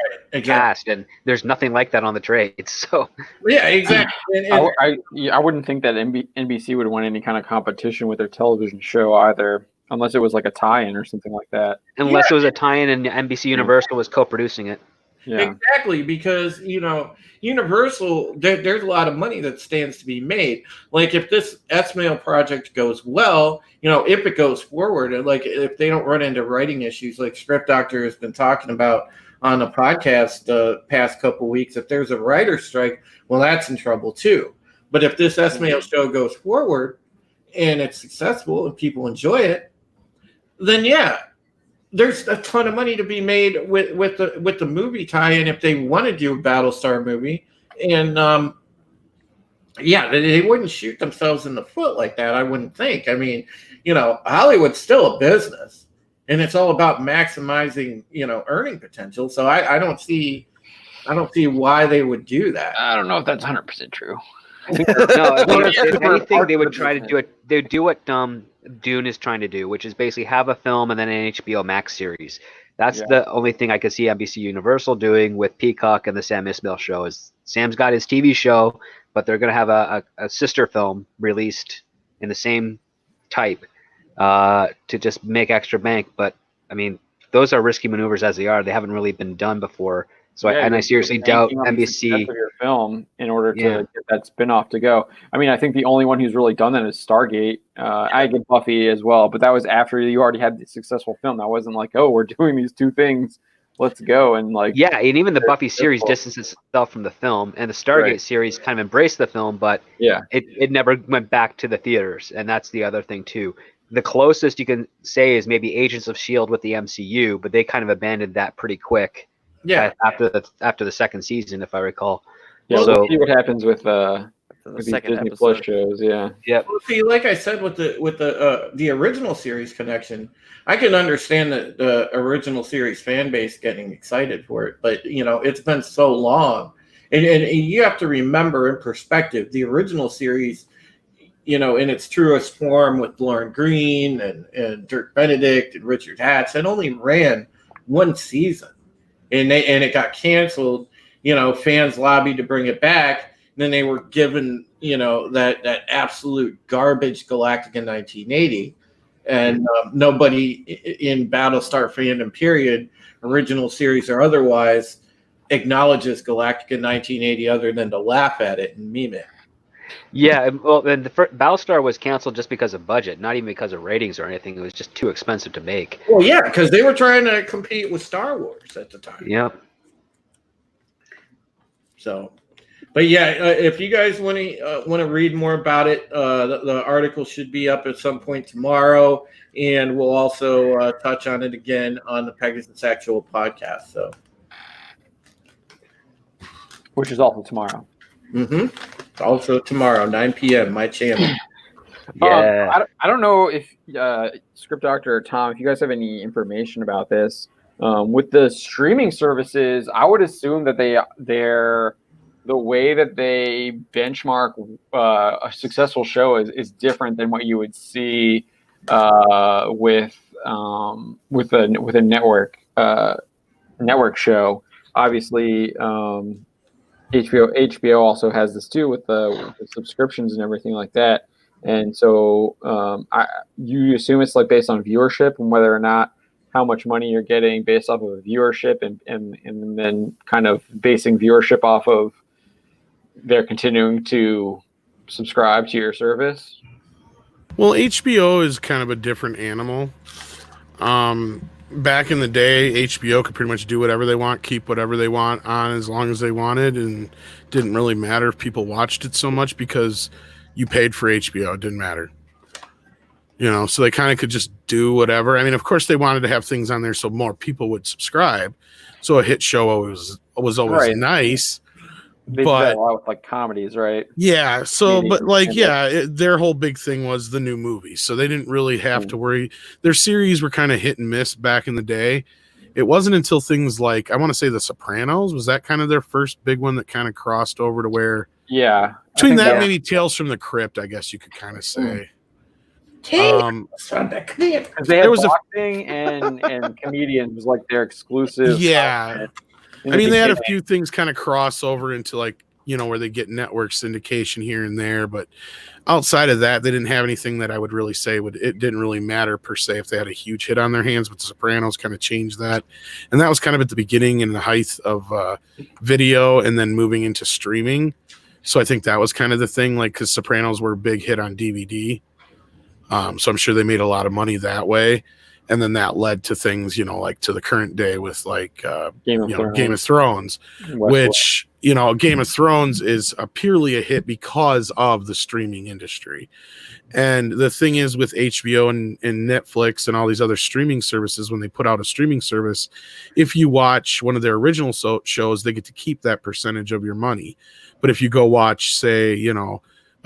cast, and there's nothing like that on the trade. So yeah, exactly. I wouldn't think that NBC would want any kind of competition with their television show either, unless it was like a tie-in or something like that. Unless it was a tie-in and NBC Universal was co-producing it. Exactly, because Universal, there's a lot of money that stands to be made. Like if this S-Mail project goes well, if it goes forward, and like if they don't run into writing issues, like Script Doctor has been talking about on the podcast the past couple weeks, if there's a writer's strike, well, that's in trouble too. But if this S-Mail show goes forward and it's successful and people enjoy it, then there's a ton of money to be made with the movie tie-in if they want to do a Battlestar movie. And they wouldn't shoot themselves in the foot like that, I wouldn't think. I mean, Hollywood's still a business, and it's all about maximizing, earning potential. So I don't see why they would do that. I don't know if that's 100% true. If anything, they would try to do it. They would do what Dune is trying to do, which is basically have a film and then an HBO Max series. That's the only thing I could see NBC Universal doing with Peacock and the Sam Esmail show. Is Sam's got his TV show, but they're going to have a sister film released in the same type to just make extra bank. But I mean, those are risky maneuvers as they are. They haven't really been done before. So I seriously doubt NBC your film in order to get that spinoff to go. I mean, I think the only one who's really done that is Stargate. I get Buffy as well, but that was after you already had the successful film. That wasn't like, oh, we're doing these two things, let's go. And like, and even the Buffy series distances itself from the film, and the Stargate series kind of embraced the film, but it never went back to the theaters, and that's the other thing too. The closest you can say is maybe Agents of S.H.I.E.L.D. with the MCU, but they kind of abandoned that pretty quick. After the second season, if I recall. We'll see what happens with the second Disney Plus shows. Well, see, like I said, with the original series connection, I can understand the original series fan base getting excited for it, but it's been so long, and you have to remember in perspective the original series, in its truest form with Lauren Green and Dirk Benedict and Richard Hatch, it only ran one season. And it got canceled. Fans lobbied to bring it back. And then they were given, that absolute garbage Galactica 1980, and nobody in Battlestar fandom, period, original series or otherwise, acknowledges Galactica 1980 other than to laugh at it and meme it. Yeah, well, and the Battlestar was canceled just because of budget, not even because of ratings or anything. It was just too expensive to make. Well, yeah, because they were trying to compete with Star Wars at the time. Yep. So, but if you guys want to read more about it, the article should be up at some point tomorrow, and we'll also touch on it again on the Pegasus Actual podcast. So, which is also tomorrow. Mm-hmm. Also tomorrow, 9 p.m. my channel. I don't know if Script Doctor or Tom, if you guys have any information about this. With the streaming services, I would assume that they're the way that they benchmark a successful show is different than what you would see with a network show. Obviously, HBO also has this too with the subscriptions and everything like that. And so you assume it's like based on viewership and whether or not how much money you're getting based off of viewership and then kind of basing viewership off of they're continuing to subscribe to your service. Well, HBO is kind of a different animal. Back in the day, HBO could pretty much do whatever they want, keep whatever they want on as long as they wanted, and didn't really matter if people watched it so much because you paid for HBO. It didn't matter. So they kind of could just do whatever. I mean, of course, they wanted to have things on there so more people would subscribe. So a hit show was always nice. They did that a lot with like comedies, right? Yeah. So, their whole big thing was the new movie. So they didn't really have to worry. Their series were kind of hit and miss back in the day. It wasn't until things like, I want to say The Sopranos, was that kind of their first big one that kind of crossed over to where, between that maybe Tales from the Crypt, I guess you could kind of say. Because they had boxing and comedians was like their exclusive. Yeah. I mean, they had a few things kind of cross over into like where they get network syndication here and there. But outside of that, they didn't have anything that I would really say it didn't really matter per se if they had a huge hit on their hands. But The Sopranos kind of changed that. And that was kind of at the beginning and the height of video and then moving into streaming. So I think that was kind of the thing, like, because Sopranos were a big hit on DVD. So I'm sure they made a lot of money that way. And then that led to things, like to the current day with like Game of Thrones, which, Game of Thrones is purely a hit because of the streaming industry. And the thing is with HBO and Netflix and all these other streaming services, when they put out a streaming service, if you watch one of their original shows, they get to keep that percentage of your money. But if you go watch, say,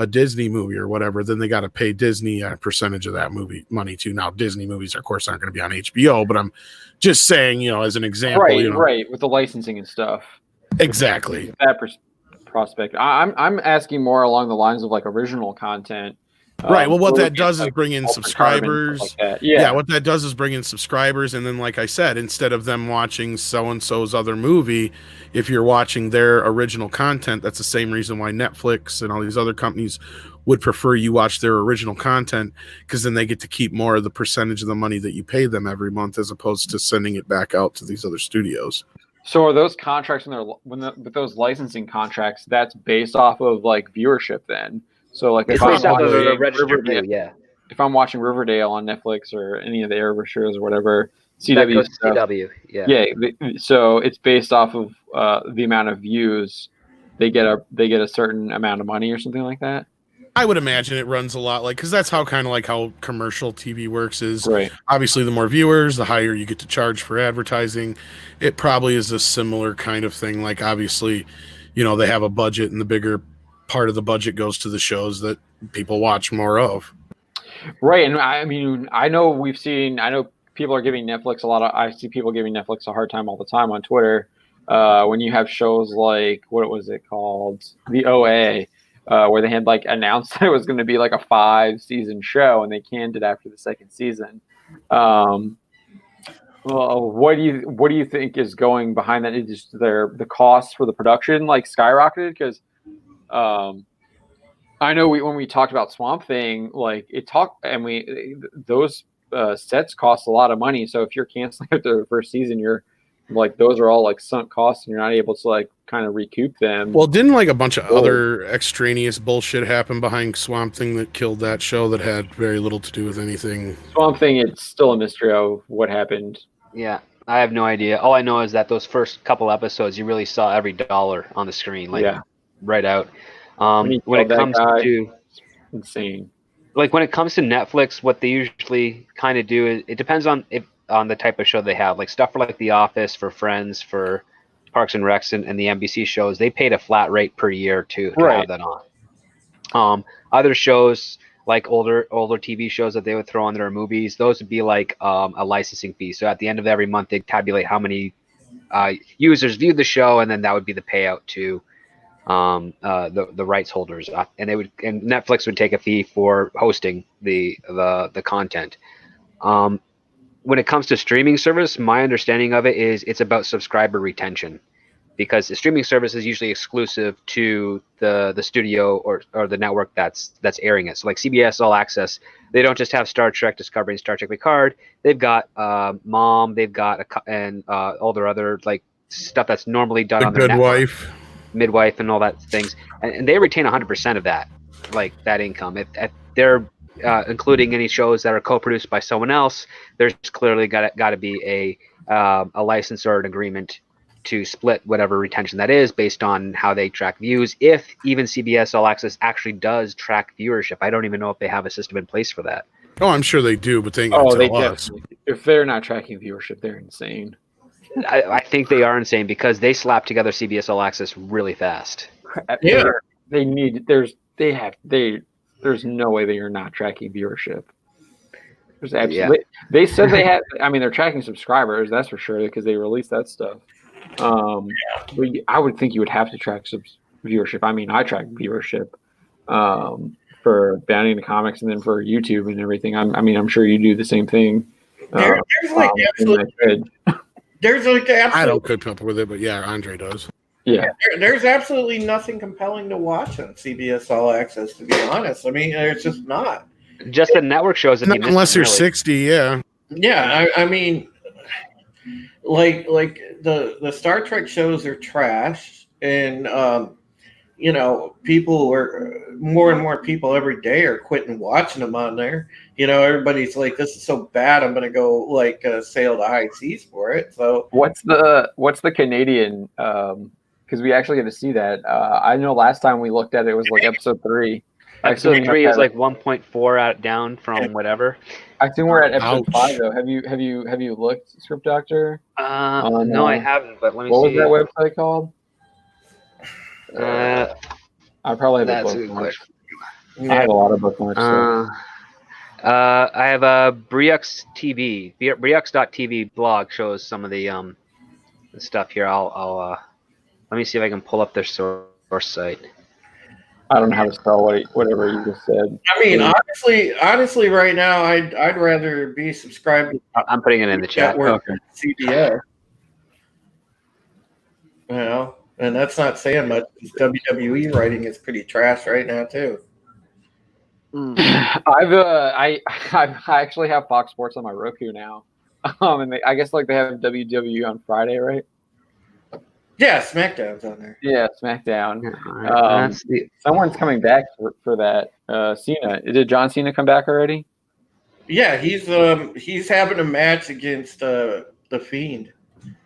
a Disney movie or whatever, then they got to pay Disney a percentage of that movie money too. Now, Disney movies, of course, aren't going to be on HBO, but I'm just saying, as an example, right, with the licensing and stuff. Exactly. That prospect. I'm asking more along the lines of like original content. Right. Well, what that does is bring in subscribers. Like yeah. What that does is bring in subscribers. And then, like I said, instead of them watching so-and-so's other movie, if you're watching their original content, that's the same reason why Netflix and all these other companies would prefer you watch their original content, because then they get to keep more of the percentage of the money that you pay them every month, as opposed to sending it back out to these other studios. So are those contracts with those licensing contracts, that's based off of like viewership then? So like if I'm watching Riverdale on Netflix or any of the Arrow shows or whatever, CW, yeah. So it's based off of the amount of views they get a certain amount of money or something like that. I would imagine it runs a lot because that's how kind of like how commercial TV works is. Right. Obviously, the more viewers, the higher you get to charge for advertising. It probably is a similar kind of thing. Like obviously, they have a budget and the bigger part of the budget goes to the shows that people watch more of. Right. And I know people are giving Netflix I see people giving Netflix a hard time all the time on Twitter. When you have shows like, what was it called? The OA, where they had like announced that it was going to be like a 5-season show and they canned it after the second season. Well, what do you think is going behind that? Is just the costs for the production like skyrocketed? Because I know when we talked about Swamp Thing, like those sets cost a lot of money. So if you're canceling after the first season, you're like, those are all like sunk costs and you're not able to like kind of recoup them. Well, didn't like a bunch of other extraneous bullshit happen behind Swamp Thing that killed that show that had very little to do with anything? Swamp Thing, it's still a mystery of what happened. Yeah, I have no idea. All I know is that those first couple episodes, you really saw every dollar on the screen, right out. When it comes to insane, like when it comes to Netflix, what they usually kind of do is it depends on the type of show they have. Like stuff for like The Office, for Friends, for Parks and Recs, and the NBC shows, they paid a flat rate per year to have that on. Other shows like older TV shows that they would throw on their movies, those would be like a licensing fee. So at the end of every month, they tabulate how many users viewed the show, and then that would be the payout to the rights holders, and Netflix would take a fee for hosting the content. When it comes to streaming service, my understanding of it is it's about subscriber retention, because the streaming service is usually exclusive to the studio or the network that's airing it. So like CBS All Access, they don't just have Star Trek Discovery and Star Trek Picard. They've got Mom, they've got all their other like stuff that's normally done on their Good network. Wife. Midwife and all that things, and they retain 100% of that, like that income. If they're including any shows that are co-produced by someone else, there's clearly got to be a license or an agreement to split whatever retention that is based on how they track views. If even CBS All Access actually does track viewership, I don't even know if they have a system in place for that. Oh, I'm sure they do, but they ain't gonna tell us. If they're not tracking viewership, they're insane. I think they are insane because they slap together CBS All Access really fast. Yeah, there's no way they are not tracking viewership. There's absolutely. They said they had. I mean, they're tracking subscribers. That's for sure because they released that stuff. I would think you would have to track viewership. I mean, I track viewership for Bounty in the Comics and then for YouTube and everything. I'm sure you do the same thing. There's like absolutely. I don't keep up with it, but yeah, Andre does. Yeah. There's absolutely nothing compelling to watch on CBS All Access, to be honest. I mean, it's just not. Just the network shows. Unless you're 60, yeah. Yeah, I mean, like the Star Trek shows are trash, and people are more and more people every day are quitting watching them on there. Everybody's like, "This is so bad, I'm gonna go sail the high seas for it." So what's the Canadian? Because we actually get to see that. I know last time we looked at it was like episode 3. Episode 3 is like 1.4 out down from whatever. I think we're at episode 5 though. Have you looked, Script Doctor? No, I haven't. But let me see. What was that website called? I probably have a bookmark. I have a lot of bookmarks. I have a Briox TV. Briox.tv blog shows some of the stuff here. I'll let me see if I can pull up their source site. I don't know how to spell whatever you just said. I mean, honestly, right now, I'd rather be subscribed to. I'm putting it in the chat. Okay. CBS. And that's not saying much. WWE writing is pretty trash right now too. I actually have Fox Sports on my Roku now, and I guess they have WWE on Friday, right? Yeah, SmackDown's on there. Yeah, SmackDown. Someone's coming back for that. Cena. Did John Cena come back already? Yeah, he's having a match against the Fiend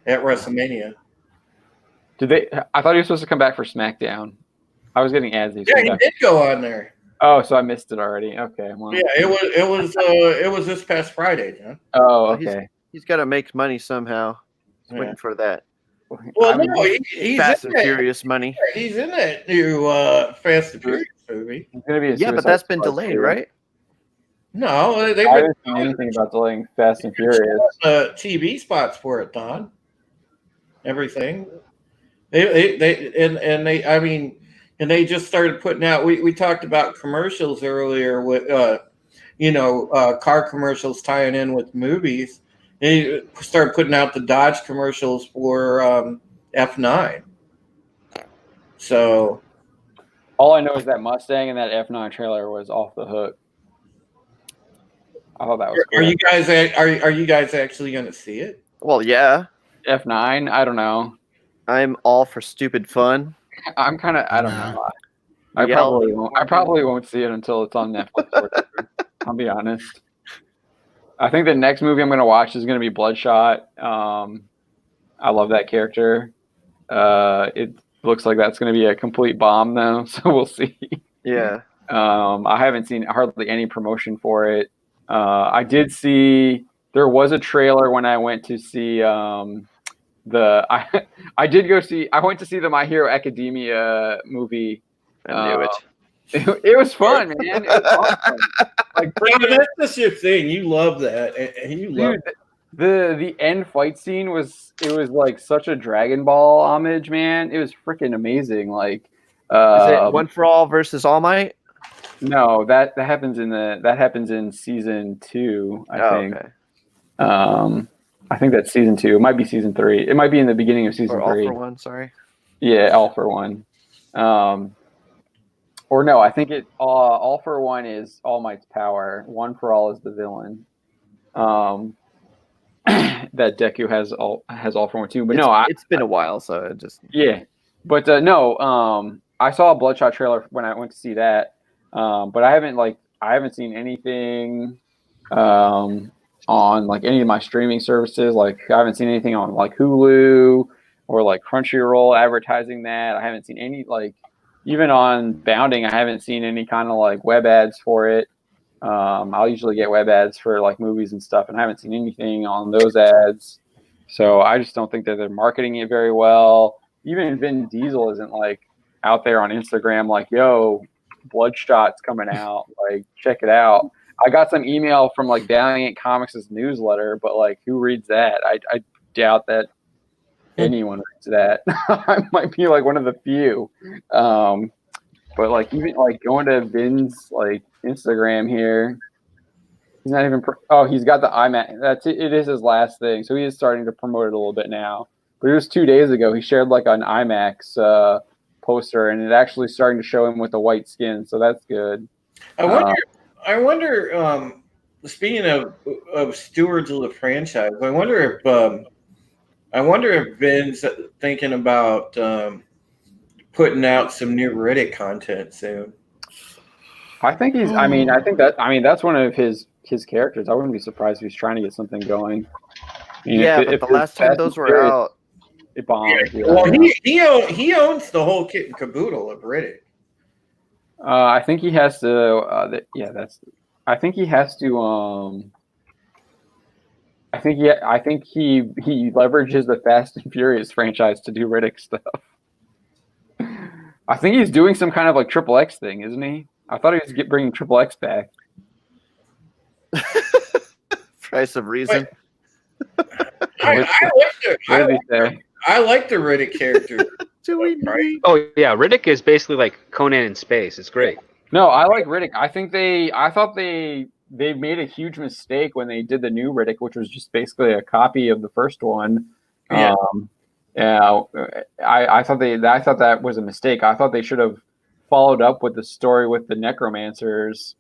at WrestleMania. Did they? I thought he was supposed to come back for SmackDown. I was getting ads. Yeah, he did go on there. Oh, so I missed it already. Okay. Well. Yeah, it was this past Friday, John. Oh, okay. He's got to make money somehow. He's waiting for that. Well, no, he's Fast and Furious money. He's in that new Fast and Furious movie. He's gonna be but that's been delayed, right? No, I haven't seen anything about delaying Fast and Furious. TV spots for it, Don. Everything. They just started putting out. We talked about commercials earlier with car commercials tying in with movies. They started putting out the Dodge commercials for F9. So all I know is that Mustang and that F9 trailer was off the hook. I thought that was cool. Are you guys actually going to see it? Well, yeah. F9, I don't know. I'm all for stupid fun. I'm kind of, I don't know. I probably won't see it until it's on Netflix. I'll be honest. I think the next movie I'm going to watch is going to be Bloodshot. I love that character. It looks like that's going to be a complete bomb, though, so we'll see. Yeah. I haven't seen hardly any promotion for it. I did see there was a trailer when I went to see I went to see the My Hero Academia movie. I knew it. It was fun, man. It was awesome. That's just your thing. You love that, and you love it. The end fight scene was like such a Dragon Ball homage, man. It was freaking amazing. Like, is it One for All versus All Might? No, that happens in season 2. I think. Okay. I think that's season 2. It might be season 3. It might be in the beginning of season 3. All for One. Sorry. Yeah, All for One. Or no, I think it All for One is All Might's power. One for All is the villain. That Deku has all for One too. But it's been a while, so it just But no, I saw a Bloodshot trailer when I went to see that. But I haven't seen anything on like any of my streaming services. Like I haven't seen anything on like Hulu or like Crunchyroll advertising that. I haven't seen any even on Bounding, I haven't seen any kind of like web ads for it. I'll usually get web ads for like movies and stuff, and I haven't seen anything on those ads. So I just don't think that they're marketing it very well. Even Vin Diesel isn't like out there on Instagram like, yo, Bloodshot's coming out. Like, check it out. I got some email from like Valiant Comics' newsletter, but like who reads that? I doubt that anyone reads that. I might be like one of the few. But like even like going to Vin's like Instagram here, he's not even he's got the iMac. That's it. It is his last thing, so he is starting to promote it a little bit now. but it was 2 days ago. He shared like an IMAX poster, and it actually starting to show him with the white skin, so that's good. I wonder. Speaking of stewards of the franchise, I wonder if Vin's thinking about putting out some new Riddick content soon. I think he's. I mean, that's one of his characters. I wouldn't be surprised if he's trying to get something going. But the last time those were out, it bombed. Yeah. Well, he owns the whole kit and caboodle of Riddick. I think he has to. I think he has to. I think he leverages the Fast and Furious franchise to do Riddick stuff. I think he's doing some kind of like Triple X thing, isn't he? I thought he was bringing Triple X back. Price of Reason. I like the Riddick character. Oh yeah, Riddick is basically like Conan in space. It's great. No, I like Riddick. I thought they made a huge mistake when they did the new Riddick, which was just basically a copy of the first one. Yeah. I thought that was a mistake. I thought they should have followed up with the story with the necromancers.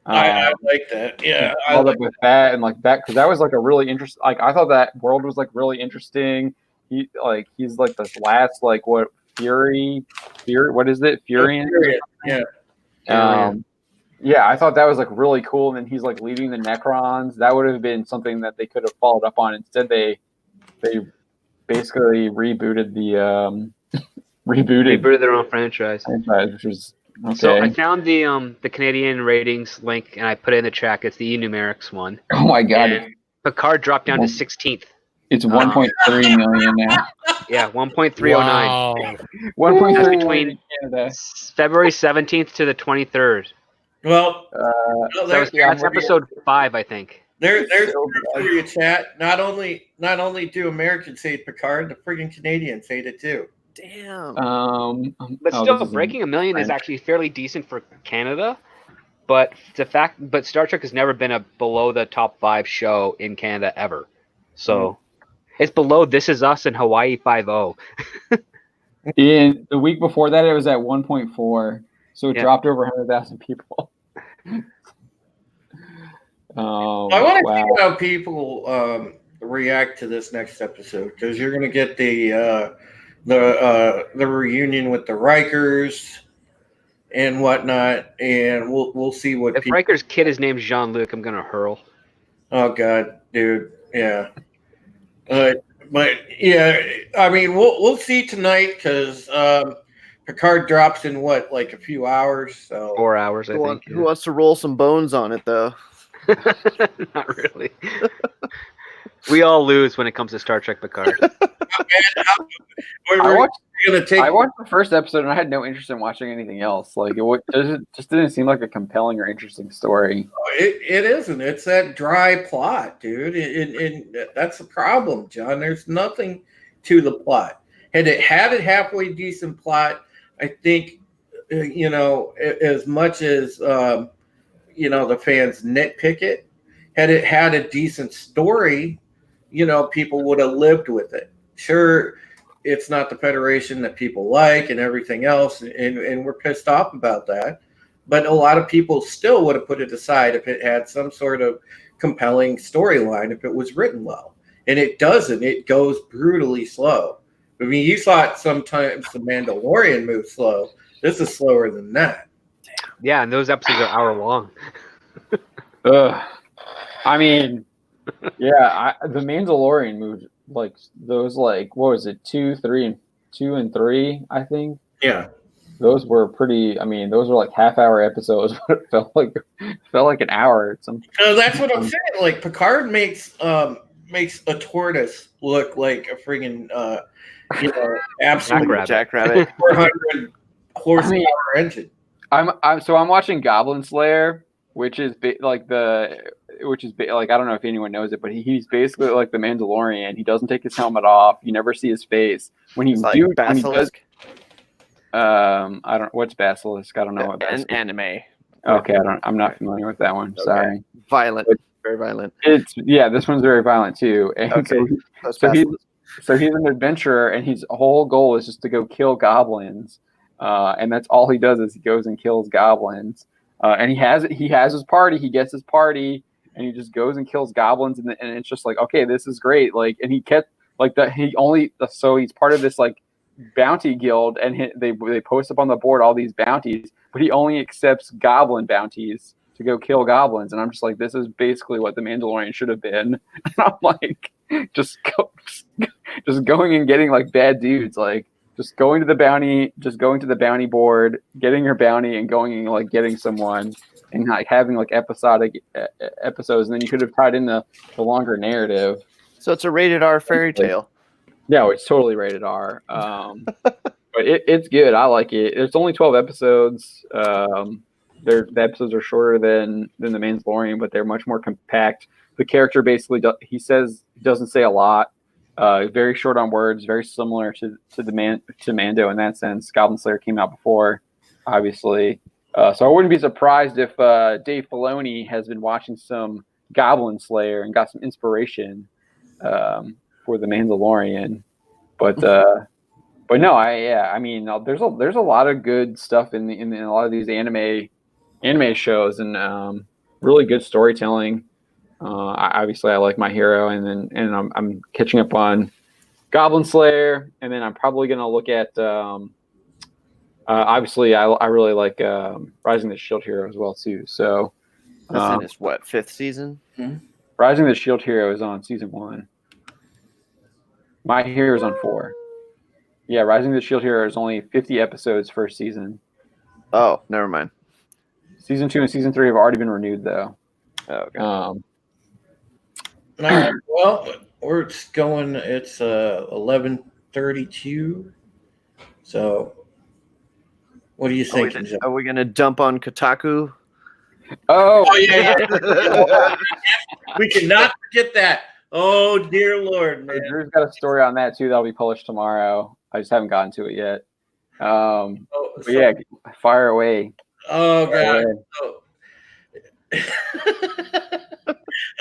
I like that. Yeah, followed up with that and like that, because that was like a really interesting. Like I thought that world was like really interesting. He's like this last like what Fury? What is it? Furion? Yeah. Yeah, I thought that was like really cool. And then he's like leading the Necrons. That would have been something that they could have followed up on. Instead, they basically rebooted their own franchise, which was okay. So I found the Canadian ratings link and I put it in the chat. It's the numerics one. Oh my god! And Picard dropped down to 16th. It's 1.3 million now. Yeah, 1.309. Wow. 1.3 between February 17th to the 23rd. Well, that's episode 5, I think. There's for your chat. Not only do Americans hate Picard, the friggin' Canadians hate it too. Damn. But still, breaking a million is actually fairly decent for Canada. But Star Trek has never been a below the top 5 show in Canada ever. So it's below This Is Us and Hawaii 5-0. In the week before that, it was at 1.4, so it dropped over 100,000 people. I want to see how people react to this next episode, because you're going to get the reunion with the Rikers and whatnot, and we'll see what. If Riker's kid is named Jean-Luc, I'm going to hurl. Oh God, dude, yeah. But yeah, I mean, we'll see tonight, because Picard drops in what, like a few hours? So 4 hours, I think. Who wants to roll some bones on it, though? Not really. We all lose when it comes to Star Trek Picard. I watched the first episode and I had no interest in watching anything else. Like it just didn't seem like a compelling or interesting story. It isn't. It's that dry plot, dude. And that's the problem, John. There's nothing to the plot. Had it halfway decent plot, I think, as much as the fans nitpick it, had it had a decent story, people would have lived with it. Sure, it's not the Federation that people like and everything else, and we're pissed off about that. But a lot of people still would have put it aside if it had some sort of compelling storyline, if it was written well. And it doesn't. It goes brutally slow. I mean, you thought sometimes The Mandalorian moves slow. This is slower than that. Yeah, and those episodes are hour long. I mean, yeah, The Mandalorian moved like those, like, what was it, 2 and 3, I think. Yeah, those were pretty. I mean, those were like half-hour episodes, but it felt like an hour. That's what I'm saying. Like Picard makes a tortoise look like a friggin' absolute jackrabbit 400 horsepower engine. I'm watching Goblin Slayer, which is like I don't know if anyone knows it, but he's basically like the Mandalorian. He doesn't take his helmet off. You never see his face. When he Basilisk. I don't. What's Basilisk? I don't know what Basilisk. Anime. Okay, I'm not familiar with that one. Okay. Sorry. Violent. Very violent. This one's very violent too. And okay. So he's an adventurer, and his whole goal is just to go kill goblins, and that's all he does is he goes and kills goblins. And he has his party. He gets his party, and he just goes and kills goblins, and it's just like, okay, this is great. Like, and he kept like that. So he's part of this like bounty guild, and they post up on the board all these bounties, but he only accepts goblin bounties to go kill goblins. And I'm just like, this is basically what the Mandalorian should have been. And I'm like, just going and getting like bad dudes, like just going to the bounty board, getting your bounty, and going and like getting someone, and like having like episodic episodes, and then you could have tied in the longer narrative. So it's a rated R fairy tale. No, it's totally rated R. But it's good. I like it. There's only 12 episodes. The episodes are shorter than the Mandalorian, but they're much more compact. The character basically he doesn't say a lot. Very short on words. Very similar to Mando in that sense. Goblin Slayer came out before, obviously. So I wouldn't be surprised if Dave Filoni has been watching some Goblin Slayer and got some inspiration for the Mandalorian. But no, I mean, there's a lot of good stuff in a lot of these anime shows, and really good storytelling. Obviously, I like My Hero, and I'm catching up on Goblin Slayer, and then I'm probably gonna look at. Obviously, I really like Rising the Shield Hero as well too. So that's in its 5th season. Rising the Shield Hero is on season 1. My Hero is on 4. Yeah, Rising the Shield Hero is only 50 episodes first season. Oh, never mind. Season 2 and season 3 have already been renewed, though. Okay. All right. Well, we're going. It's 11:32. So, what are you thinking? Are we going to dump on Kotaku? Oh yeah. We cannot forget that. Oh dear Lord, man. Drew's got a story on that too that'll be published tomorrow. I just haven't gotten to it yet. But yeah, fire away. Oh God.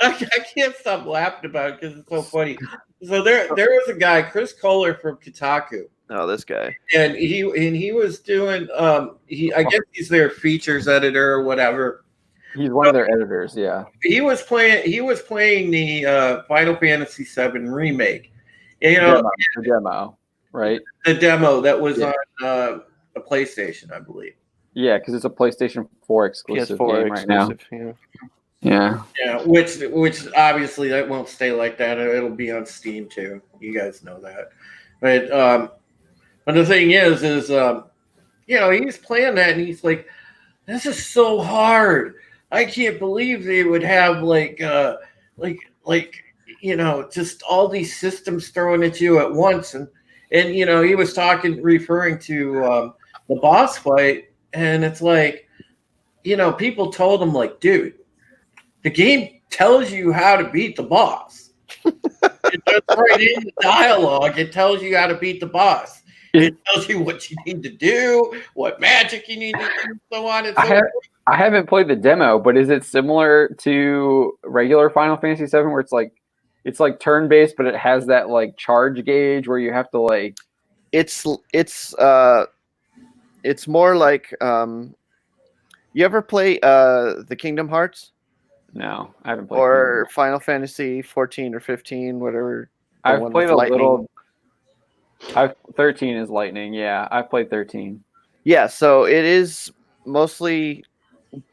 I can't stop laughing about it because it's so funny. So there was a guy, Chris Kohler from Kotaku. Oh, this guy. And he was doing I guess he's their features editor or whatever. He's one of their editors, yeah. He was playing the Final Fantasy VII remake. You know, the demo, right? The demo that was on a PlayStation, I believe. Yeah, because it's a PlayStation 4 exclusive game right now. Yeah. Yeah, which obviously that won't stay like that. It'll be on Steam too. You guys know that. But the thing is he's playing that and he's like, this is so hard. I can't believe they would have just all these systems thrown at you at once. And he was referring to the boss fight, and it's like, people told him like, dude, the game tells you how to beat the boss. It goes right in the dialogue. It tells you how to beat the boss. It tells you what you need to do, what magic you need to do, and so on and so forth. I haven't played the demo, but is it similar to regular Final Fantasy VII, where it's like turn-based, but it has that like charge gauge where you have to like? It's more like you ever play the Kingdom Hearts? No, I haven't played. Or Final Fantasy 14 or 15, whatever. I've played a little. 13 is Lightning. Yeah, I've played 13. Yeah, so it is mostly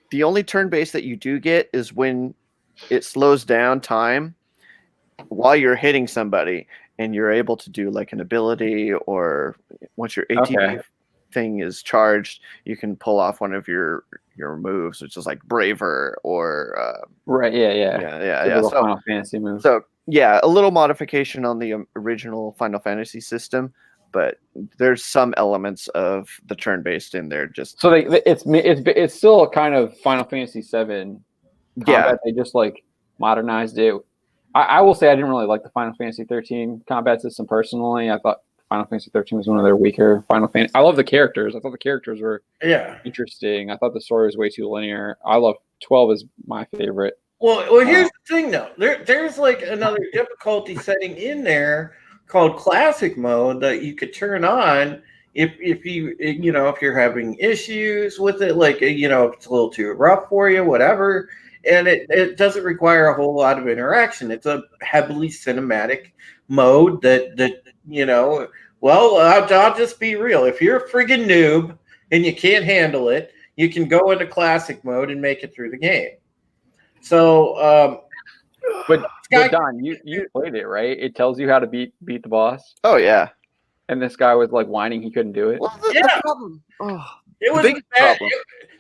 the only turn base that you do get is when it slows down time while you're hitting somebody, and you're able to do like an ability, or once your ATB thing is charged, you can pull off one of your moves, which is like Braver or right. Yeah. So, Final Fantasy moves. So yeah, a little modification on the original Final Fantasy system, but there's some elements of the turn-based in there. Just so it's still a kind of Final Fantasy VII combat. Yeah, they just like modernized it. I will say I didn't really like the Final Fantasy 13 combat system personally. I thought Final Fantasy 13 was one of their weaker Final Fantasy. I love the characters. I thought the characters were interesting. I thought the story was way too linear. I love 12 is my favorite. Well, here's the thing though. There's like another difficulty setting in there called classic mode that you could turn on if you're having issues with it, like it's a little too rough for you, whatever. And it doesn't require a whole lot of interaction. It's a heavily cinematic mode that well, I'll just be real. If you're a friggin' noob and you can't handle it, you can go into classic mode and make it through the game. So, but Don, you played it, right? It tells you how to beat the boss. Oh yeah. And this guy was like whining he couldn't do it. Well, the problem. Oh, it was bad.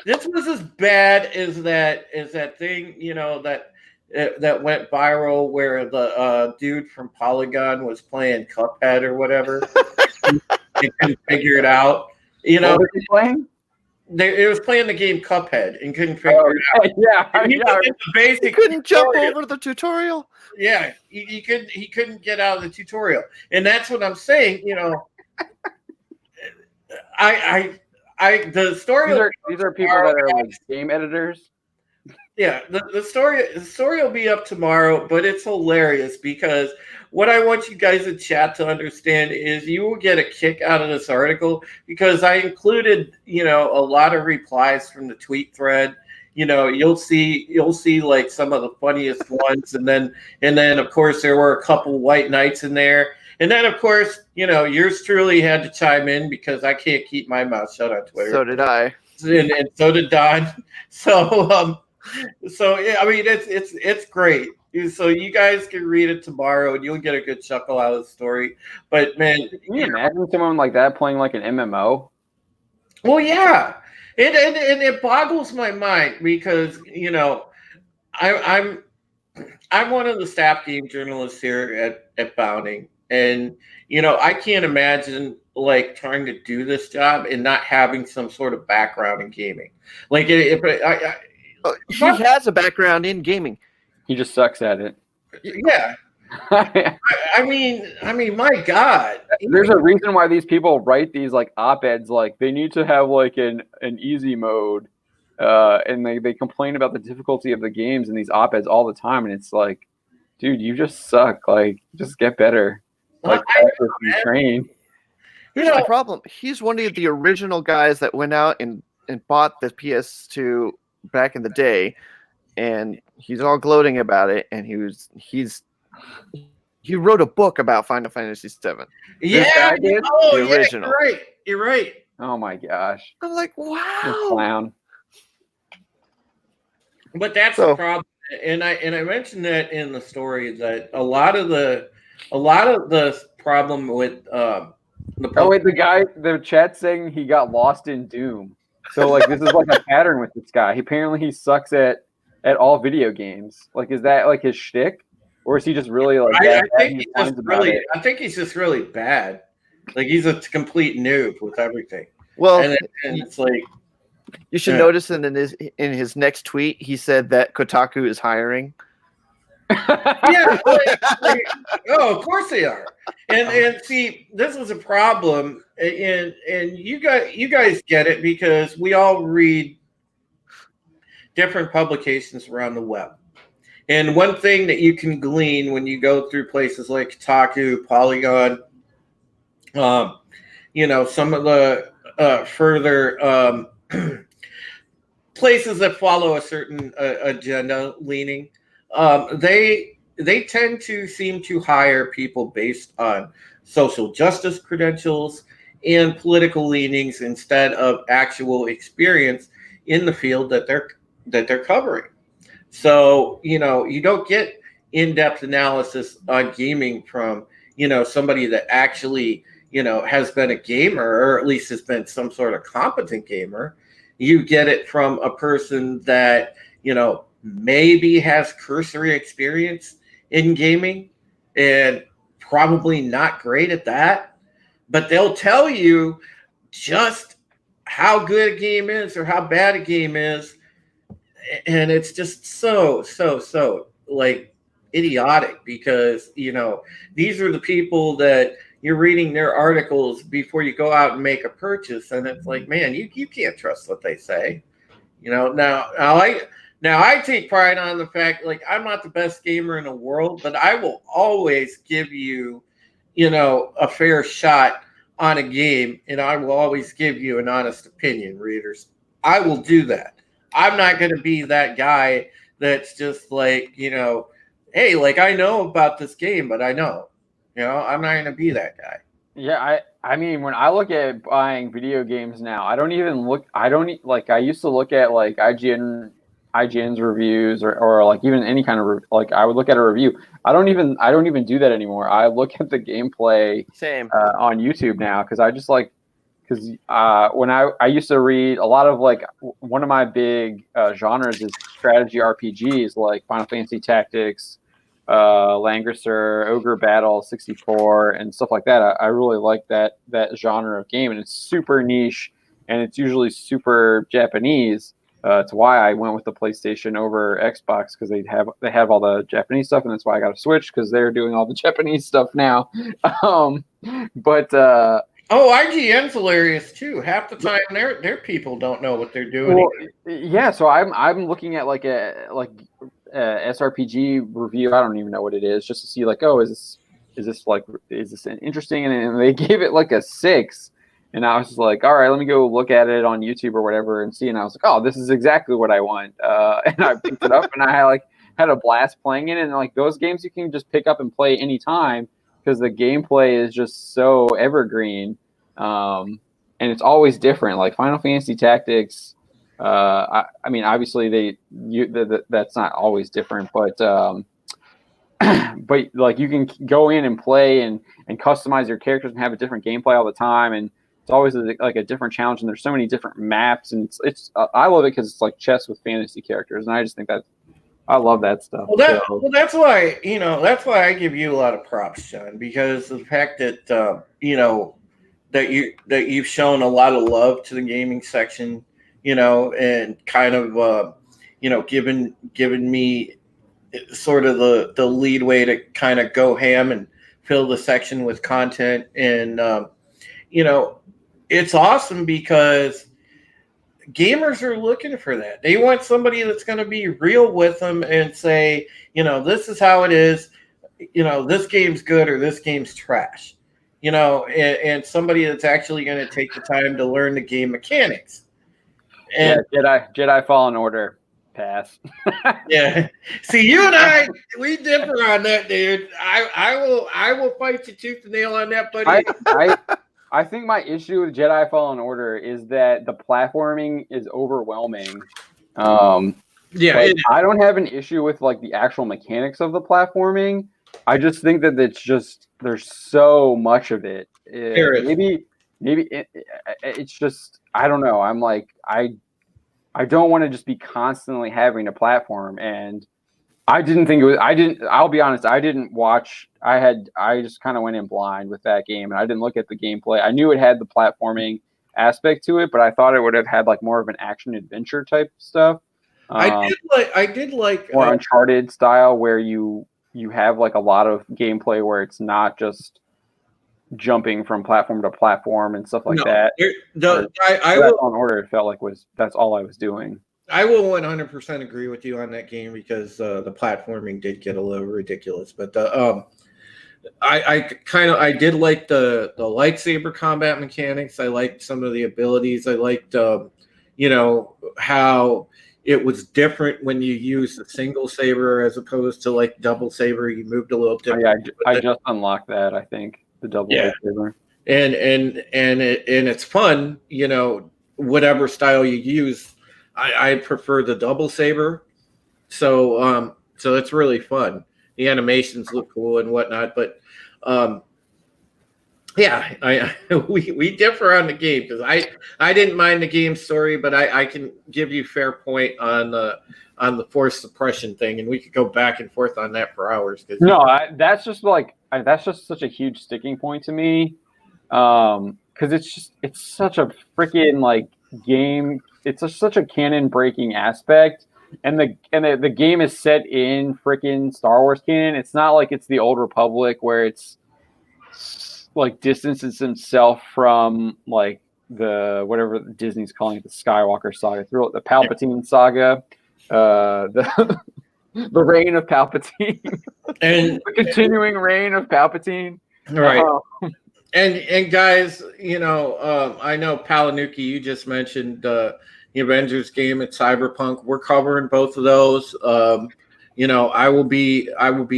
This was as bad as that thing, that went viral where the dude from Polygon was playing Cuphead or whatever. He couldn't figure it out. What was he playing? It was playing the game Cuphead and couldn't figure it out. Yeah. He couldn't jump over the tutorial. Yeah, he couldn't get out of the tutorial, and that's what I'm saying. The story. These are people that are like game editors. Yeah, the story will be up tomorrow, but it's hilarious because what I want you guys in chat to understand is you will get a kick out of this article because I included, a lot of replies from the tweet thread. You'll see like some of the funniest ones, and then of course there were a couple white knights in there. And then, of course, yours truly had to chime in because I can't keep my mouth shut on Twitter. So did I. And so did Don. So yeah, I mean, it's great. So you guys can read it tomorrow, and you'll get a good chuckle out of the story. But man, can you imagine someone like that playing like an MMO? Well, yeah, and it boggles my mind because I'm one of the staff game journalists here at Bounding, and I can't imagine like trying to do this job and not having some sort of background in gaming. Like he has a background in gaming. He just sucks at it. Yeah. I mean, my God. There's a reason why these people write these like op-eds. Like they need to have like an easy mode, and they complain about the difficulty of the games in these op-eds all the time. And it's like, dude, you just suck. Like, just get better. Like, train. Here's the problem. He's one of the original guys that went out and bought the PS2 back in the day, and he's all gloating about it. And he wrote a book about Final Fantasy VII. Yeah, the original. You're right. Oh my gosh! I'm like, wow, this clown. But that's the problem, and I mentioned that in the story that a lot of the problem with the chat saying he got lost in Doom. So like this is like a pattern with this guy. Apparently he sucks at all video games. Like is that like his shtick, or is he just really like? I think he's just really bad. Like he's a complete noob with everything. Well, and it's like you should notice in his next tweet he said that Kotaku is hiring. Yeah. Of course they are. And see, this is a problem, and you guys get it because we all read different publications around the web. And one thing that you can glean when you go through places like Kotaku, Polygon, some of the further places that follow a certain agenda leaning, they tend to seem to hire people based on social justice credentials and political leanings instead of actual experience in the field that they're covering. So, you don't get in-depth analysis on gaming from, somebody that actually, has been a gamer, or at least has been some sort of competent gamer. You get it from a person that, maybe has cursory experience in gaming and probably not great at that, but they'll tell you just how good a game is or how bad a game is. And it's just so like idiotic because, these are the people that you're reading their articles before you go out and make a purchase. And it's like, man, you can't trust what they say, Now I take pride on the fact, like, I'm not the best gamer in the world, but I will always give you a fair shot on a game, and I will always give you an honest opinion, readers. I will do that. I'm not going to be that guy that's just like, hey, like I know about this game, but I know, I'm not going to be that guy. Yeah, I mean, when I look at buying video games now, I used to look at like IGN's reviews or like even any kind of like I would look at a review. I don't even do that anymore. I look at the gameplay on YouTube now because when I used to read a lot of like one of my big genres is strategy RPGs like Final Fantasy Tactics, Langrisser, Ogre Battle 64, and stuff like that. I really like that genre of game, and it's super niche, and it's usually super Japanese. It's why I went with the PlayStation over Xbox because they have all the Japanese stuff, and that's why I got a Switch because they're doing all the Japanese stuff now. IGN's hilarious too. Half the time, their people don't know what they're doing. Well, yeah, so I'm looking at like a SRPG review. I don't even know what it is, just to see like, oh, is this interesting? And they gave it like a 6, and I was just like, all right, let me go look at it on YouTube or whatever and see. And I was like, oh, this is exactly what I want. And I picked it up, and I had a blast playing it. And like those games, you can just pick up and play anytime because the gameplay is just so evergreen, and it's always different. Like Final Fantasy Tactics. I mean, obviously that's not always different, but like you can go in and play and customize your characters and have a different gameplay all the time, and it's always like a different challenge. And there's so many different maps, and it's I love it because it's like chess with fantasy characters, and I just think that I love that stuff. Well, that's why I give you a lot of props, John, because the fact that that you've shown a lot of love to the gaming section. And kind of, given me sort of the lead way to kind of go ham and fill the section with content. And, it's awesome because gamers are looking for that. They want somebody that's going to be real with them and say, this is how it is. This game's good or this game's trash, and somebody that's actually going to take the time to learn the game mechanics. And Jedi Fallen Order, pass. Yeah. See, you and I, we differ on that, dude. I will fight you tooth and nail on that, buddy. I think my issue with Jedi Fallen Order is that the platforming is overwhelming. I don't have an issue with like the actual mechanics of the platforming. I just think that there's so much of it. Maybe it's just, I don't know. I'm like, I don't want to just be constantly having a platform. And I'll be honest, I didn't watch. I just kind of went in blind with that game, and I didn't look at the gameplay. I knew it had the platforming aspect to it, but I thought it would have had like more of an action adventure type stuff. I did like more Uncharted style where you have like a lot of gameplay where it's not just jumping from platform to platform and stuff like that. On Order, it felt like that's all I was doing. I will 100% agree with you on that game because the platforming did get a little ridiculous. But I did like the lightsaber combat mechanics. I liked some of the abilities. I liked how it was different when you used a single saber as opposed to like double saber. You moved a little different. I just unlocked that. I think the double saber. And it's fun. Whatever style you use. I prefer the double saber, so it's really fun. The animations look cool and whatnot, but we differ on the game because I didn't mind the game story, but I can give you fair point on the force suppression thing, and we could go back and forth on that for hours. That's just such a huge sticking point to me, because it's such a freaking like game. It's such a canon breaking aspect, and the game is set in freaking Star Wars canon. It's not like it's the Old Republic where it's like distances himself from like the whatever Disney's calling it, the Skywalker saga, the Palpatine saga, the reign of Palpatine, and the continuing reign of Palpatine. All right. And guys, I know Palanuki, you just mentioned the Avengers game at Cyberpunk. We're covering both of those. I will be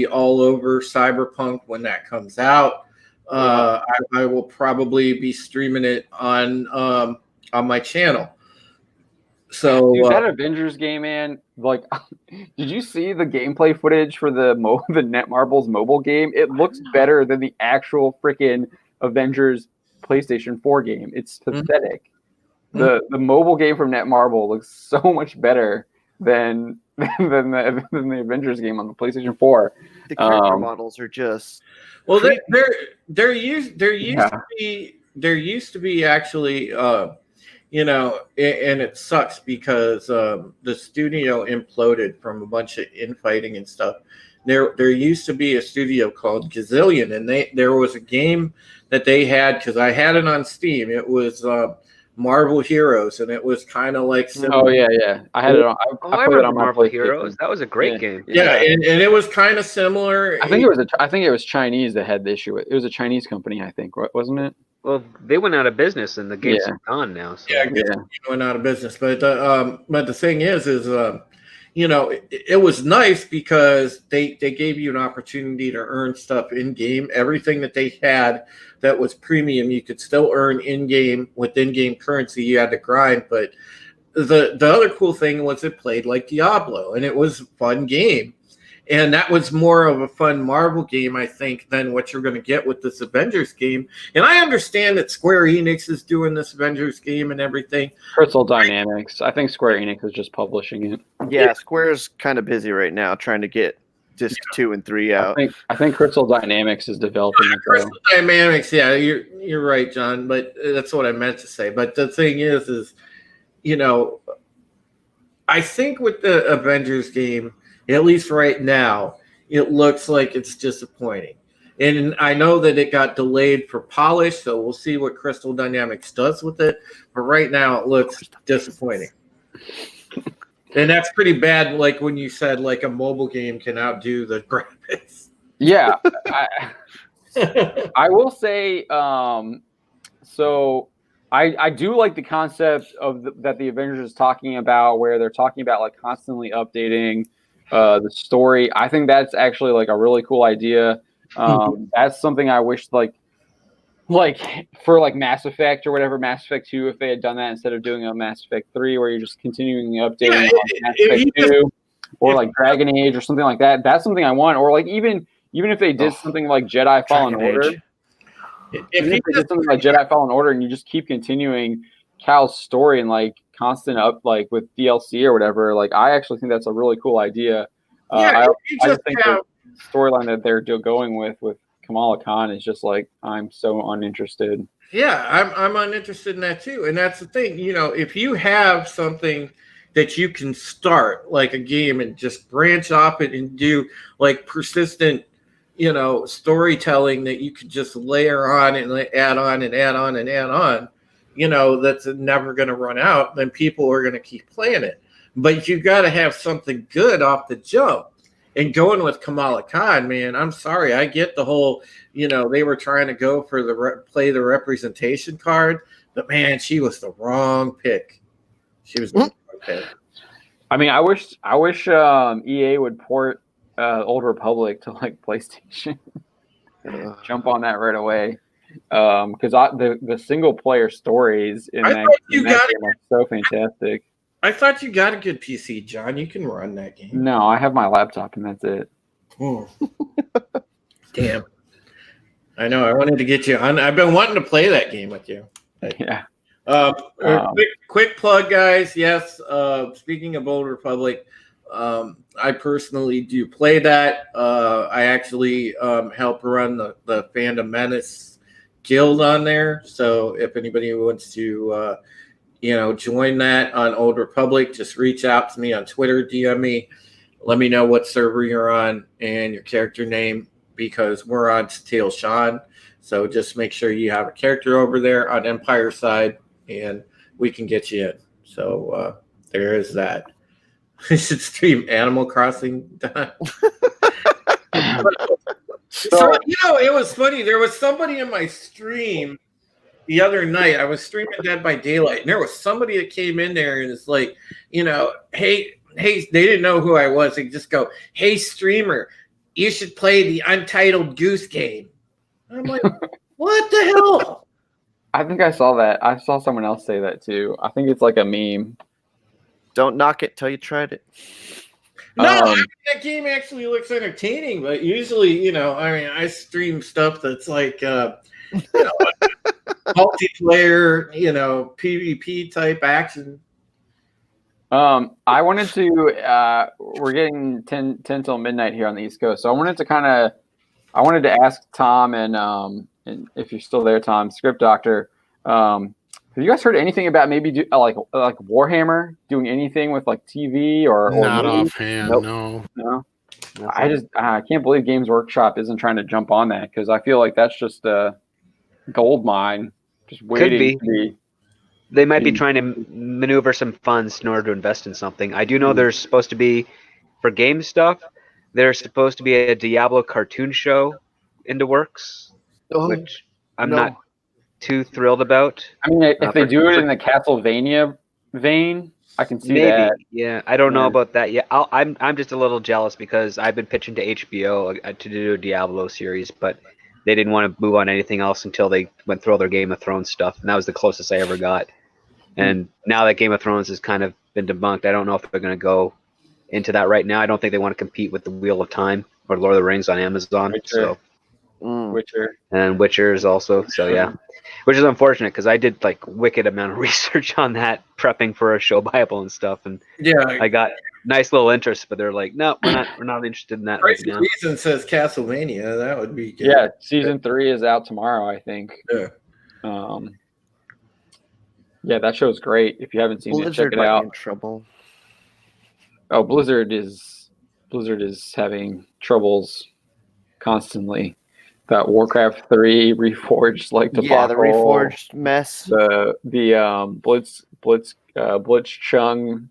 all over Cyberpunk when that comes out. I will probably be streaming it on my channel. So dude, that Avengers game, man, like, did you see the gameplay footage for the Netmarble's mobile game? It looks better than the actual freaking Avengers PlayStation 4 game. It's pathetic. The mobile game from Netmarble looks so much better than the Avengers game on the PlayStation 4. The character models are just there used to be actually and it sucks because the studio imploded from a bunch of infighting and stuff. There used to be a studio called Gazillion, and there was a game that they had, because I had it on Steam. It was Marvel Heroes, and it was kind of like similar. Oh yeah, I had it on. I remember Marvel Heroes. That was a great game. Yeah, and it was kind of similar. I think it was Chinese that had the issue. It was a Chinese company, I think, wasn't it? Well, they went out of business, and the game's gone now. So. Yeah, they went out of business. But the thing is it was nice because they gave you an opportunity to earn stuff in game. Everything that they had that was premium, you could still earn in game with in-game currency. You had to grind, but the other cool thing was it played like Diablo, and it was a fun game. And that was more of a fun Marvel game, I think, than what you're going to get with this Avengers game. And I understand that Square Enix is doing this Avengers game and everything. Crystal Dynamics. I think Square Enix is just publishing it. Yeah, Square's kind of busy right now trying to get disc 2 and 3 out. I think Crystal Dynamics is developing it. Crystal Dynamics, yeah, you're right, John. But that's what I meant to say. But the thing is I think with the Avengers game, at least right now, it looks like it's disappointing. And I know that it got delayed for polish, so we'll see what Crystal Dynamics does with it. But right now, it looks disappointing. And that's pretty bad, like when you said like a mobile game can outdo the graphics. Yeah. I will say, so I do like the concept of that the Avengers is talking about, where they're talking about like constantly updating the story. I think that's actually like a really cool idea. That's something I wish like for like Mass Effect or whatever, Mass Effect 2, if they had done that instead of doing a Mass Effect 3 where you're just continuing the updating on Mass Effect 2 or like Dragon Age or something like that. That's something I want. Or like even if they did something like Jedi Fallen Order. If they did something like Jedi Fallen Order and you just keep continuing Cal's story and like constant up like with DLC or whatever, like I actually think that's a really cool idea. I just think the storyline that they're going with Kamala Khan is just like, I'm so uninterested. Yeah, I'm uninterested in that too. And that's the thing, if you have something that you can start like a game and just branch off it and do like persistent storytelling that you could just layer on and add on and add on and add on, that's never going to run out, then people are going to keep playing it. But you got to have something good off the jump. And going with Kamala Khan, man, I'm sorry. I get the whole, they were trying to go for play the representation card, but man, she was the wrong pick. She was the wrong pick. I mean, I wish EA would port Old Republic to like PlayStation. Jump on that right away. Because the single player stories in that game are so fantastic. I thought you got a good PC, John. You can run that game. No, I have my laptop and that's it. Oh. Damn. I know. I wanted to get you on. I've been wanting to play that game with you. Yeah. Quick plug, guys. Yes. Speaking of Old Republic, I personally do play that. I actually help run the Phantom Menace guild on there. So if anybody wants to join that on Old Republic, just reach out to me on Twitter, DM me, let me know what server you're on and your character name, because we're on Steel Sean. So just make sure you have a character over there on Empire side and we can get you in. So there is that. I should stream Animal Crossing. So it was funny. There was somebody in my stream the other night. I was streaming Dead by Daylight, and there was somebody that came in there and it's like, hey, they didn't know who I was. They just go, "Hey, streamer, you should play the Untitled Goose Game." And I'm like, what the hell? I think I saw that. I saw someone else say that too. I think it's like a meme. Don't knock it till you tried it. No, that game actually looks entertaining, but usually, I stream stuff that's like, multiplayer, PvP type action. I wanted to. We're getting 10 till midnight here on the East Coast, so I wanted to ask Tom and if you're still there, Tom, Script Doctor. Have you guys heard anything about maybe like Warhammer doing anything with like TV or not movies? offhand? Nope. No. I can't believe Games Workshop isn't trying to jump on that, because I feel like that's just a gold mine, just waiting to be. They might be trying to maneuver some funds in order to invest in something. I do know there's supposed to be, for game stuff, there's supposed to be a Diablo cartoon show in the works, which I'm not too thrilled about. I mean, if they do it in the Castlevania vein, I can see that. Yeah, I don't know about that yet. I'm just a little jealous because I've been pitching to HBO to do a Diablo series, but they didn't want to move on anything else until they went through all their Game of Thrones stuff, and that was the closest I ever got. And now that Game of Thrones has kind of been debunked, I don't know if they're going to go into that right now. I don't think they want to compete with the Wheel of Time or Lord of the Rings on Amazon. Witcher is also, so yeah. Which is unfortunate because I did like wicked amount of research on that, prepping for a show Bible and stuff, and I got nice little interest, but they're like, no, we're not interested in that right now. Reason says Castlevania, that would be good. Yeah, season 3 is out tomorrow, I think. Yeah, that show's great. If you haven't seen Blizzard it, check it out. In trouble. Oh, Blizzard is having troubles constantly. That Warcraft 3 Reforged debacle. Yeah, the Reforged mess. The Blitzchung.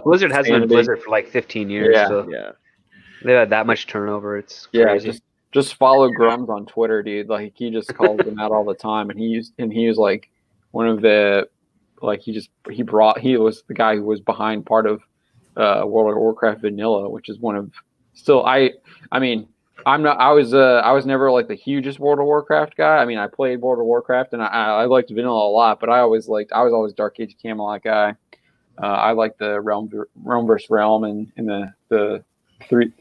Blizzard hasn't been Blizzard for like 15 years. Yeah. They had that much turnover. It's crazy. Yeah, just follow Grums on Twitter, dude. Like, he just calls them out all the time, and he was like one of the he was the guy who was behind part of World of Warcraft Vanilla, which is one of I was never like the hugest World of Warcraft guy. I mean, I played World of Warcraft and I liked Vanilla a lot, but I was always Dark Age Camelot guy. I like the realm versus realm and the three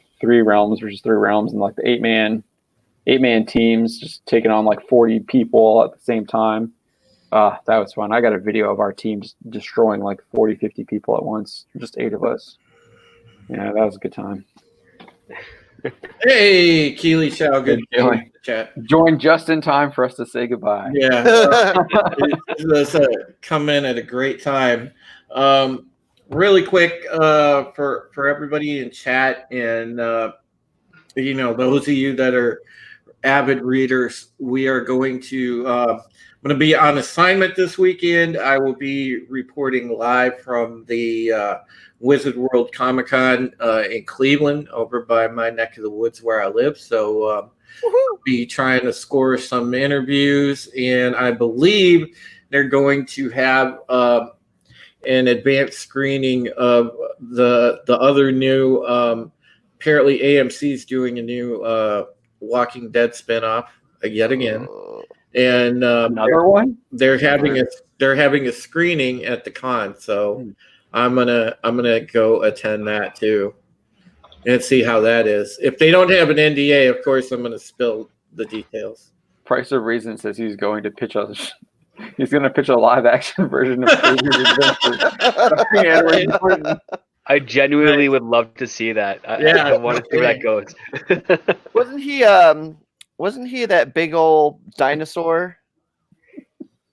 realms versus 3 realms, and like the 8-man teams just taking on like 40 people at the same time. That was fun. I got a video of our team just destroying like 40, 50 people at once. Just 8 of us. Yeah, that was a good time. Hey, Keely Chow, good chat. Joined just in time for us to say goodbye. Yeah, let's come in at a great time. Really quick, for everybody in chat, and those of you that are avid readers, we are going to. I'm going to be on assignment this weekend. I will be reporting live from the Wizard World Comic Con in Cleveland, over by my neck of the woods where I live. So be trying to score some interviews, and I believe they're going to have an advanced screening of the other new. Apparently, AMC's doing a new Walking Dead spinoff yet again. And another one. They're having a screening at the con, so I'm gonna go attend that too, and see how that is. If they don't have an NDA, of course, I'm gonna spill the details. Price of Reason says he's going to pitch us. He's going to pitch a live action version of Adventures. I genuinely would love to see that. I want to see where that goes. Wasn't he that big old dinosaur?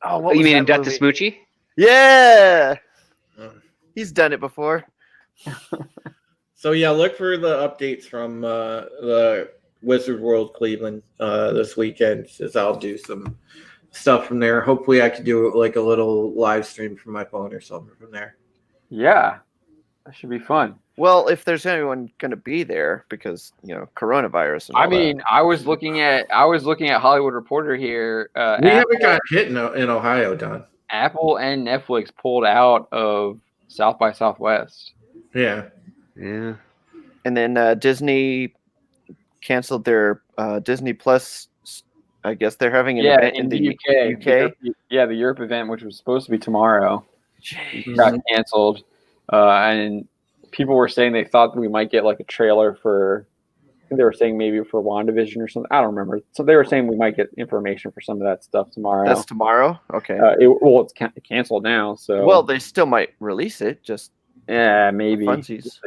Oh, what you mean in Death to Smoochie? Yeah, he's done it before. So yeah, look for the updates from the Wizard World Cleveland this weekend, as I'll do some stuff from there. Hopefully, I could do like a little live stream from my phone or something from there. Yeah, That should be fun. Well, if there's anyone going to be there, because coronavirus. And all I was looking at Hollywood Reporter here. We haven't got hit in Ohio, Don. Apple and Netflix pulled out of South by Southwest. Yeah. And then Disney canceled their Disney Plus. I guess they're having an event in the UK. The Europe event, which was supposed to be tomorrow, got canceled. And people were saying they thought that we might get like a trailer for. I think they were saying maybe for WandaVision or something. I don't remember. So they were saying we might get information for some of that stuff tomorrow. That's tomorrow? Okay. It's canceled now. So well, they still might release it. Just maybe. Funsies.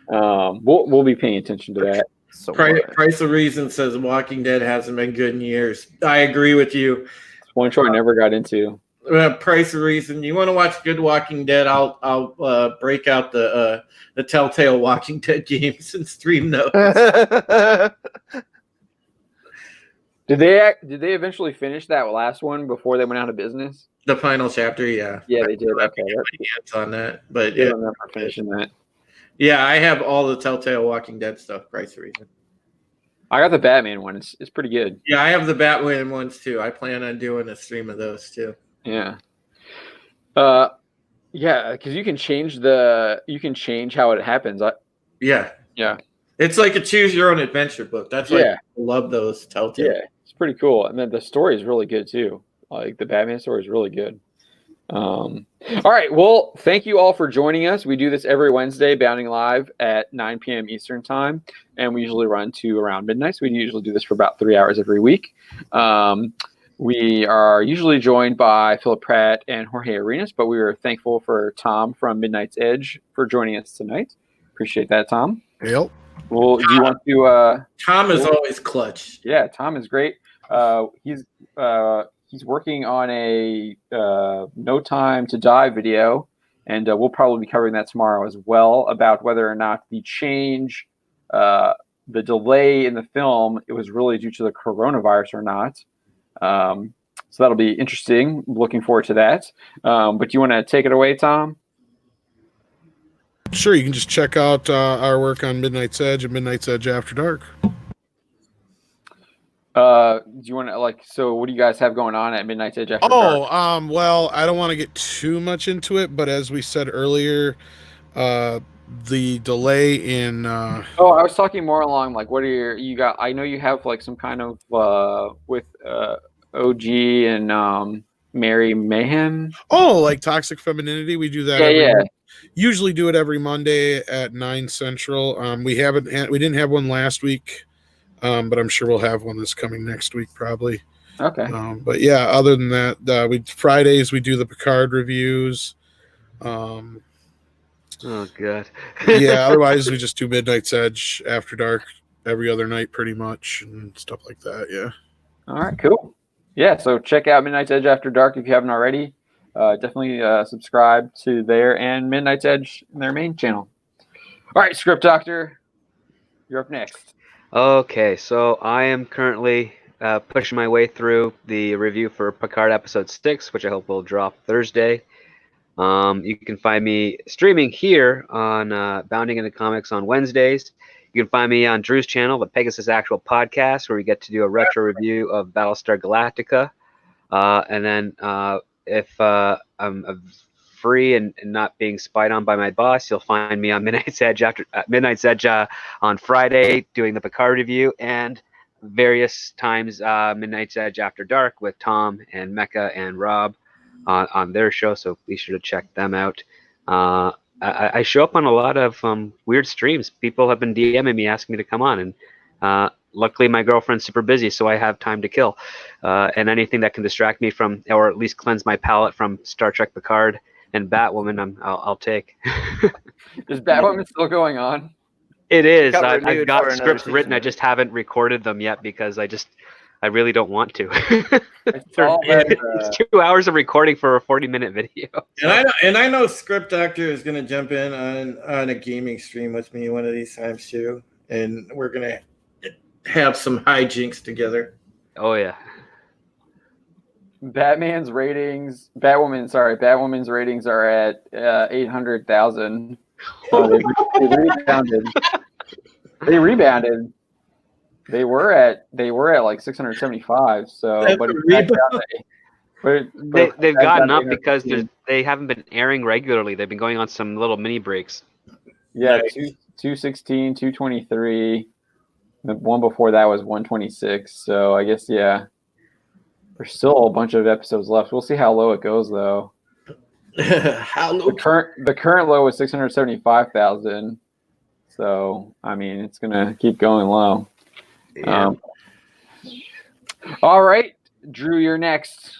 We'll be paying attention to that. So Price of Reason says Walking Dead hasn't been good in years. I agree with you. It's one show I never got into. Price of Reason. You want to watch good Walking Dead? I'll break out the Telltale Walking Dead games and stream those. Did they eventually finish that last one before they went out of business? The final chapter, yeah. Yeah, they did. Okay, hands on that, but I don't remember finishing that. Yeah, I have all the Telltale Walking Dead stuff. Price of Reason. I got the Batman one. It's pretty good. Yeah, I have the Batman ones too. I plan on doing a stream of those too. Yeah. Yeah, because you can change how it happens. Yeah. It's like a choose your own adventure book. That's why I love those Telltale. Yeah, it's pretty cool. And then the story is really good too. Like the Batman story is really good. All right. Well, thank you all for joining us. We do this every Wednesday, Bounding Live at 9 p.m. Eastern time. And we usually run to around midnight. So we usually do this for about 3 hours every week. We are usually joined by Philip Pratt and Jorge Arenas, but we are thankful for Tom from Midnight's Edge for joining us tonight. Appreciate that, Tom. Yep. Well, do you want to? Tom is always clutch. Yeah, Tom is great. He's working on a No Time to Die video, and we'll probably be covering that tomorrow as well about whether or not the change, the delay in the film, it was really due to the coronavirus or not. So that'll be interesting. Looking forward to that. But do you want to take it away, Tom? Sure. You can just check out our work on Midnight's Edge and Midnight's Edge After Dark. Do you want to so what do you guys have going on at Midnight's Edge After Dark? Well, I don't want to get too much into it, but as we said earlier, the delay in I was talking more along what are you got? I know you have some kind of with OG and Mary Mayhem. Toxic Femininity. We do that. Usually do it every Monday at 9 Central. We didn't have one last week, but I'm sure we'll have one this coming next week probably. Okay. But yeah, other than that, Fridays we do the Picard reviews. Oh god. Yeah, otherwise we just do Midnight's Edge After Dark every other night pretty much and stuff like that. Yeah. All right, cool. Yeah, so check out Midnight's Edge After Dark if you haven't already. Definitely subscribe to their and Midnight's Edge, their main channel. All right, Script Doctor, you're up next. Okay, so I am currently pushing my way through the review for Picard Episode 6, which I hope will drop Thursday. You can find me streaming here on Bounding into Comics on Wednesdays. You can find me on Drew's channel, the Pegasus Actual Podcast, where we get to do a retro review of Battlestar Galactica. And then if I'm free and not being spied on by my boss, you'll find me on Midnight's Edge on Friday doing the Picard review, and various times Midnight's Edge After Dark with Tom and Mecca and Rob on their show. So be sure to check them out. I show up on a lot of weird streams. People have been DMing me asking me to come on, and luckily my girlfriend's super busy, so I have time to kill. And anything that can distract me from, or at least cleanse my palate from Star Trek Picard and Batwoman, I'll take. Is Batwoman still going on? It is. I've got scripts written. I just haven't recorded them yet because I really don't want to. It's 2 hours of recording for a 40-minute video. And I know Script Doctor is going to jump in on a gaming stream with me one of these times too, and we're going to have some hijinks together. Oh yeah. Batwoman's ratings are at 800,000. They rebounded. They rebounded. They were at like 675. So, they've gotten up because they haven't been airing regularly. They've been going on some little mini breaks. Yeah, 216, 223. The one before that was 126. So I guess there's still a bunch of episodes left. We'll see how low it goes though. How low? The current low is 675,000. So I mean, it's gonna keep going low. Yeah. All right, Drew, you're next.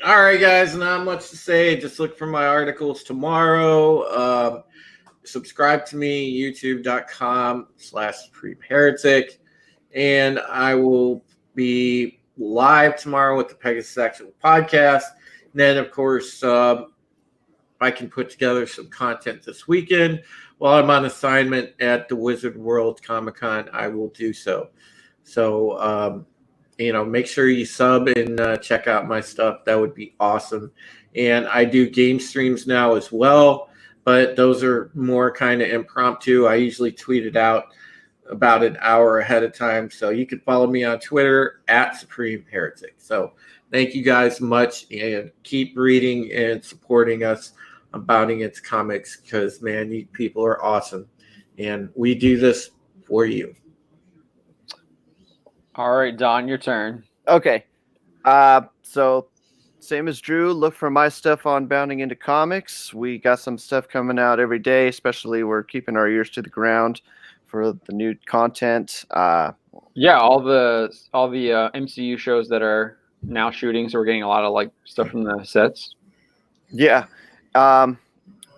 All right, guys, not much to say. Just look for my articles tomorrow. Subscribe to me, youtube.com/SupremeHeretic. And I will be live tomorrow with the Pegasus Actual podcast. And then, of course, I can put together some content this weekend while I'm on assignment at the Wizard World Comic-Con. I will do so. So, make sure you sub and check out my stuff. That would be awesome. And I do game streams now as well, but those are more kind of impromptu. I usually tweet it out about an hour ahead of time. So you can follow me on Twitter @SupremeHeretic. So thank you guys much, and keep reading and supporting us on Bounding Into Comics, because, man, you people are awesome. And we do this for you. All right, Don, your turn. Okay. So same as Drew, look for my stuff on Bounding Into Comics. We got some stuff coming out every day, especially we're keeping our ears to the ground for the new content. All the MCU shows that are now shooting, so we're getting a lot of like stuff from the sets. Yeah.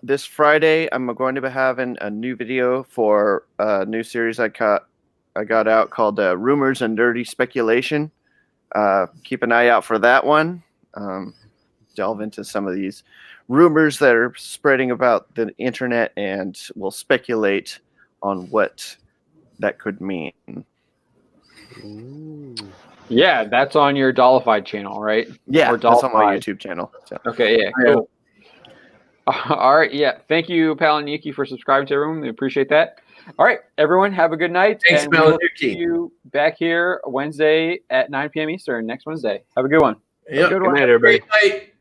This Friday, I'm going to be having a new video for a new series I got out called Rumors and Dirty Speculation. Keep an eye out for that one. Delve into some of these rumors that are spreading about the internet, and we'll speculate on what that could mean. Ooh. Yeah, that's on your Dollified channel, right? Yeah, that's on my YouTube channel. So. Okay, yeah, cool. All right, yeah. Thank you, Pal and Yuki, for subscribing to everyone. We appreciate that. All right, everyone, have a good night. Thanks, and Pal and Yuki. See you back here Wednesday at 9 p.m. Eastern, next Wednesday. Have a good one. Yep. Good night, everybody. Great night.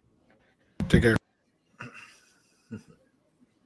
Take care.